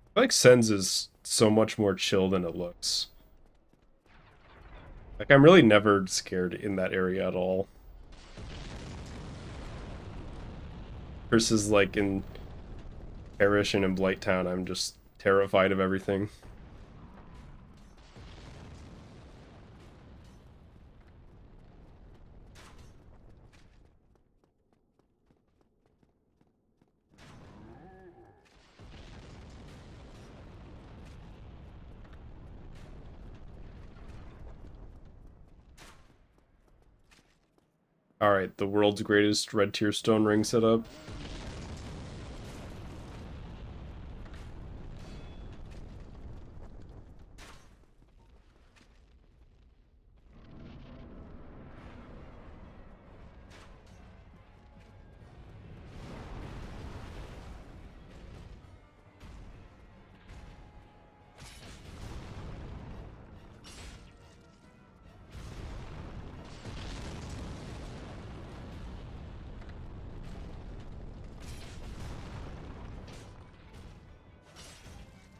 I feel like Sens is so much more chill than it looks. Like, I'm really never scared in that area at all. Versus, like, in Parish and in Blighttown, I'm just terrified of everything. Alright, the world's greatest red tier stone ring setup.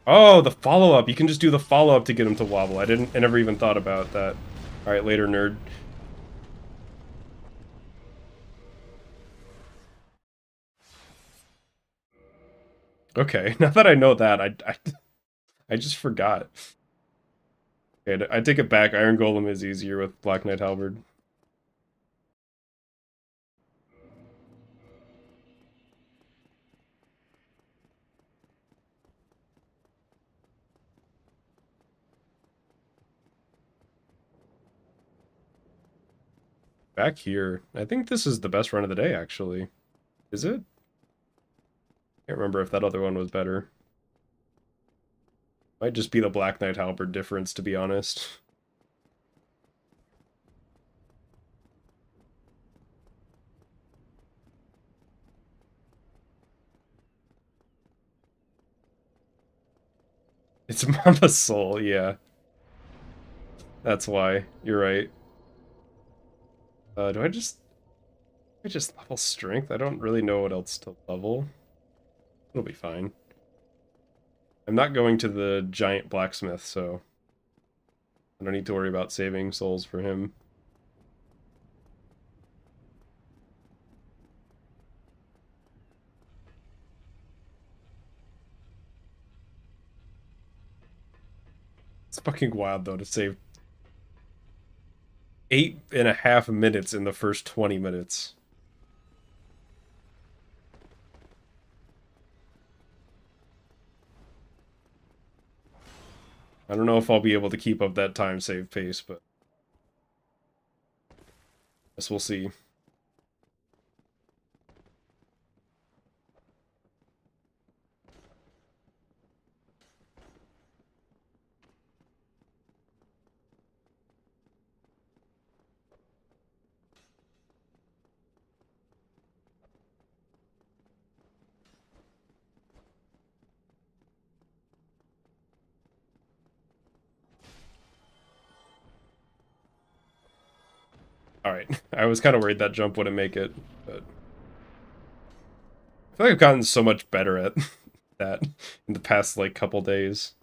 Oh, the follow-up. You can just do the follow-up to get him to wobble. I never even thought about that. Alright, later, nerd. Okay, now that I know that, I just forgot. Okay, I take it back. Iron Golem is easier with Black Knight Halberd. Back here. I think this is the best run of the day, actually. Is it? Can't remember if that other one was better. Might just be the Black Knight Halberd difference, to be honest. It's Mama's Soul, yeah. That's why. You're right. Do I just level strength? I don't really know what else to level. It'll be fine. I'm not going to the giant blacksmith, so I don't need to worry about saving souls for him. It's fucking wild, though, to save 8.5 minutes in the first 20 minutes. I don't know if I'll be able to keep up that time save pace, but I guess we'll see. Alright. I was kind of worried that jump wouldn't make it, but... I feel like I've gotten so much better at that in the past, like, couple days.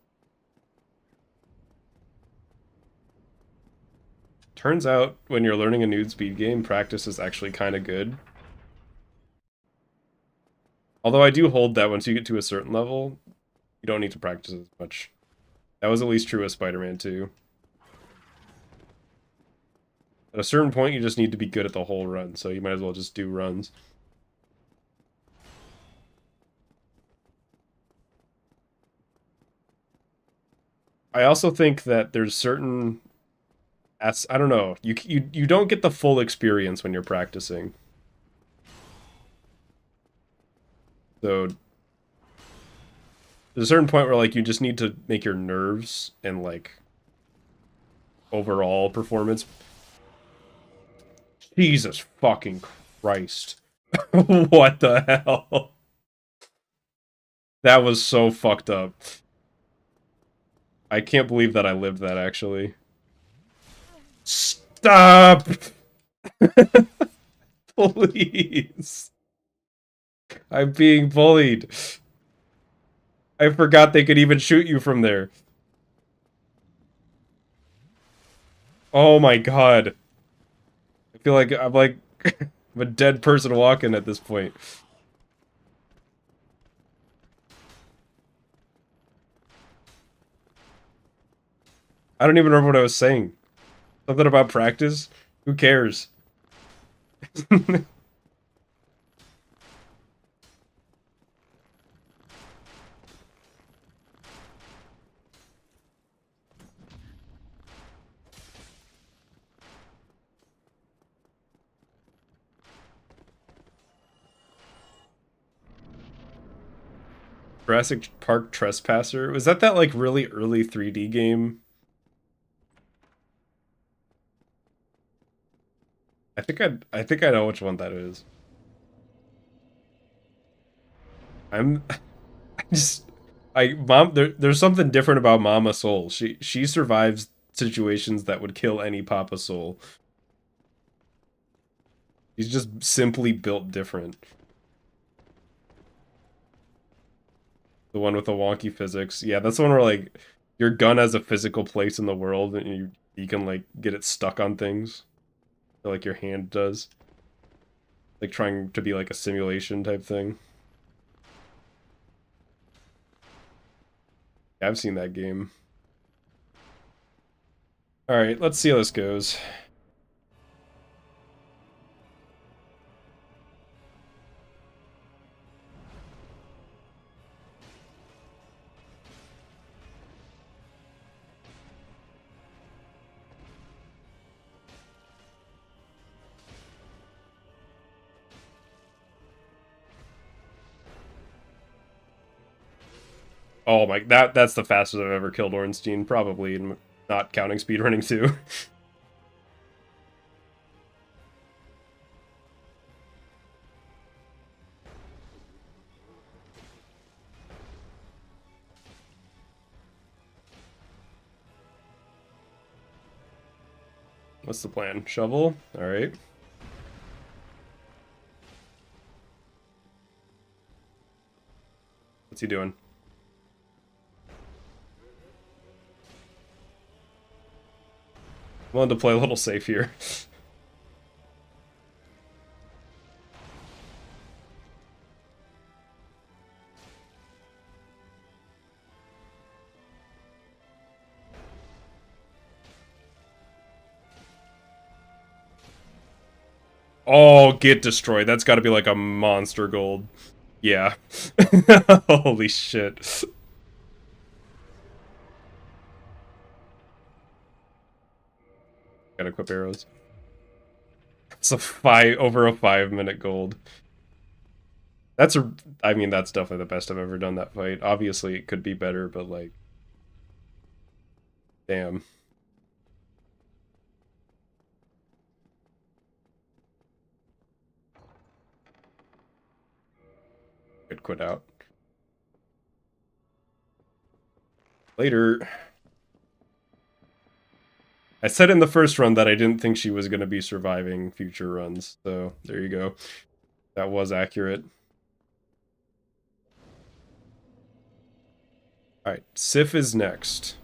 Turns out, when you're learning a nude speed game, practice is actually kind of good. Although I do hold that once you get to a certain level, you don't need to practice as much. That was at least true with Spider-Man 2. At a certain point, you just need to be good at the whole run, so you might as well just do runs. I also think that there's certain... I don't know. You don't get the full experience when you're practicing. So there's a certain point where like you just need to make your nerves and like overall performance. Jesus fucking Christ. What the hell? That was so fucked up. I can't believe that I lived that actually. Stop! Please. I'm being bullied. I forgot they could even shoot you from there. Oh my god. I feel like I'm like I'm a dead person walking at this point. I don't even remember what I was saying. Something about practice? Who cares? Jurassic Park Trespasser? Was that like really early 3D game? I think I know which one that is. I'm I just there's something different about Mama Soul. She survives situations that would kill any Papa Soul. He's just simply built different. The one with the wonky physics. Yeah, that's the one where like your gun has a physical place in the world and you can like get it stuck on things. Like your hand does. Like trying to be like a simulation type thing. Yeah, I've seen that game. Alright, let's see how this goes. Oh my, that's the fastest I've ever killed Ornstein, probably, not counting speedrunning too. What's the plan? Shovel? Alright. What's he doing? Willing to play a little safe here. Oh, get destroyed. That's got to be like a monster gold. Yeah. Holy shit. Gotta equip arrows. It's over a 5-minute gold. I mean, that's definitely the best I've ever done that fight. Obviously, it could be better, but like, damn. Could quit out. Later. I said in the first run that I didn't think she was going to be surviving future runs, so there you go. That was accurate. Alright, Sif is next.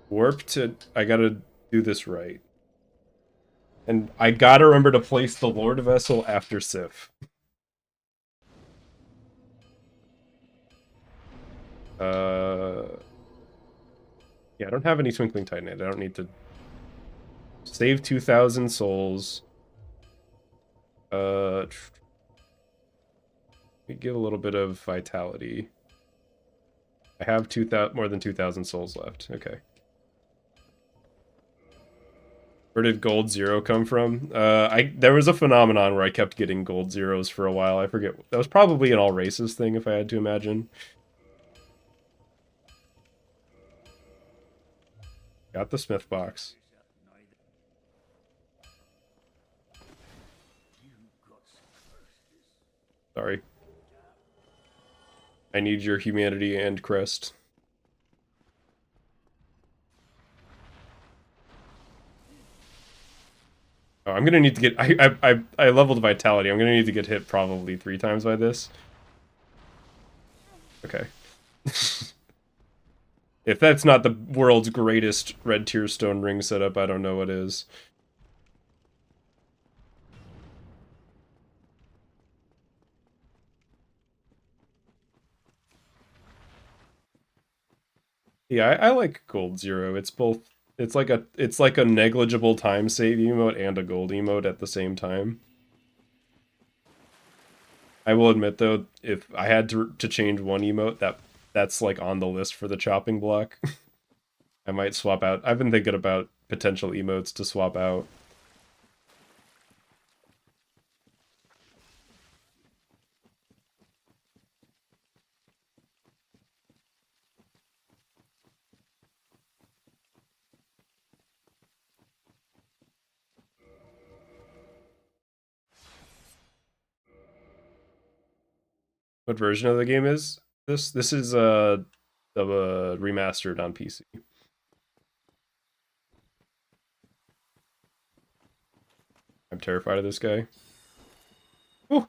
Warp to... I gotta do this right. And I gotta remember to place the Lord Vessel after Sif. Yeah, I don't have any Twinkling Titanite. I don't need to save 2,000 souls. We give a little bit of vitality. I have more than 2,000 souls left. Okay. Where did gold 0 come from? There was a phenomenon where I kept getting gold 0s for a while. I forget. That was probably an all races thing, if I had to imagine. Got the Smith box. Sorry. I need your humanity and crest. Oh, I'm gonna need to get... I leveled vitality. I'm gonna need to get hit probably 3 times by this. Okay. If that's not the world's greatest red tier stone ring setup, I don't know what is. Yeah, I like gold 0. It's both... It's like a negligible time save emote and a gold emote at the same time. I will admit though, if I had to change one emote, that's like on the list for the chopping block. I might swap out. I've been thinking about potential emotes to swap out. What version of the game is this? This is remastered on PC. I'm terrified of this guy. Ooh.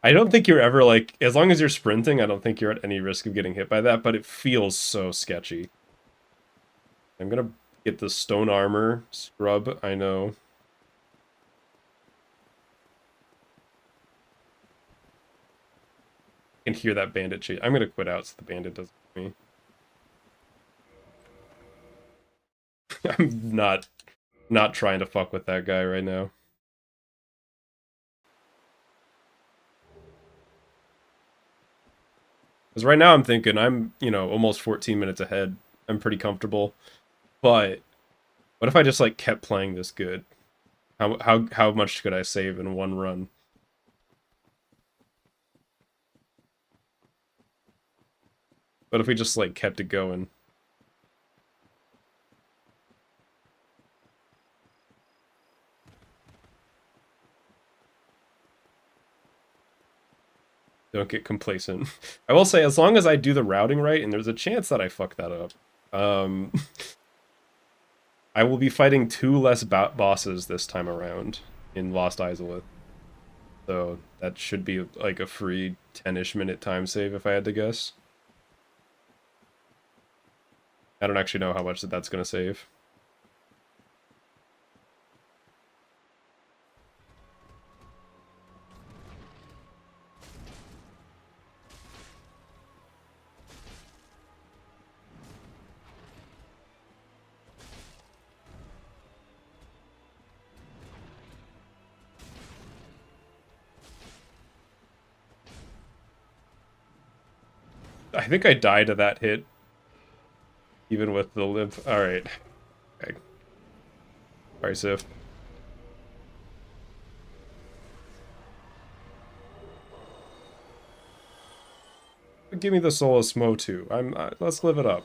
I don't think you're ever like, as long as you're sprinting, I don't think you're at any risk of getting hit by that, but it feels so sketchy. I'm gonna get the stone armor scrub, I know. I can hear that bandit chase. I'm gonna quit out so the bandit doesn't hit me. I'm not trying to fuck with that guy right now. Because right now I'm thinking I'm, almost 14 minutes ahead. I'm pretty comfortable. But what if I just like kept playing this good? How much could I save in one run? But if we just like kept it going? Don't get complacent. I will say, as long as I do the routing right, and there's a chance that I fuck that up, I will be fighting 2 less bosses this time around in Lost Izalith. So that should be like a free 10-ish minute time save if I had to guess. I don't actually know how much that's going to save. I think I died to that hit. Even with the live. Alright. Okay. Alright, Sif. Give me the Soul of Smo too. Let's live it up.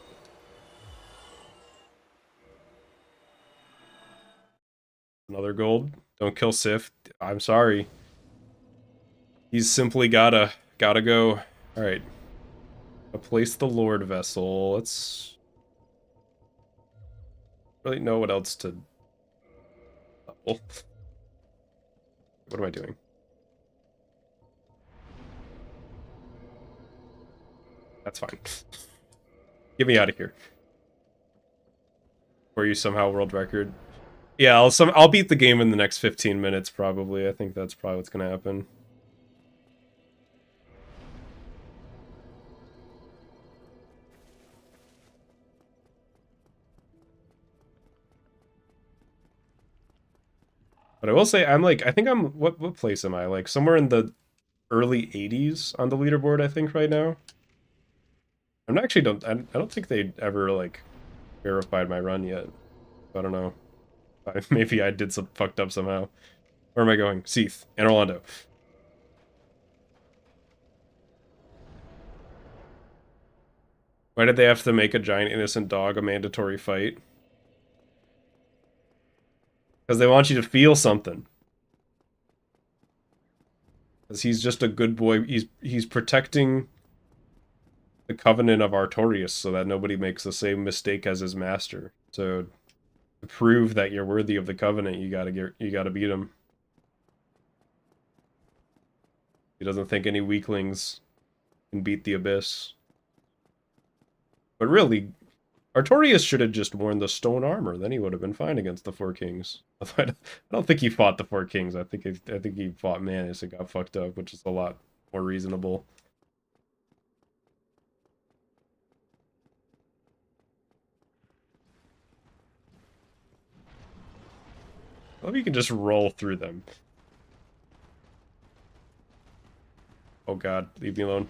Another gold. Don't kill Sif. I'm sorry. He's simply gotta go. Alright. Place the Lord vessel. Let's really know what else to. Oh. What am I doing? That's fine. Get me out of here. Or you somehow world record. Yeah, I'll beat the game in the next 15 minutes probably. I think that's probably what's gonna happen. But I will say I think I'm what place am I? Like somewhere in the early 80s on the leaderboard, I think, right now. I don't think they ever like verified my run yet. I don't know. Maybe I did some fucked up somehow. Where am I going? Seath and Orlando. Why did they have to make a giant innocent dog a mandatory fight? Because they want you to feel something. Because he's just a good boy. He's protecting the covenant of Artorias so that nobody makes the same mistake as his master. So to prove that you're worthy of the covenant, you gotta beat him. He doesn't think any weaklings can beat the abyss. But really, Artorias should have just worn the stone armor. Then he would have been fine against the Four Kings. I don't think he fought the Four Kings. I think he fought Manus and got fucked up, which is a lot more reasonable. I love you can just roll through them. Oh god, leave me alone.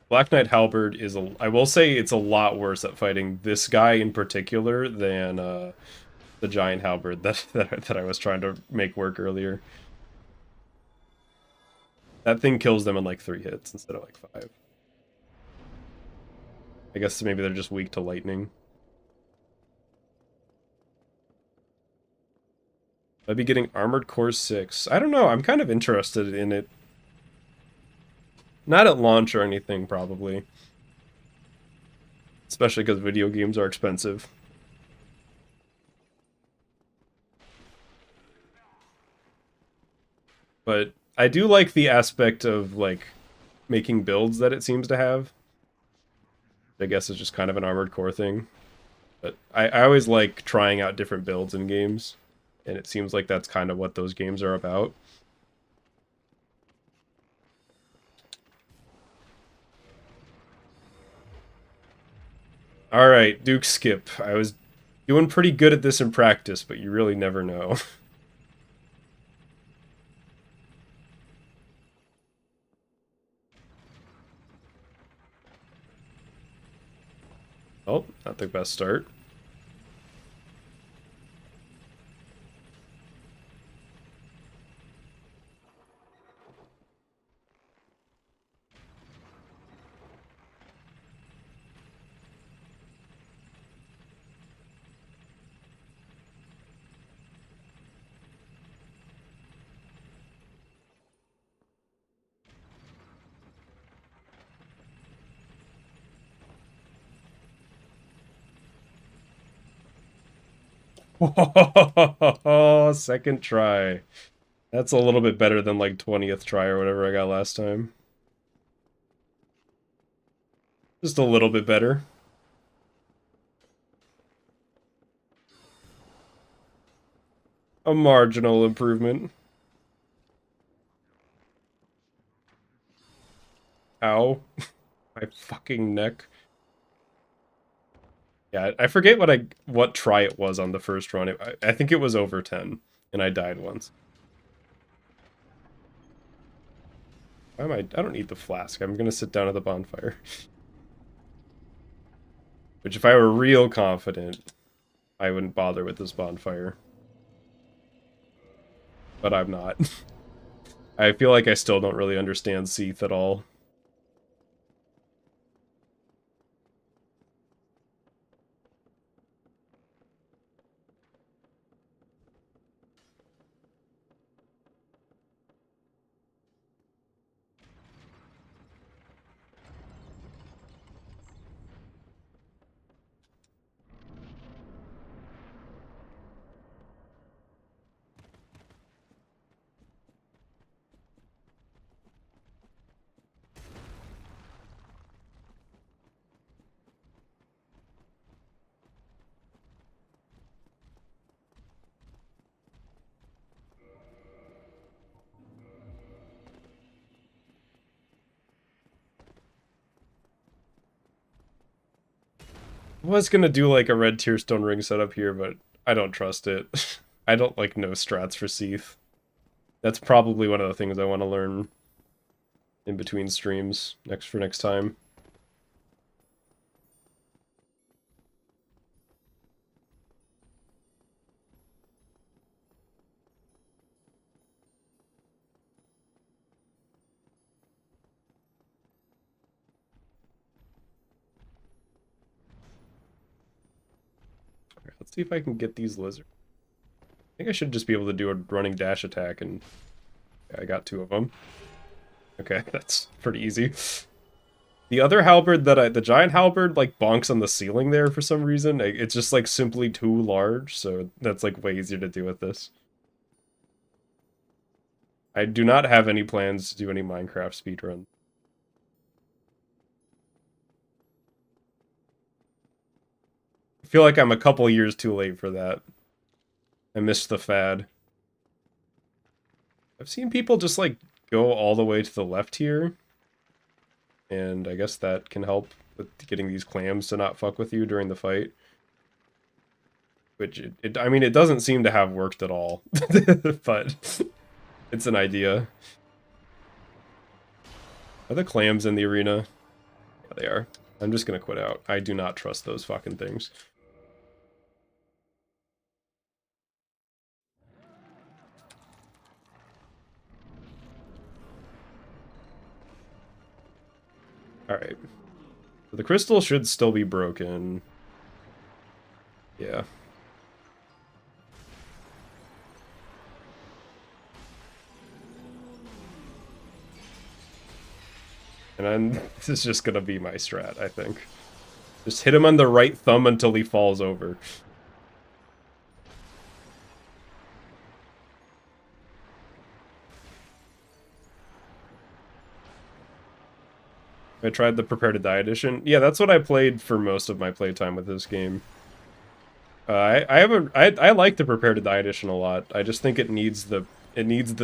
Black Knight Halberd is I will say it's a lot worse at fighting this guy in particular than the giant halberd that I was trying to make work earlier. That thing kills them in like 3 hits instead of like 5. I guess maybe they're just weak to lightning. I'd be getting Armored Core 6. I don't know, I'm kind of interested in it. Not at launch or anything, probably. Especially because video games are expensive. But I do like the aspect of, like, making builds that it seems to have. I guess it's just kind of an Armored Core thing. But I always like trying out different builds in games. And it seems like that's kind of what those games are about. Alright, Duke Skip. I was doing pretty good at this in practice, but you really never know. Oh, not the best start. Oh, second try. That's a little bit better than like 20th try or whatever I got last time. Just a little bit better. A marginal improvement. Ow. My fucking neck. Yeah, I forget what try it was on the first run. I think it was over 10, and I died once. Why am I don't need the flask. I'm gonna sit down at the bonfire. Which, if I were real confident, I wouldn't bother with this bonfire. But I'm not. I feel like I still don't really understand Seath at all. I was gonna do like a red Tearstone ring setup here, but I don't trust it. I don't like know strats for Seath. That's probably one of the things I want to learn in between streams next time. Alright, let's see if I can get these lizards. I think I should just be able to do a running dash attack, and I got 2 of them. Okay, that's pretty easy. The other halberd the giant halberd, like, bonks on the ceiling there for some reason. It's just, like, simply too large, so that's, like, way easier to do with this. I do not have any plans to do any Minecraft speedrun. I feel like I'm a couple years too late for that. I missed the fad. I've seen people just, like, go all the way to the left here. And I guess that can help with getting these clams to not fuck with you during the fight. Which, I mean, it doesn't seem to have worked at all. But it's an idea. Are the clams in the arena? Yeah, they are. I'm just gonna quit out. I do not trust those fucking things. Alright. So the crystal should still be broken. Yeah. And then this is just gonna be my strat, I think. Just hit him on the right thumb until he falls over. I tried the Prepare to Die edition. Yeah, that's what I played for most of my playtime with this game. I like the Prepare to Die edition a lot. I just think it needs the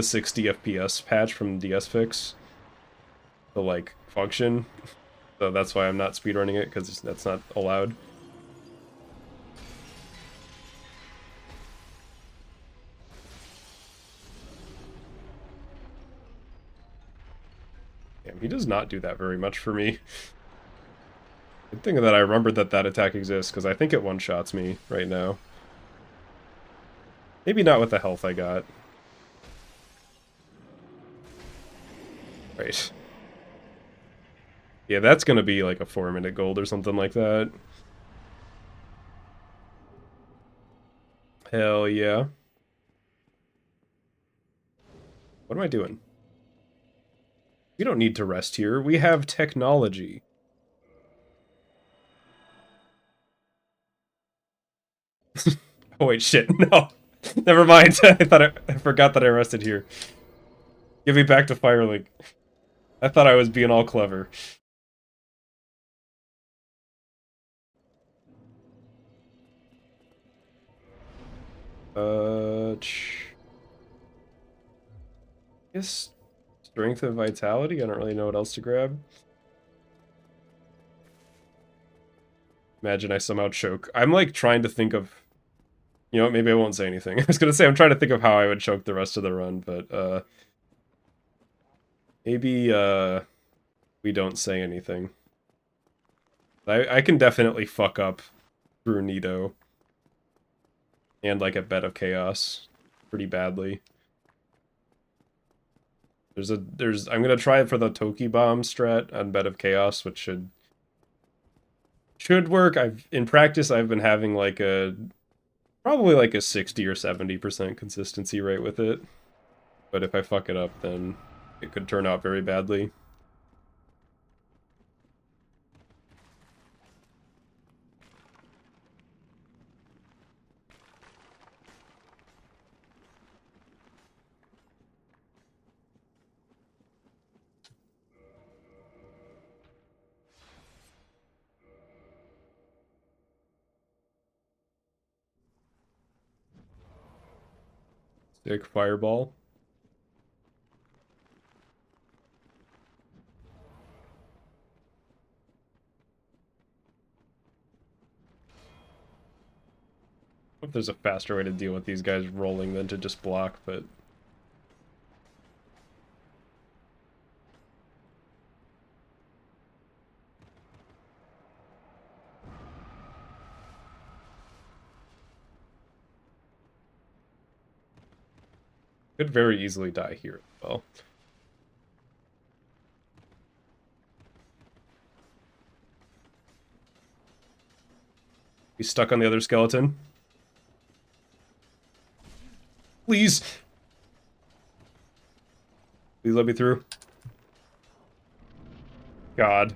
60 FPS patch from DS Fix to like function. So that's why I'm not speedrunning it, because that's not allowed. Damn, he does not do that very much for me. Good thing that I remembered that that attack exists, because I think it one-shots me right now. Maybe not with the health I got. Right. Yeah, that's gonna be like a 4-minute gold or something like that. Hell yeah. What am I doing? We don't need to rest here. We have technology. Oh wait, shit, no. Never mind. I forgot that I rested here. Give me back to Firelink. I thought I was being all clever. Guess strength and vitality. I don't really know what else to grab. Imagine I somehow choke. I'm like trying to think of, you know, maybe I won't say anything. I was gonna say I'm trying to think of how I would choke the rest of the run, but maybe we don't say anything. I can definitely fuck up through Nido and like a Bed of Chaos pretty badly. I'm gonna try it for the Toki Bomb strat on Bed of Chaos, which should work. In practice I've been having like probably like a 60 or 70% consistency rate with it. But if I fuck it up, then it could turn out very badly. Sick fireball. If there's a faster way to deal with these guys rolling than to just block, but could very easily die here as well. He's stuck on the other skeleton. Please! Please let me through. God.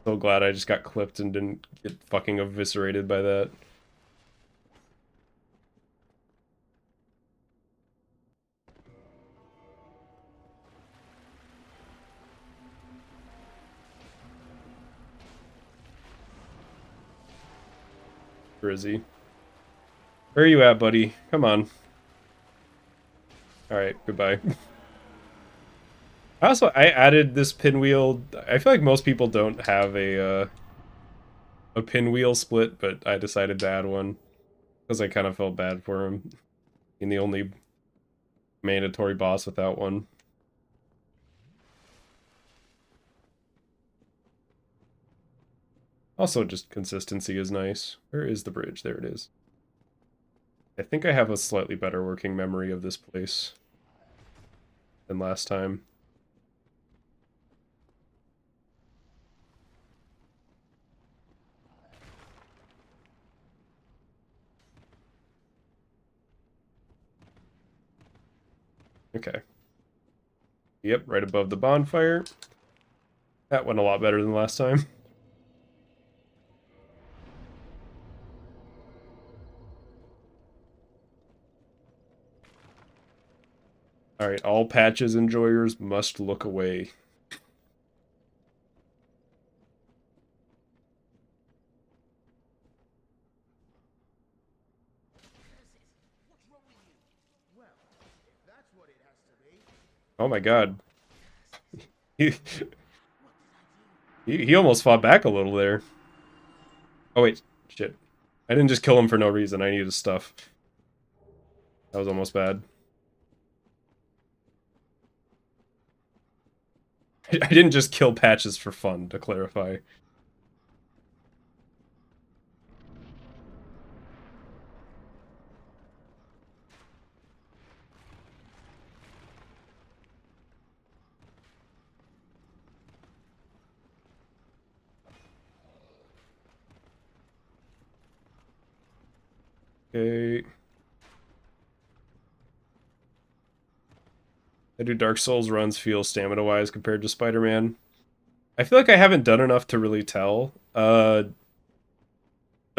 So glad I just got clipped and didn't get fucking eviscerated by that. Where is he? Where are you at, buddy? Come on. Alright, goodbye. I added this pinwheel. I feel like most people don't have a pinwheel split, but I decided to add one because I kind of felt bad for him. Being the only mandatory boss without one. Also, just consistency is nice. Where is the bridge? There it is. I think I have a slightly better working memory of this place than last time. Okay. Yep, right above the bonfire. That went a lot better than last time. Alright, all patches enjoyers must look away. Oh my god. He, he almost fought back a little there. Oh wait, shit. I didn't just kill him for no reason, I needed his stuff. That was almost bad. I didn't just kill patches for fun, to clarify. Okay. How do Dark Souls runs feel stamina-wise compared to Spider-Man? I feel like I haven't done enough to really tell. Dark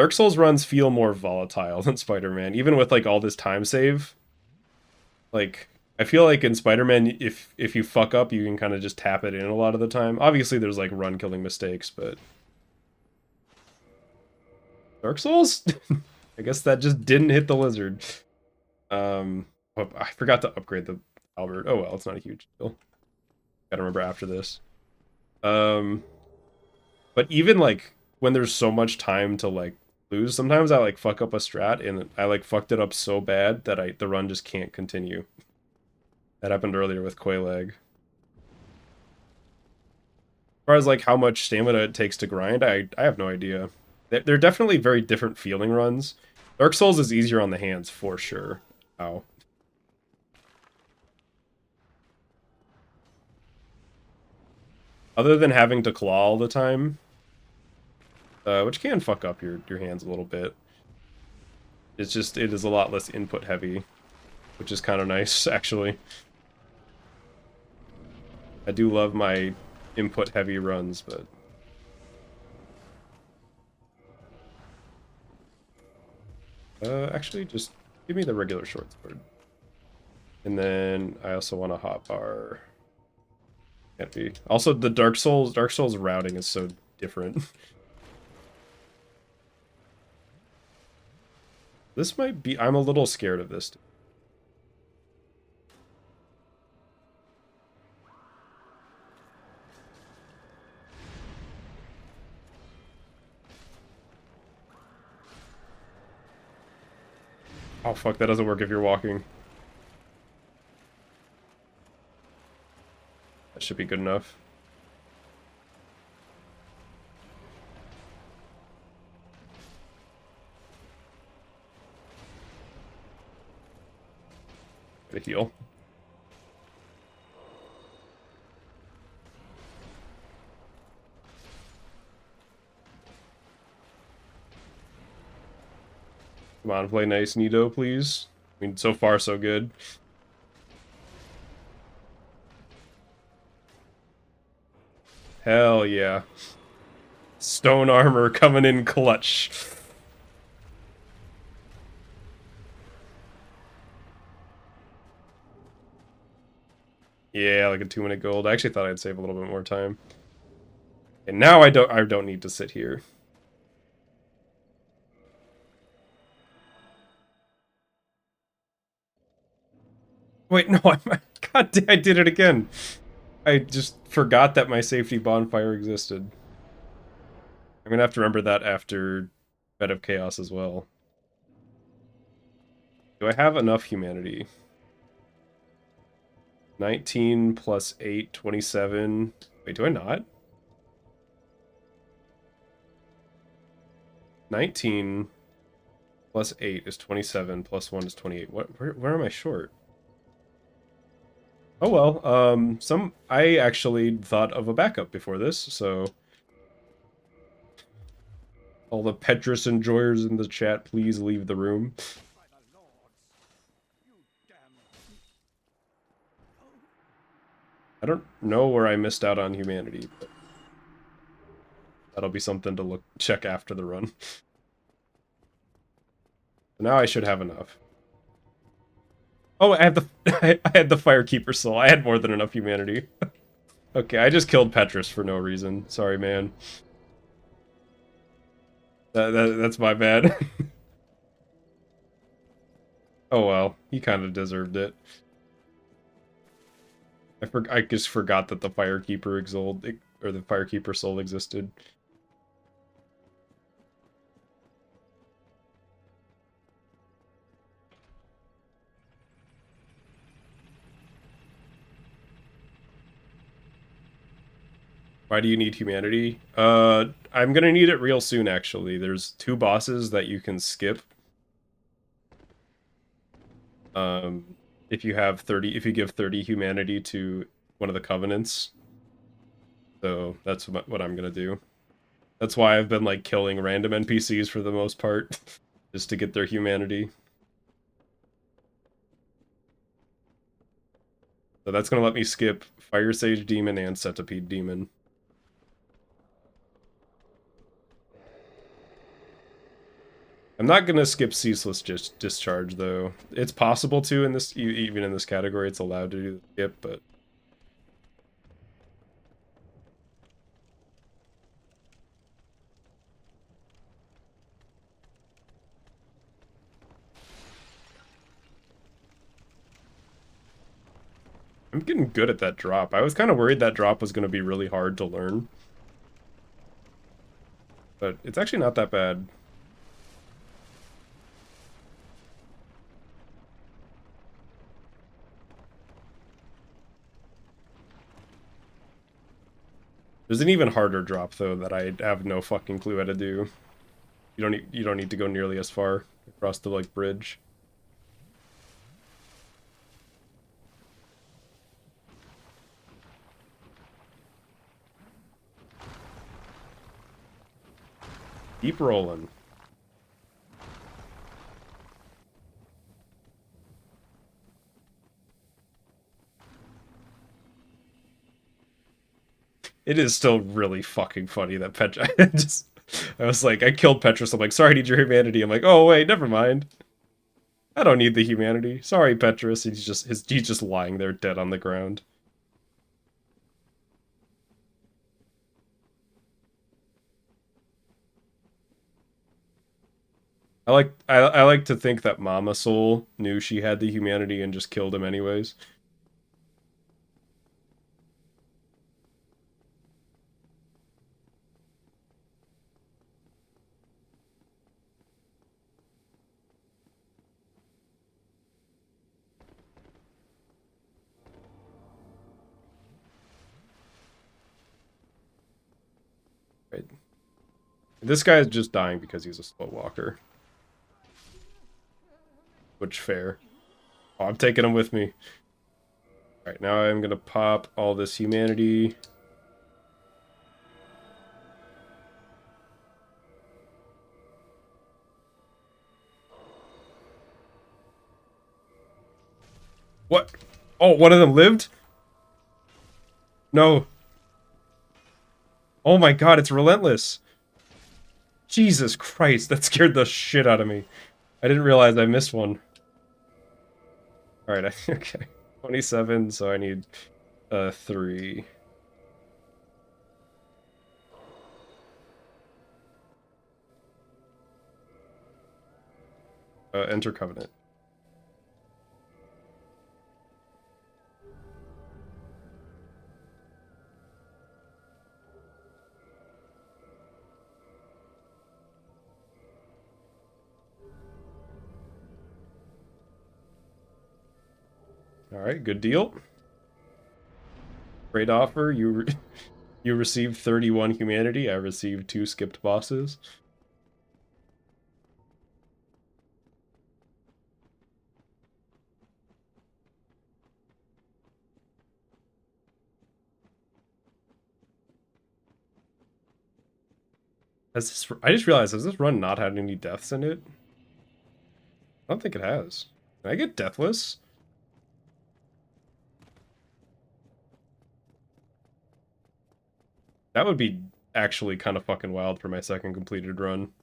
Souls runs feel more volatile than Spider-Man, even with like all this time save. Like, I feel like in Spider-Man, if you fuck up, you can kind of just tap it in a lot of the time. Obviously, there's like run-killing mistakes, but Dark Souls? I guess that just didn't hit the lizard. Oh, I forgot to upgrade the Albert. Oh well, it's not a huge deal. Gotta remember after this. But even like when there's so much time to like lose, sometimes I like fuck up a strat and I like fucked it up so bad that the run just can't continue. That happened earlier with Quaylag. As far as like how much stamina it takes to grind, I have no idea. They're definitely very different feeling runs. Dark Souls is easier on the hands for sure. Ow. Other than having to claw all the time, which can fuck up your hands a little bit. It's just, it is a lot less input heavy, which is kind of nice, actually. I do love my input heavy runs, but... actually, just give me the regular short sword. And then I also want a hotbar. Can't be. Also, the Dark Souls routing is so different. This might be... I'm a little scared of this. Oh fuck, that doesn't work if you're walking. That should be good enough. Get a heal. Come on, play nice, Nido, please. I mean, so far, so good. Hell yeah. Stone armor coming in clutch. Yeah, like a 2-minute gold. I actually thought I'd save a little bit more time. And now I don't need to sit here. Wait, no, God damn, I did it again. I just forgot that my safety bonfire existed. I'm gonna have to remember that after Bed of Chaos as well. Do I have enough humanity? 19 plus 8, 27. Wait, do I not? 19 plus 8 is 27, plus 1 is 28. Where am I short? Oh well, I actually thought of a backup before this, so all the Petrus enjoyers in the chat, please leave the room. I don't know where I missed out on humanity, but that'll be something to check after the run. Now I should have enough. Oh, I have the I had the Firekeeper soul. I had more than enough humanity. Okay, I just killed Petrus for no reason. Sorry, man. That's my bad. Oh well, he kind of deserved it. I just forgot that the Firekeeper or the Firekeeper soul existed. Why do you need humanity? I'm gonna need it real soon, actually. There's 2 bosses that you can skip. If you give 30 humanity to one of the covenants. So that's what I'm gonna do. That's why I've been, like, killing random NPCs for the most part. Just to get their humanity. So that's gonna let me skip Fire Sage Demon and Centipede Demon. I'm not gonna skip Ceaseless Discharge, though. It's possible to in this, even in this category, it's allowed to do the skip, but... I'm getting good at that drop. I was kind of worried that drop was going to be really hard to learn. But it's actually not that bad. There's an even harder drop, though, that I have no fucking clue how to do. You don't need to go nearly as far across the, like, bridge. Keep rolling. It is still really fucking funny that I was like, I killed Petrus. I'm like, sorry, I need your humanity. I'm like, oh wait, never mind. I don't need the humanity. Sorry, Petrus. He's just lying there dead on the ground. I like to think that Mama Soul knew she had the humanity and just killed him anyways. Right. This guy is just dying because he's a slow walker. Which fair. Oh, I'm taking him with me. Alright, now I'm gonna pop all this humanity. What? Oh, one of them lived? No. Oh my god, it's relentless. Jesus Christ, that scared the shit out of me. I didn't realize I missed one. Alright, okay. 27, so I need 3. Enter Covenant. Alright, good deal. Great offer. You received 31 humanity. I received 2 skipped bosses. I just realized, has this run not had any deaths in it? I don't think it has. Can I get deathless? That would be actually kind of fucking wild for my second completed run.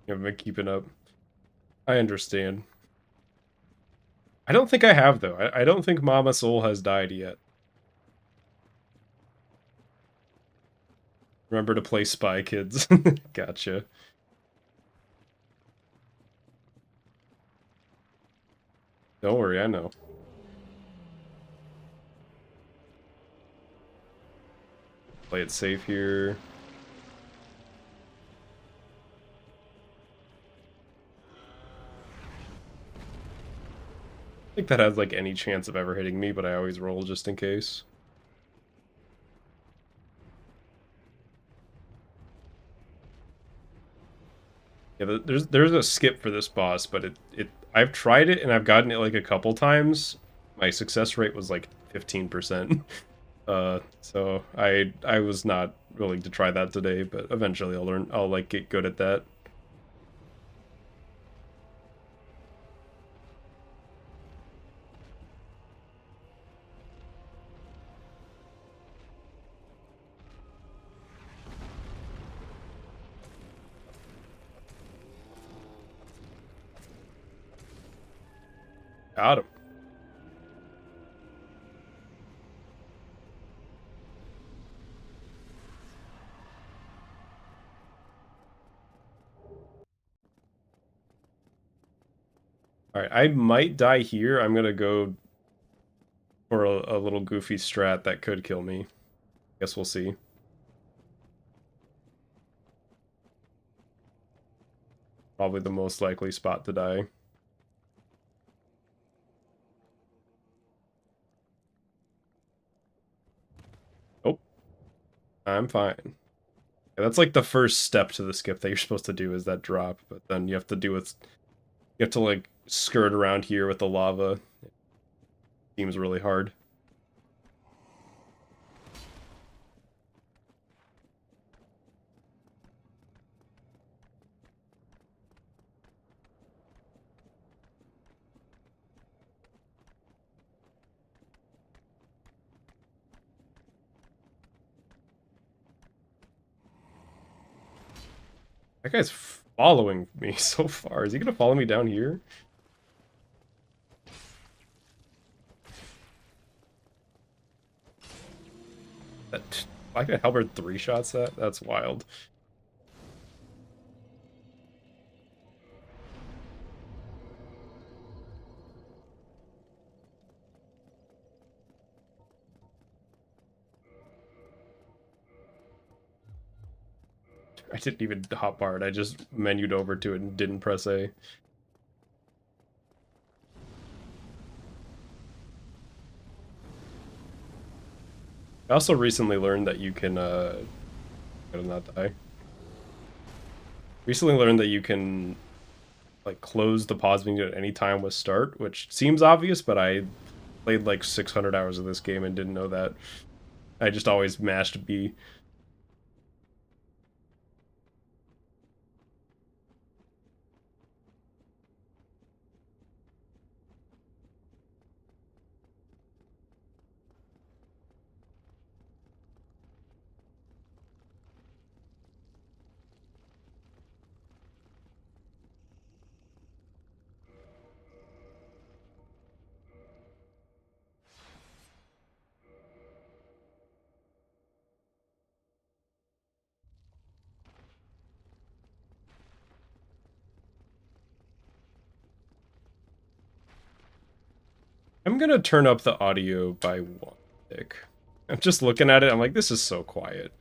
I've been keeping up. I understand. I don't think I have, though. I don't think Mama Soul has died yet. Remember to play Spy Kids. Gotcha. Don't worry, I know. Play it safe here. I think that has, like, any chance of ever hitting me, but I always roll just in case. Yeah, there's a skip for this boss, but I've tried it and I've gotten it like a couple times. My success rate was like 15%. So I was not willing to try that today, but eventually I'll like get good at that. Got him. Alright, I might die here. I'm gonna go for a little goofy strat that could kill me. Guess we'll see. Probably the most likely spot to die. Oh, I'm fine. Yeah, that's like the first step to the skip that you're supposed to do is that drop, but then you have to do it. You have to like skirt around here with the lava. It seems really hard. That guy's following me so far. Is he gonna follow me down here? That I can halberd 3 shots that? That's wild. I didn't even hotbar it. I just menued over to it and didn't press A. I also recently learned that you can gotta not die. Recently learned that you can like close the pause menu at any time with start, which seems obvious, but I played like 600 hours of this game and didn't know that. I just always mashed B. I'm gonna turn up the audio by 1 tick. I'm just looking at it, I'm like, this is so quiet.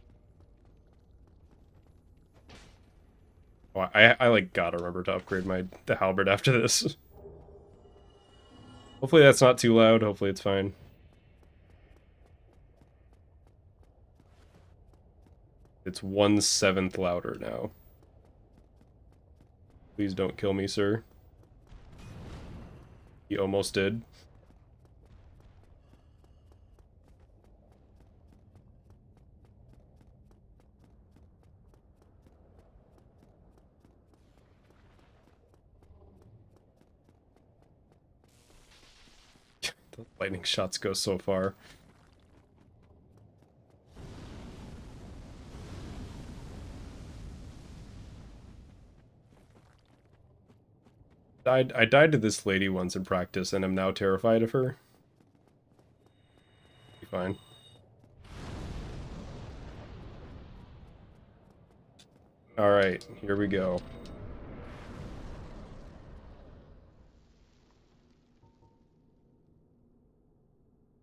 Oh, I like gotta remember to upgrade the halberd after this. Hopefully that's not too loud, hopefully it's fine. It's 1/7 louder now. Please don't kill me, sir. He almost did. The lightning shots go so far. I died to this lady once in practice and am now terrified of her. Be fine. Alright, here we go.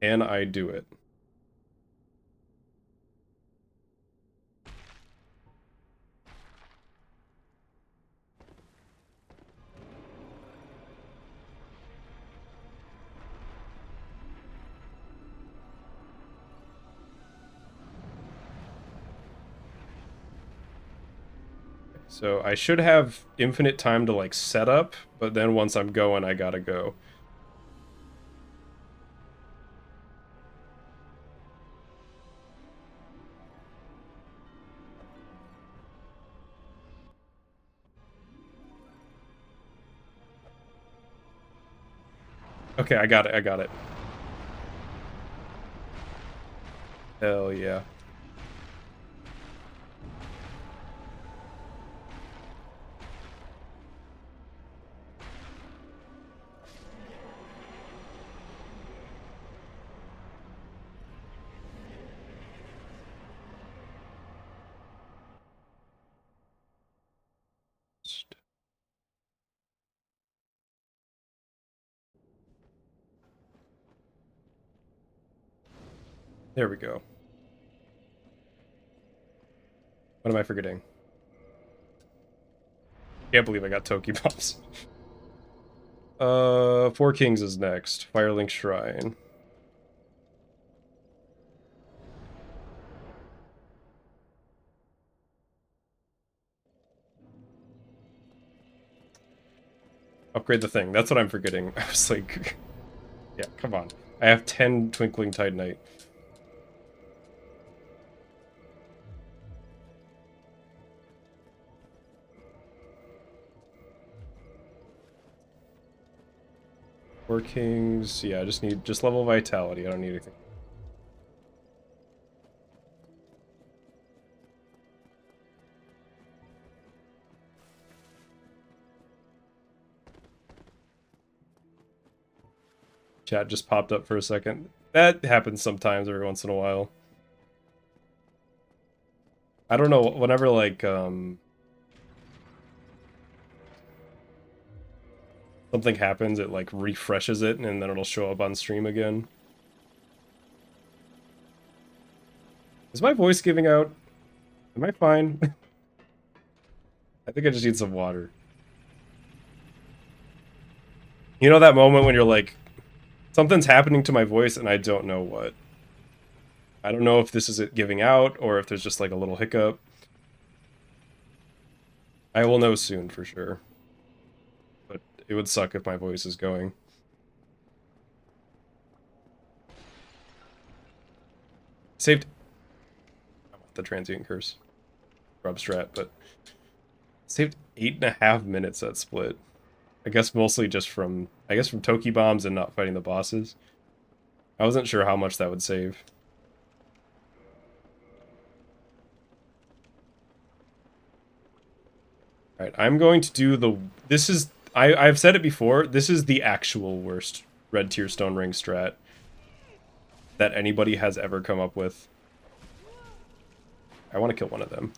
Can I do it? So I should have infinite time to like set up, but then once I'm going, I gotta go. Okay, I got it, I got it. Hell yeah. There we go. What am I forgetting? Can't believe I got Toki Bombs. Four Kings is next. Firelink Shrine. Upgrade the thing. That's what I'm forgetting. I was like... Yeah, come on. I have 10 Twinkling Titanite. Four Kings. Yeah, I just need... Just level Vitality. I don't need anything. Chat just popped up for a second. That happens sometimes every once in a while. I don't know, whenever, like, something happens, it, like, refreshes it, and then it'll show up on stream again. Is my voice giving out? Am I fine? I think I just need some water. You know that moment when you're like, something's happening to my voice and I don't know what. I don't know if this is it giving out or if there's just like a little hiccup. I will know soon for sure. But it would suck if my voice is going. Saved. I want the transient curse. Rub strat, but saved 8.5 minutes that split. I guess mostly just from Toki bombs and not fighting the bosses. I wasn't sure how much that would save. Alright, I'm going to do the... This is... I've said it before, this is the actual worst Red Tier Stone Ring strat that anybody has ever come up with. I want to kill one of them.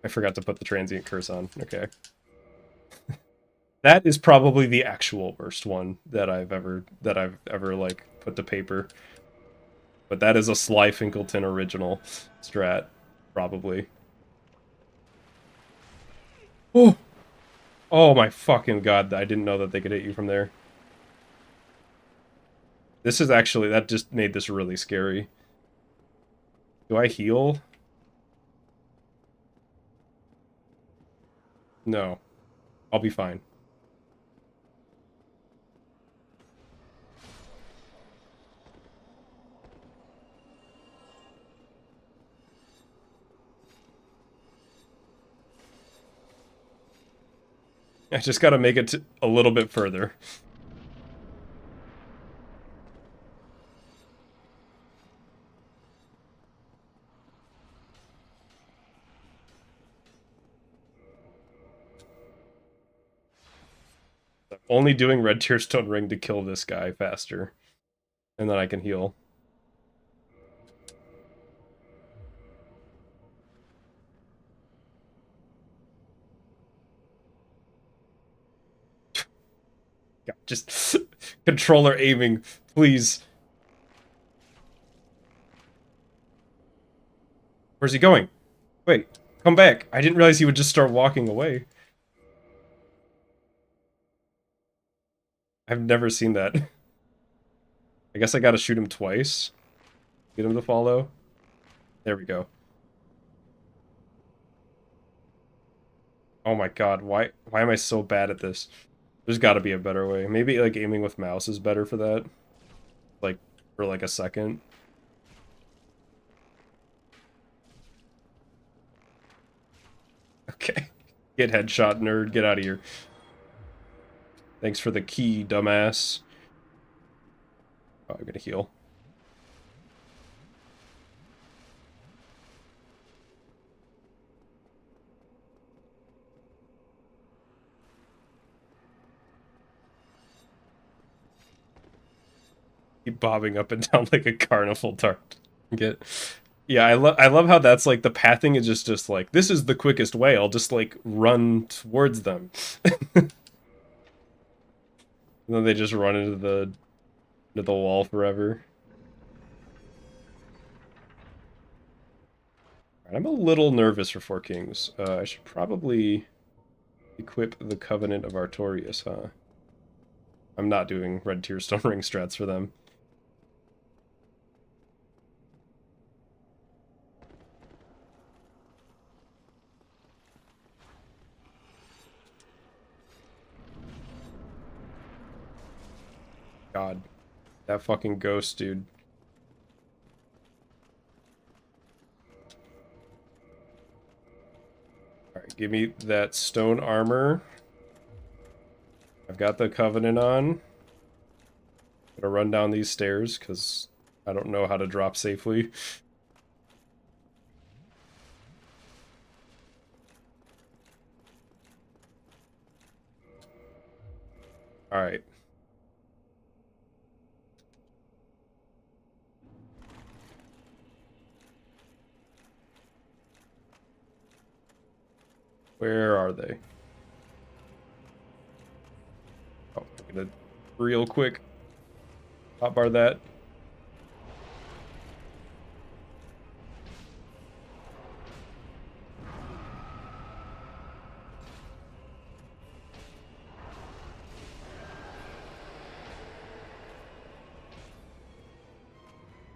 I forgot to put the transient curse on. Okay. That is probably the actual worst one that I've ever like put to paper. But that is a Slyfincleton original strat, probably. Oh! Oh my fucking god, I didn't know that they could hit you from there. This is actually, that just made this really scary. Do I heal? No. I'll be fine. I just gotta make it a little bit further. I'm only doing Red Tier Stone Ring to kill this guy faster. And then I can heal. God, just controller aiming, please. Where's he going? Wait, come back. I didn't realize he would just start walking away. I've never seen that. I guess I gotta shoot him twice. Get him to follow. There we go. Oh my god, why am I so bad at this? There's gotta be a better way. Maybe like aiming with mouse is better for that. Like, for like a second. Okay. Get headshot, nerd. Get out of here. Thanks for the key, dumbass. Oh, I'm gonna heal. Keep bobbing up and down like a carnival dart. Get... Yeah, I love how that's like the pathing is just like, this is the quickest way. I'll just like run towards them. And then they just run into the wall forever. I'm a little nervous for Four Kings. I should probably equip the Covenant of Artorias, huh? I'm not doing Red Tier Stone Ring strats for them. God. That fucking ghost, dude. Alright, give me that stone armor. I've got the Covenant on. I'm gonna run down these stairs, because I don't know how to drop safely. Alright. Where are they? Oh, I'm gonna real quick hotbar that.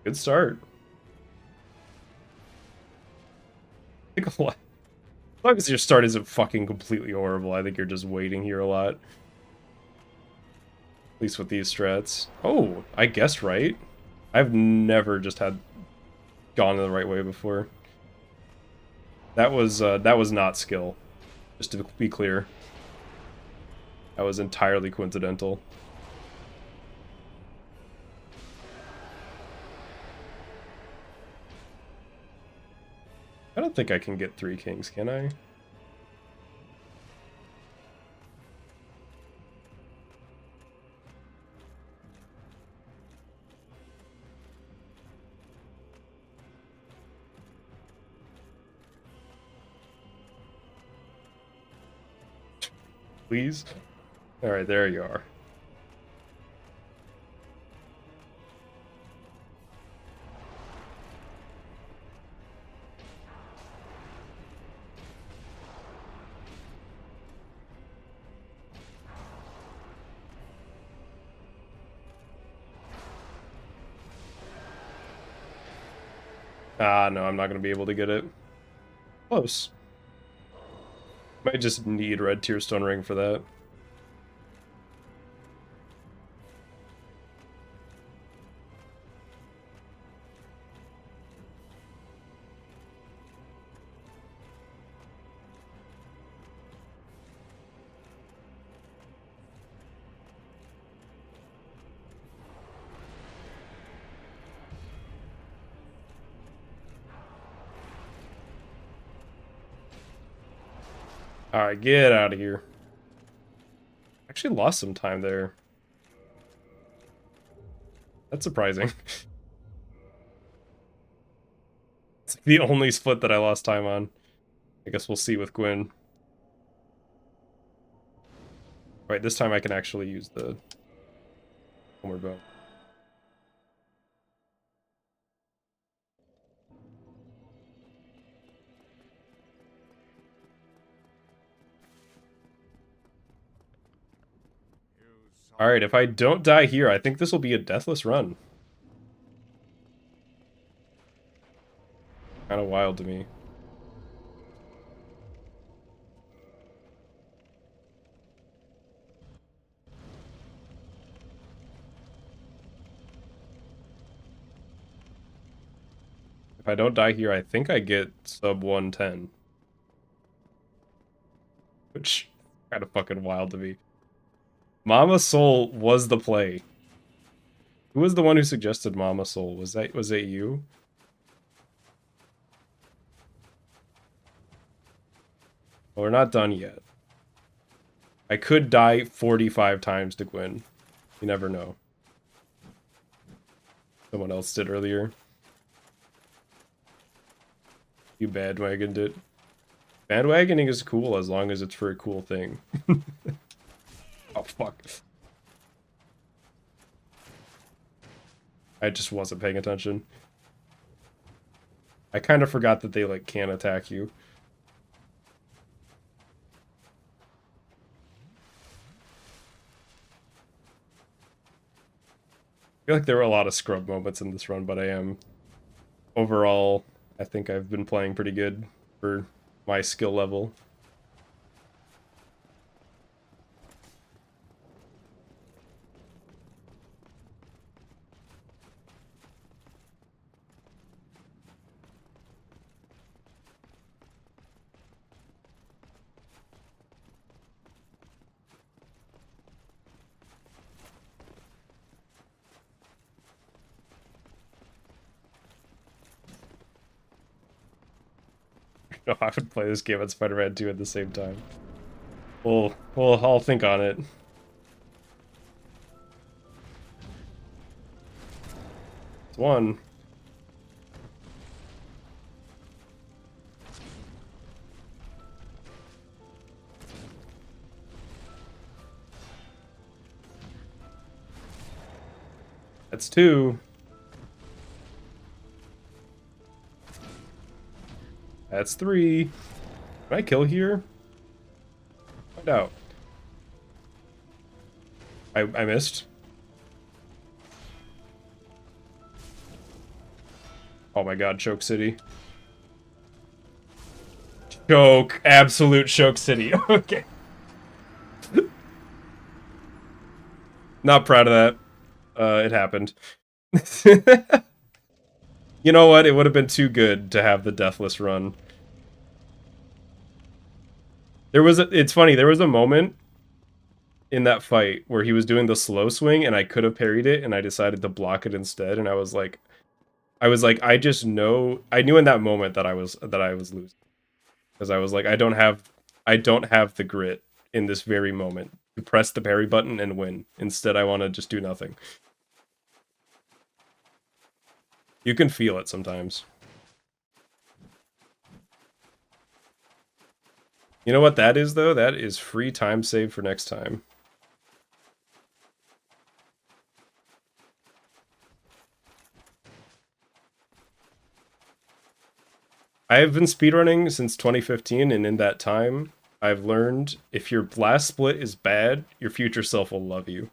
Good start. I think a lot. As long as your start isn't fucking completely horrible, I think you're just waiting here a lot. At least with these strats. Oh, I guessed right. I've never just had gone the right way before. That was not skill. Just to be clear. That was entirely coincidental. I don't think I can get 3 kings, can I? Please? Alright, there you are. Ah, no, I'm not going to be able to get it. Close. Might just need Red Tier Stone Ring for that. Alright, get out of here. Actually lost some time there. That's surprising. It's the only split that I lost time on. I guess we'll see with Gwyn. Right, this time I can actually use the homeward bow. Alright, if I don't die here, I think this will be a deathless run. Kind of wild to me. If I don't die here, I think I get sub 110. Which, kind of fucking wild to me. Mama Soul was the play. Who was the one who suggested Mama Soul? Was that you? Well, we're not done yet. I could die 45 times to Gwyn. You never know. Someone else did earlier. You bandwagoned it. Bandwagoning is cool as long as it's for a cool thing. Oh, fuck. I just wasn't paying attention. I kind of forgot that they, like, can attack you. I feel like there were a lot of scrub moments in this run, but overall, I think I've been playing pretty good for my skill level. No, I would play this game and Spider-Man 2 at the same time. Well, I'll think on it. It's one. That's two. That's three. Can I kill here? Find out. I missed. Oh my god, Choke City. Choke. Absolute Choke City. Okay. Not proud of that. It happened. You know what? It would have been too good to have the Deathless run. It's funny, there was a moment in that fight where he was doing the slow swing and I could have parried it and I decided to block it instead, and I was like, I just know, I knew in that moment that I was losing. Because I was like, I don't have the grit in this very moment to press the parry button and win. Instead, I want to just do nothing. You can feel it sometimes. You know what that is, though? That is free time save for next time. I have been speedrunning since 2015, and in that time, I've learned if your last split is bad, your future self will love you.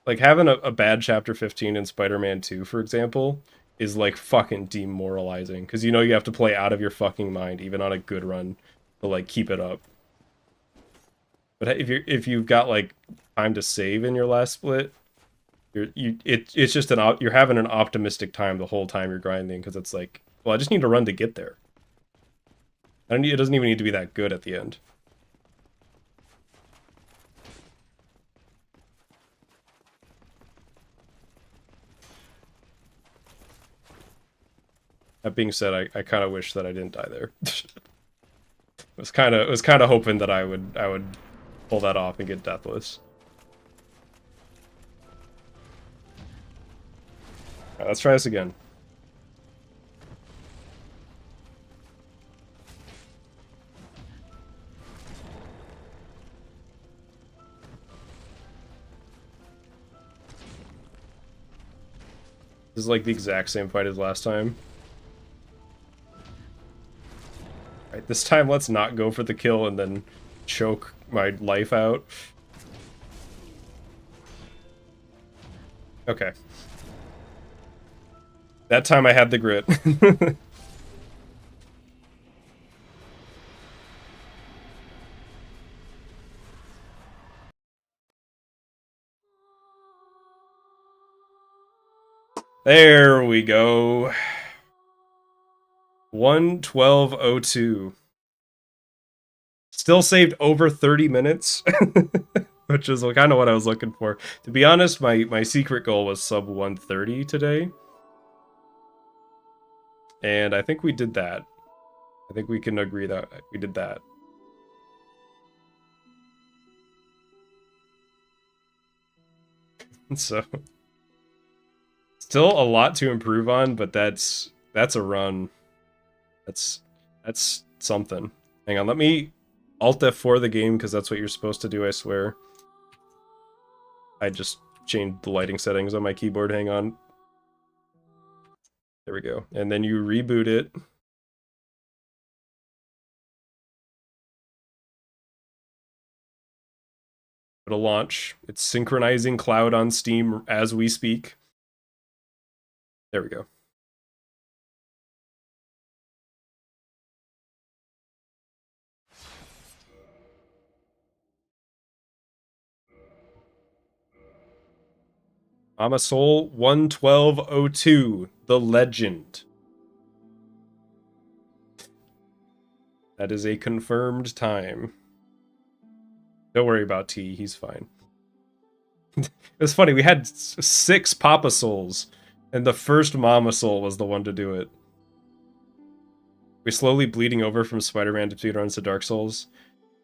Like, having a bad Chapter 15 in Spider-Man 2, for example, is, like, fucking demoralizing. Because you know you have to play out of your fucking mind, even on a good run, to, like, keep it up. But if you've got, like, time to save in your last split, it's just you're having an optimistic time the whole time you're grinding, because it's like, well, I just need to run to get there. It doesn't even need to be that good at the end. That being said, I kind of wish that I didn't die there. was kind of hoping that I would pull that off and get deathless. All right, let's try this again. This is like the exact same fight as last time. Alright, this time let's not go for the kill and then choke my life out. Okay. That time I had the grit. There we go. 1:12:02. Still saved over 30 minutes, which is kind of what I was looking for. To be honest, my secret goal was sub 130 today. And I think we did that. I think we can agree that we did that. So, still a lot to improve on, but that's a run. That's something. Hang on, let me Alt F4 the game, because that's what you're supposed to do, I swear. I just changed the lighting settings on my keyboard, hang on. There we go. And then you reboot it. It'll launch. It's synchronizing Cloud on Steam as we speak. There we go. Mama Soul 11202, The Legend. That is a confirmed time. Don't worry about T, he's fine. It was funny, we had 6 Papa Souls, and the first Mama Soul was the one to do it. We're slowly bleeding over from Spider-Man to Speedruns to Dark Souls.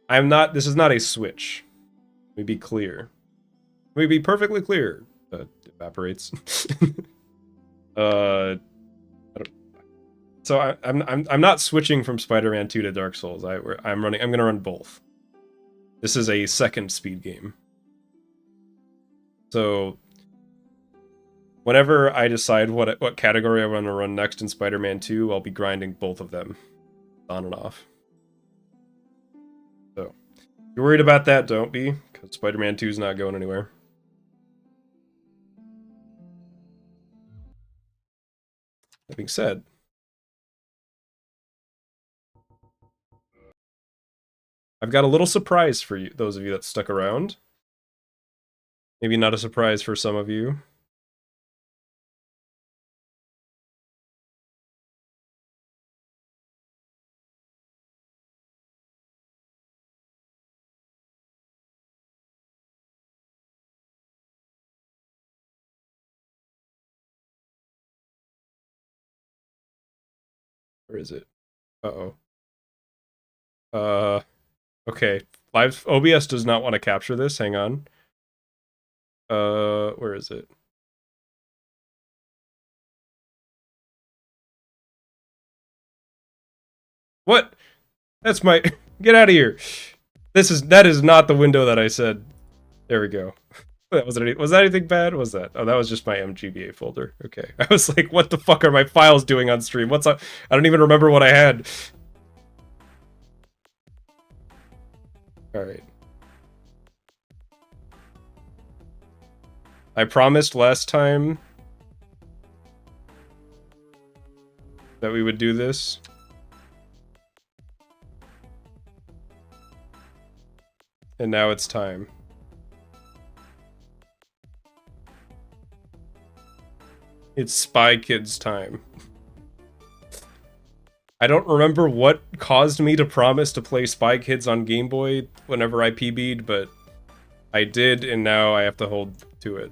This is not a switch. Let me be clear. Let me be perfectly clear. Evaporates. So I'm not switching from Spider-Man 2 to Dark Souls. I'm gonna run both. This is a second speed game. So whenever I decide what category I want to run next in Spider-Man 2, I'll be grinding both of them on and off. So if you're worried about that, don't be, because Spider-Man 2 is not going anywhere. That being said, I've got a little surprise for you, those of you that stuck around. Maybe not a surprise for some of you. Where is it? Uh-oh. Okay. Live OBS does not want to capture this. Hang on. Where is it? What? That's my... Get out of here. That is not the window that I said. There we go. Was that anything bad? What was that? Oh, that was just my MGBA folder. Okay. I was like, what the fuck are my files doing on stream? What's up? I don't even remember what I had. Alright. I promised last time that we would do this. And now it's time. It's Spy Kids time. I don't remember what caused me to promise to play Spy Kids on Game Boy whenever I PB'd, but I did, and now I have to hold to it.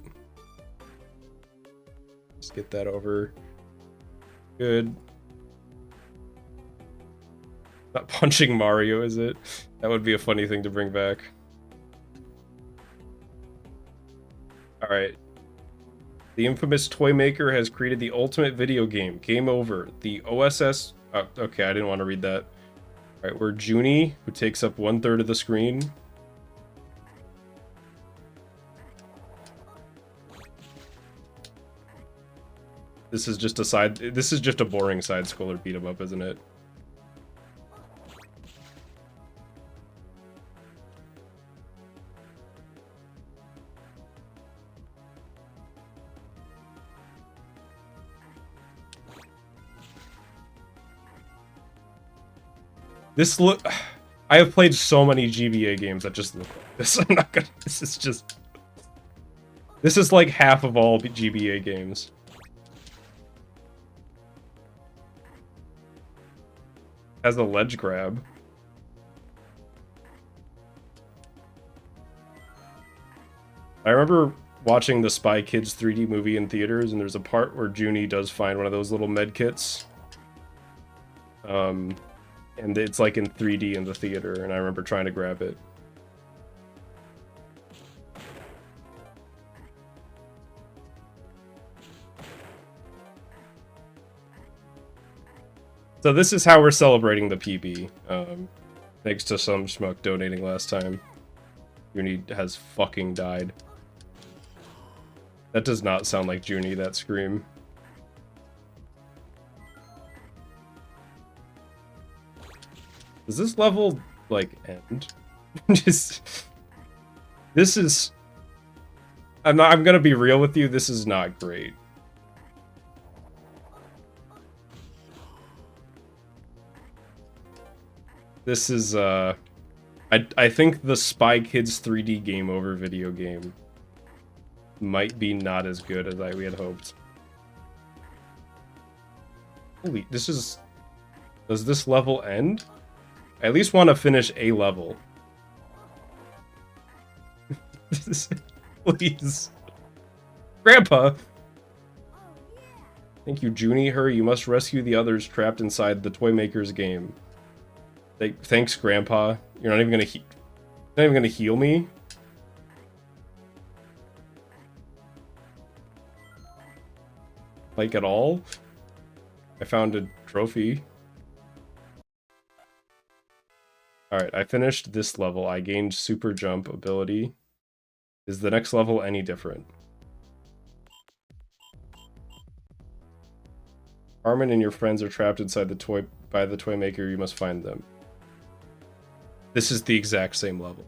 Just get that over. Good. Not punching Mario, is it? That would be a funny thing to bring back. Alright. The infamous toy maker has created the ultimate video game. Game over. The OSS... Oh, okay, I didn't want to read that. Alright, we're Junie, who takes up 1/3 of the screen. This is just a boring side-scroller beat-em-up, isn't it? I have played so many GBA games that just look like this. I'm not gonna... This is like half of all GBA games. Has a ledge grab. I remember watching the Spy Kids 3D movie in theaters, and there's a part where Junie does find one of those little med kits. And it's like in 3D in the theater, and I remember trying to grab it. So this is how we're celebrating the PB. Thanks to some schmuck donating last time. Junie has fucking died. That does not sound like Junie, that scream. Does this level, like, end? Just... This is... I'm gonna be real with you, this is not great. This is, I think the Spy Kids 3D Game Over video game might be not as good as we had hoped. Holy, this is... Does this level end? I at least want to finish a level. Please. Grandpa! Thank you, Junie. Hurry, you must rescue the others trapped inside the Toy Maker's game. Thanks, Grandpa. You're not even gonna heal me? Like, at all? I found a trophy. Alright, I finished this level. I gained super jump ability. Is the next level any different? Carmen and your friends are trapped inside by the toy maker. You must find them. This is the exact same level.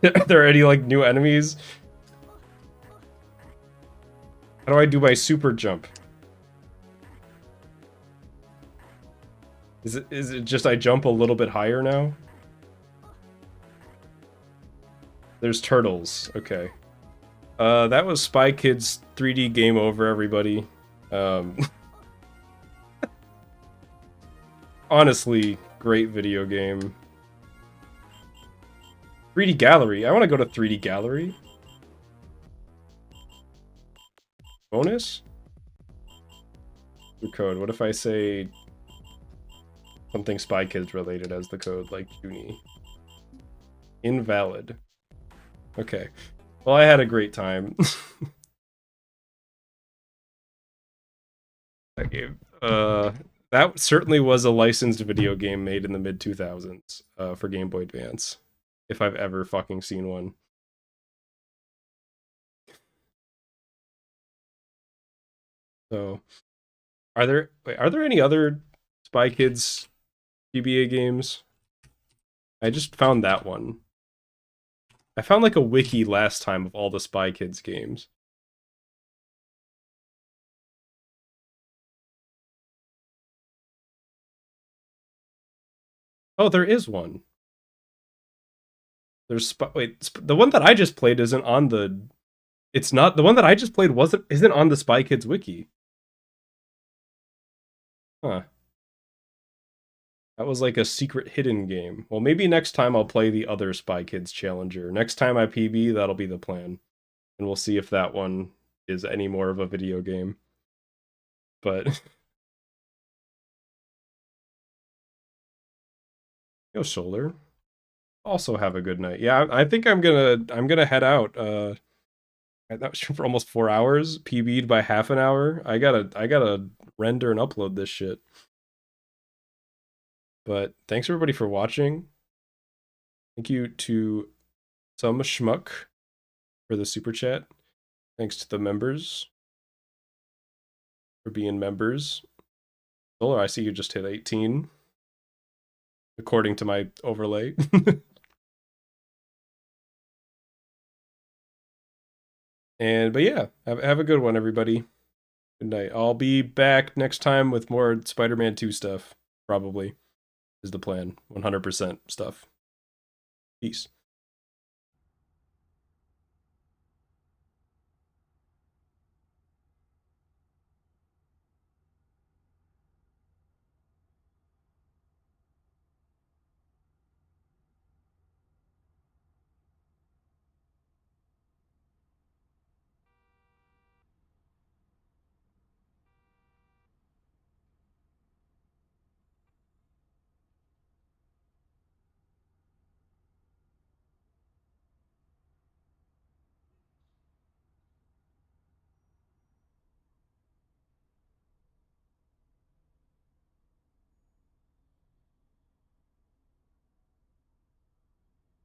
Are there any, like, new enemies? How do I do my super jump? Is it just I jump a little bit higher now? There's turtles. Okay. That was Spy Kids 3D Game Over, everybody. Honestly, great video game. 3D Gallery. I want to go to 3D Gallery. Bonus? The code. What if I say something Spy Kids related as the code, like Junie? Invalid. Okay. Well, I had a great time. That game. That certainly was a licensed video game made in the mid-2000s for Game Boy Advance. If I've ever fucking seen one. So, are there any other Spy Kids GBA games? I just found that one. I found like a wiki last time of all the Spy Kids games. Oh, there is one. There's the one that I just played isn't on the. It's not the one that I just played isn't on the Spy Kids wiki. Huh. That was like a secret hidden game. Well, maybe next time I'll play the other Spy Kids Challenger. Next time I PB, that'll be the plan. And we'll see if that one is any more of a video game. But... Yo, Solar. Also have a good night. Yeah, I think I'm gonna head out. That was for almost 4 hours, PB'd by half an hour. I gotta render and upload this shit. But thanks everybody for watching. Thank you to some schmuck for the super chat. Thanks to the members for being members. Solar, I see you just hit 18. According to my overlay. But yeah, have a good one, everybody. Good night. I'll be back next time with more Spider-Man 2 stuff, probably, is the plan. 100% stuff. Peace.